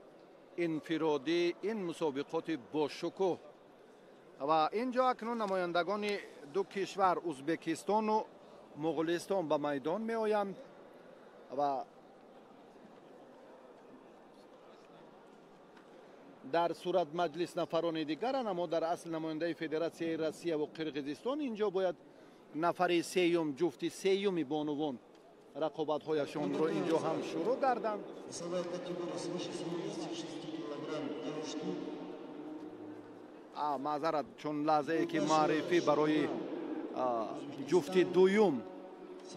انفرادی این مسابقات با شکوه و اینجا اکنون نمایندگان دو کشور ازبکستان و مغولستان به میدان می آیند و در صورت مجلس نفران دیگرند، اما در اصل نماینده فدراسیون روسیه و قرقیزستان اینجا باید نفر سیوم، جفت سیومی بانوان رقابت هایشان رو اینجا هم شروع کردند. معذرت، چون لحظه ای که معرفی برای جفت دویم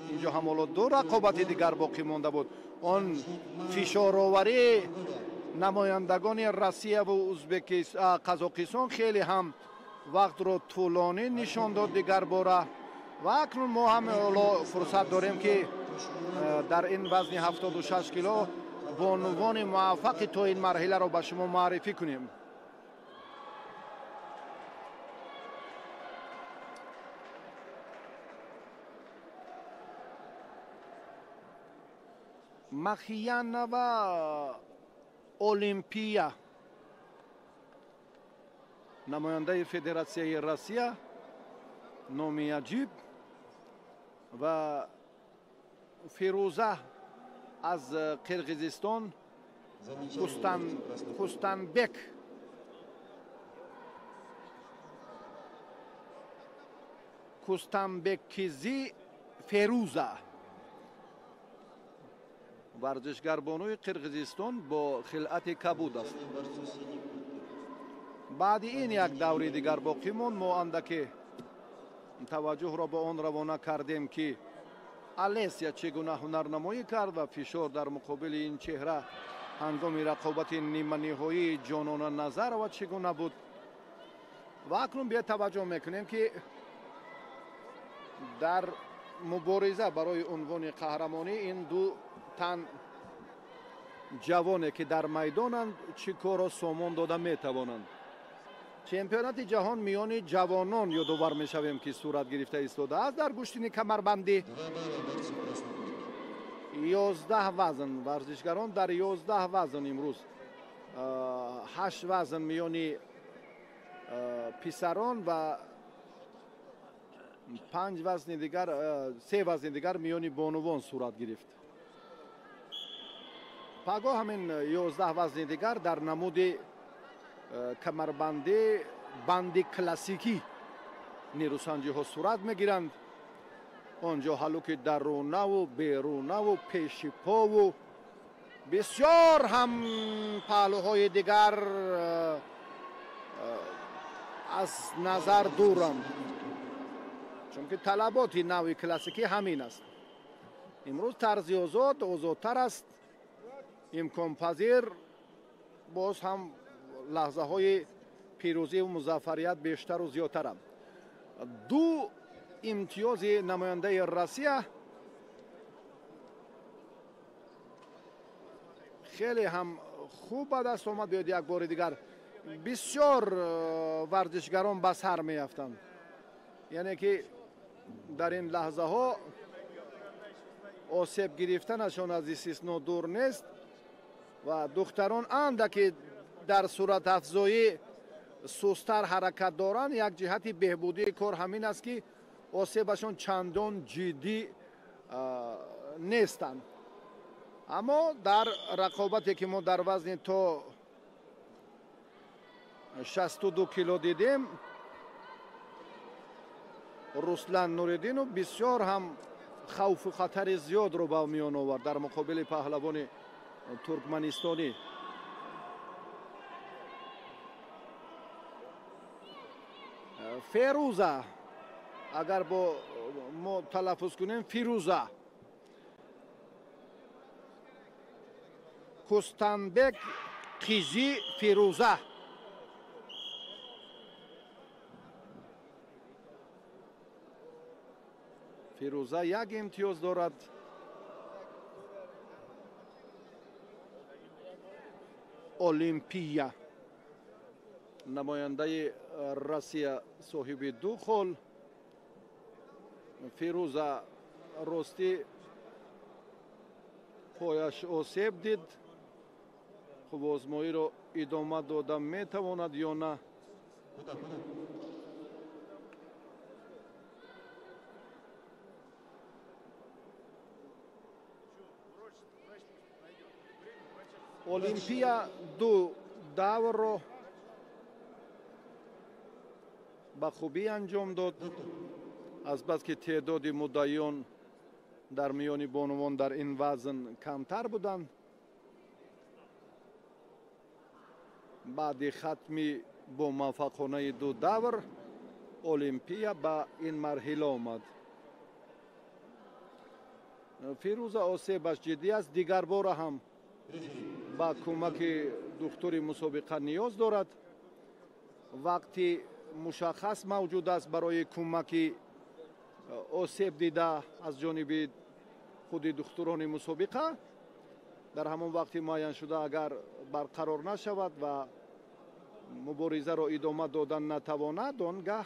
اینجا هم حالا دو رقابت دیگر باقی مانده بود. آن فشارآوری نمایندگان روسیه و قزاقستان خیلی هم وقت رو طولانی نشان داد دیگر باره و اکنون ما هم فرصت داریم که در این وزن 76 کیلو بانوان موفق تا این مرحله رو به شما معرفی کنیم. مخیانова المپیا نماینده فدراسیون روسیه نامی عجیب و فیروزه از قرقیزستان کوستانبک کوستانبکیزی فیروزه ورزشگر بانوی قرقیزستان با خلعت کبود است. بعد این یک دوره دیگر باقی ماند. ما اندکی توجه را به آن روانه کردیم که الیسیا چگونه هنرنمایی کرد و فشار در مقابل این چهره هنگام رقابت نیمه نهایی جانانه نظر و چگونه بود. و اکنون بیا توجه میکنیم که در مبارزه برای عنوان قهرمانی این دو تن جوانه که در میدانند چی کار را سامان داده میتوانند. چمپیونات جهان میان جوانان یادآور میشویم که صورت گرفته ایستاده است در گشتن کمربندی. 11 وزن ورزشگران در 11 وزن امروز 8 وزن میان پسران و 5 وزن دیگر 3 وزن دیگر میان بانوان صورت گرفت. پگاه همین 11 وزن دیگر در نمود کمربندی بندی کلاسیکی نیروسنجی ها صورت میگیرند. آنجا حلوک درونه و بیرونه و پیش پا و بسیار هم پهلوهای دیگر از نظر دورند، چون که طلبات نوع کلاسیکی همین است. امروز طرز آزادتر است، امکان پذیر، باز هم لحظه های پیروزی و مظفریت بیشتر و زیادتر هم. دو امتیاز نماینده روسیه خیلی هم خوب به دست آمد. بیاید یک بار دیگر بسیار ورزشگران به سر می افتند، یعنی که در این لحظه ها آسیب گرفتنشان از استثنا دور نیست و دختران اندکی در صورت افزایی سستر حرکت دارند. یک جهت بهبودی کار همین است که آسیبشان چندان جدی نیستند. اما در رقابتی که ما در وزن تا 62 کیلو دیدیم، رسلان نوریدینو بسیار هم خوف و خطر زیاد رو به میان آورد در مقابل پهلوان ترکمنستانی. فیروزه، اگر با ما تلفظ کنیم فیروزه، کوستانبک قیزی فیروزه фирӯза як имтиёз дорад. олимпия намояндаи Россия соҳиби ду хол. фирӯза ростӣ пояш осеб дид. хуб озмоиро идома дода метавонад ё на? олимпия ду даврро ба хубӣ анҷом дод. азбаски теъдоди муддаиён дар миёни бонувон дар ин вазн камтар буданд. баъди хатми бо муваффақонаи ду давр олимпия ба ин марҳила омад. фирӯза осебаш ҷиддӣ аст. дигар бора ҳам ба кӯмаки духтури мусобиқа ниёз дорад. вақти мушаххас мавҷуд аст барои кӯмаки осеб дида аз ҷониби худи духтурони мусобиқа. дар ҳамон вақти муайян шуда агар барқарор нашавад ва муборизаро идома додан натавонад, он гаҳ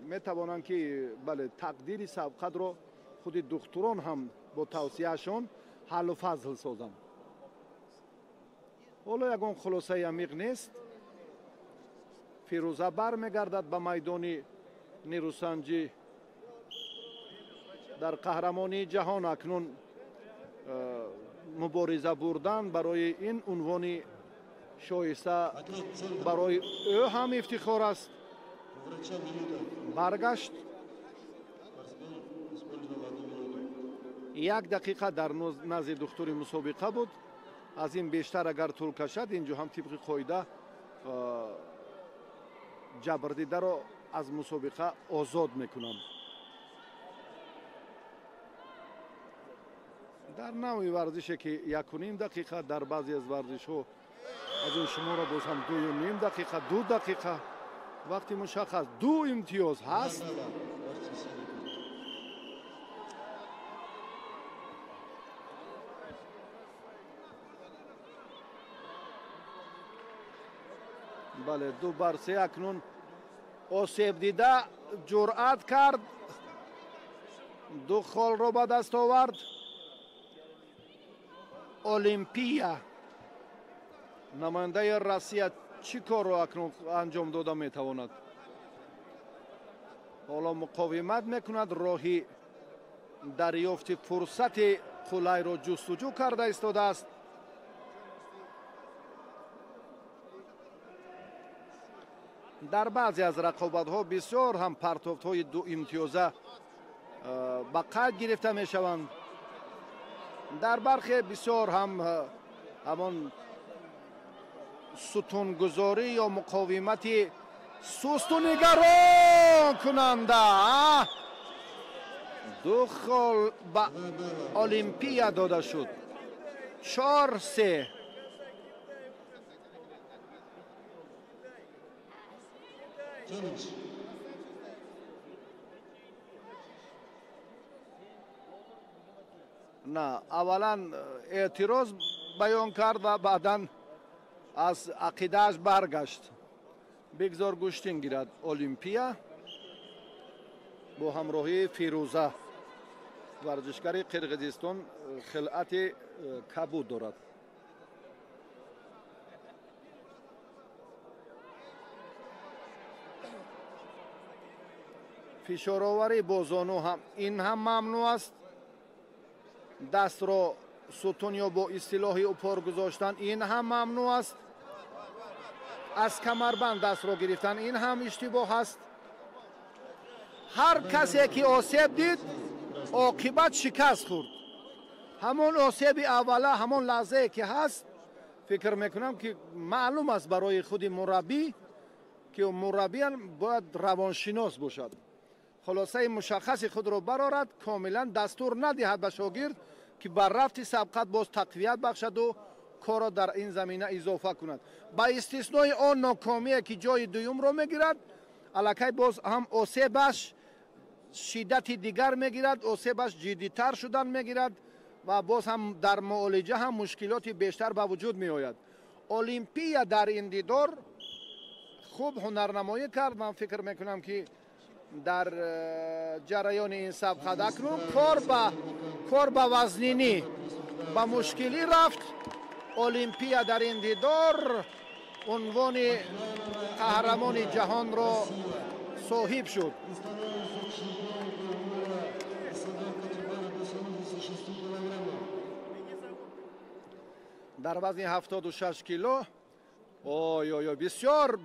метавонанд ки бале тақдири сабқатро худи духтурон ҳам бо тавсияашон ҳаллу фазл созанд. ҳоло ягон хулосаи амиқ нест. фирӯза бармегардад ба майдони нерӯсанҷӣ. дар қаҳрамонии ҷаҳон акнун мубориза бурдан барои ин унвони шоиста барои ӯ ҳам ифтихор аст. баргашт. 1 дақиқа дар назди духтури мусобиқа буд. аз ин бештар агар тӯл кашад, инҷо ҳам тибқи қоида ҷабрдидаро аз мусобиқа озод мекунам. дар навъи варзише ки 1.5 дақиқа, дар баъзе аз варзишҳо аз ин шуморо боз ҳам 2.5 дақиқа, 2 дақиқа вақти мушаххас 2 имтиёз ҳаст. бале 2/3 акнун осеб дида ҷуръат кард. 2 холро ба даст овард. олимпия намояндаи Россия чӣ корро акнун анҷом дода метавонад? ҳоло муқовимат мекунад, роҳи дарёфти фурсати қулайро ҷустуҷӯ карда истодааст. дар баъзе аз рақобатҳо бисёр ҳам партофтҳои 2 имтиёза ба қайд гирифта мешаванд. дар бархе бисёр ҳам ҳамон сутунгузорӣ ё муқовимати сусту нигарон кунанда. 2 хол ба олимпия дода шуд. 4-3. на аввалан эътироз баён кард ва баъдан аз ақидааш баргашт. бигзор гӯштин гирад. олимпия бо ҳамроҳии фирӯза, варзишгари қирғизистон, хилъати кабуд дорад. фишороварӣ бо зону ин ҳам мамнӯъ аст. дастро сутун ё бо истилоҳи упор гузоштан ин ҳам мамнӯъ аст. аз камарбанд дастро гирифтан ин ҳам иштибоҳ аст. ҳар касе ки осеб дид, оқибат шикаст хӯрд. ҳамон осеби аввала, ҳамон лаҳзае ки ҳаст, фикр мекунам ки маълум аст барои худи мураббӣ ки мураббӣ бояд равоншинос бошад. خلاصه مشخصی خود را برآورد، کاملا دستور ندهد به شاگرد که بر رفت سبقت باز تقویت بخشد و کار را در این زمینه اضافه کند. با استثنای آن ناکامی که جای دوم را میگیرد، الکی باز هم آسیبش шиддати дигар мегирад, осебаш ҷиддитар шудан мегирад ва боз ҳам дар муолиҷа ҳам мушкилоти бештар ба вуҷуд меояд. Олимпия дар ин дидор хуб ҳунарнамоӣ кард. Ман фикр мекунам ки дар ҷараёни ин сабқат акнун кор ба вазнинӣ ба мушкилӣ рафт. Олимпия дар ин дидор унвони қаҳрамони ҷаҳонро соҳиб шуд. дар вазни 76 кило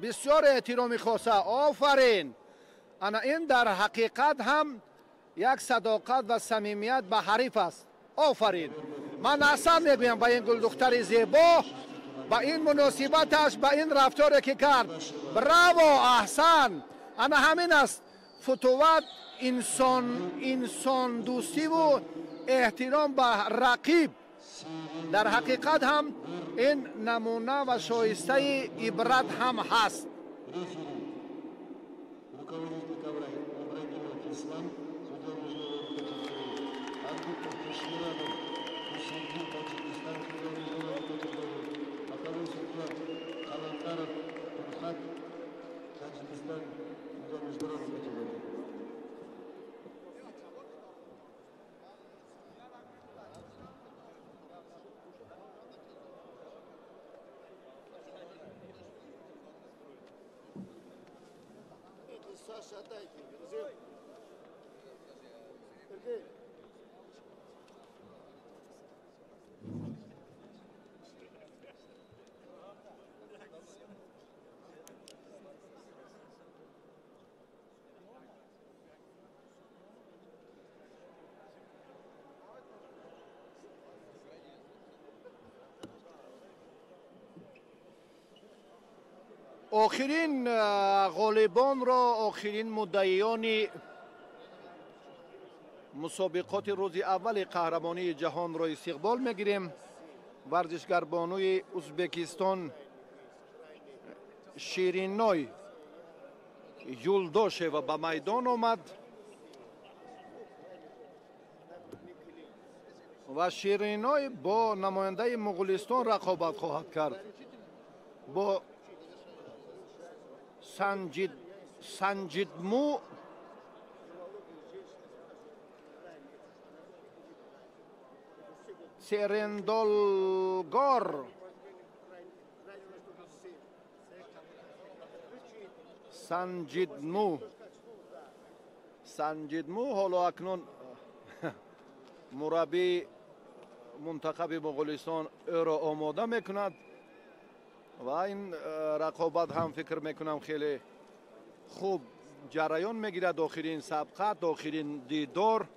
бисёр эҳтироми хоса. Офарин. ана ин дар ҳақиқат ҳам як садоқат ва самимият ба ҳариф аст. Офарин. ман аҳсан мегӯям ба ин гулдухтари зебо, ба ин муносибаташ, ба ин рафторе ки кард. браво, аҳсан. ана ҳамин аст футуват, инсондӯстиву эҳтиром ба рақиб. дар ҳақиқат ҳам ин намуна ва шоистаи ибрат ҳам ҳаст. Саша, дайте. Сергей. охирин ғолибонро, охирин муддаиёни мусобиқоти рӯзи аввали қаҳрамонии ҷаҳонро истиқбол мегирем. варзишгарбонуи ӯзбекистон Шириной Юлдошева ба майдон омад ва Шириной бо намояндаи Муғулистон рақобат хоҳад кард. бо Санҷидму Серендолгор Санҷидму ҳоло акнун мураббии мунтахаби Муғулистон ӯро омода мекунад ва ин рақобат ҳам фикр мекунам хеле хуб ҷараён мегирад. охирин сабқат, охирин дидор,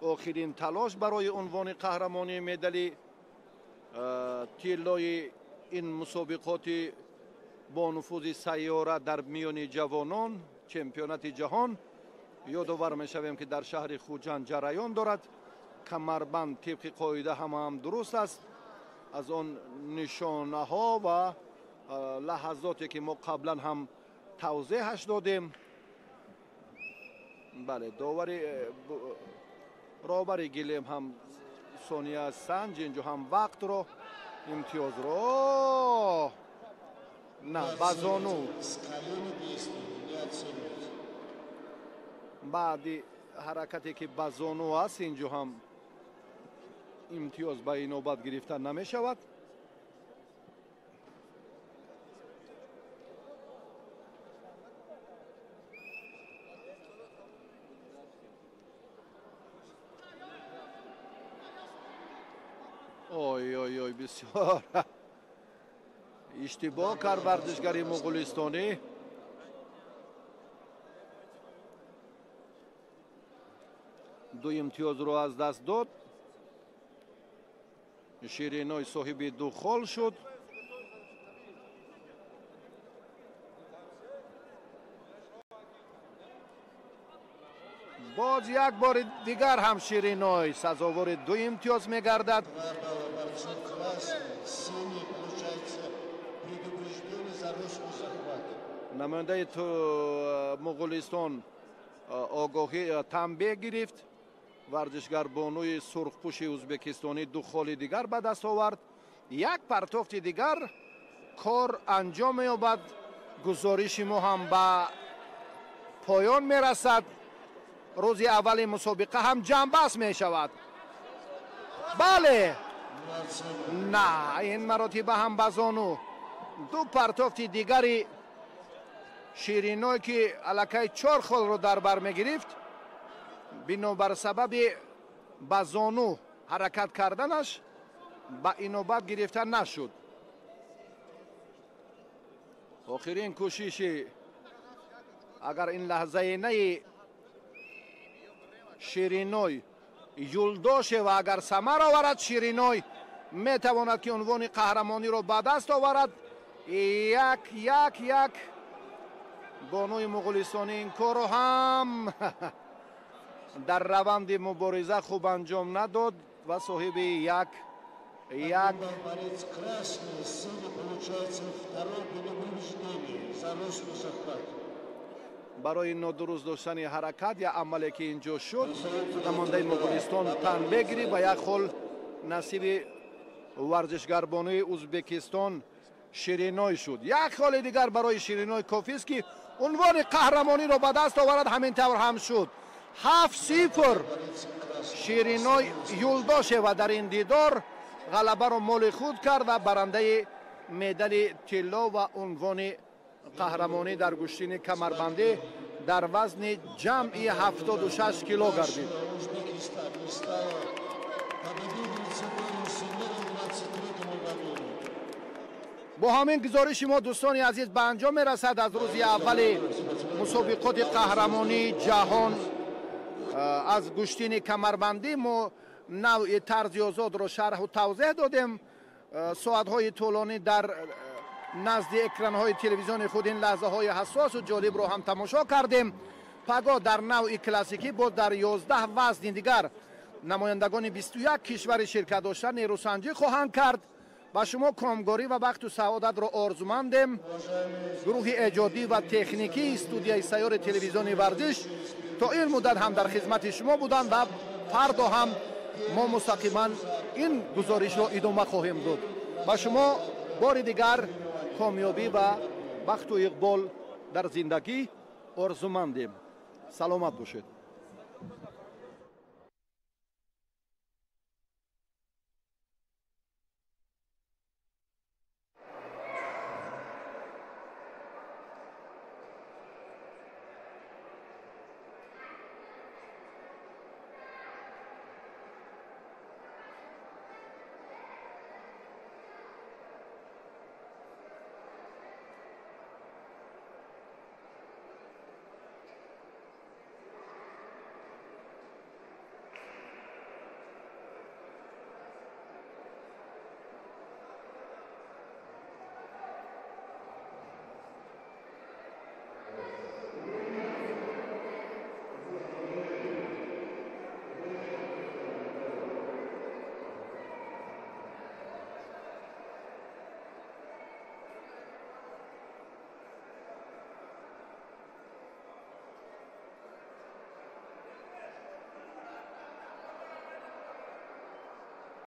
охирин талош барои унвони қаҳрамонии медали тиллои ин мусобиқоти бо нуфузи сайёра дар миёни ҷавонон, чемпионати ҷаҳон. ёдовар мешавем ки дар шаҳри Хуҷанд ҷараён дорад. камарбанд тибқи қоида ҳамаам дуруст аст. аз он нишонаҳо ва лаҳазоте ки мо қаблан ҳам тавзеҳаш додем. бале, роҳбари гилем ҳам сония санҷ инҷо ҳам вақтро имтиёзро на базону баъди ҳаракате ки базону аст инҷо ҳам имтиёз ба инобат гирифта намешавад. ой бисёр иштибоҳ кард варзишгари муғулистонӣ. ду имтиёзро аз даст дод. Шириной соҳиби ду хол шуд. боз як бори дигар ҳам Шириной сазовори ду имтиёз мегардад. намояндаи Муғулистон огоҳӣ танбеҳ гирифт. варзишгарбонуи сурхпӯши ӯзбекистонӣ ду холи дигар ба даст овард. як партофти дигар кор анҷом меёбад. гузориши мо ҳам ба поён мерасад. рӯзи аввали мусобиқа ҳам ҷамъбаст мешавад. бале, на, ин маротиба ҳам ба зону. ду партофти дигари шириной ки аллакай 4 холро дар бар мегирифт, бинобар сабаби ба зону ҳаракат карданаш ба инобат гирифта нашуд. охирин кӯшиши, агар ин лаҳзаинаи шириной юлдо шева, агар самар оварад, шириной метавонад ки унвони қаҳрамониро ба даст оварад. як бонуи муғулистони ин корро ҳам дар раванди мубориза хуб анҷом надод ва соҳиби як Борец красный, синий, получается второй переубеждение за русскую захват. барои нодуруст доштани ҳаракат я амале ки инҷо шуд, намондаи муғулистон танбеҳ гирифт ва як хол насиби варзишгарбонуи ӯзбекистон шириной шуд. як холи дигар барои шириной кофист ки унвони қаҳрамониро ба даст оварад. ҳамин тавр ҳам шуд. 7-0 шириной юлдо шева дар ин дидор ғалабаро моли худ кард ва барандаи медали тилло ва унвони қаҳрамонӣ дар гӯштини камарбандӣ дар вазни ҷамъи 76 кило гардид. бо ҳамин гузориши мо дӯстони азиз ба анҷом мерасад аз рӯзи аввали мусобиқоти қаҳрамонии ҷаҳон аз гӯштини камарбандӣ. мо навъи тарзи озодро шарҳу тавзеҳ додем. соатҳои тӯлонӣ дар назди экранҳои телевизиони худ ин лаҳзаҳои ҳассосу ҷолибро ҳам тамошо кардем. пагоҳ дар навъи классикӣ боз дар 11 вазни дигар намояндагони 21 кишвари ширкат дошта нерӯсанҷӣ хоҳанд кард. ба шумо комгорӣ ва бахту саодатро орзумандем. гурӯҳи эҷодӣ ва техникии студияи сайёри телевизиони варзиш то ин муддат ҳам дар хизмати шумо буданд ва фардо ҳам мо мустақиман ин гузоришро идома хоҳем дод. ба шумо бори дигар комёбӣ ва бахту иқбол дар зиндагӣ орзумандем. саломат бошед.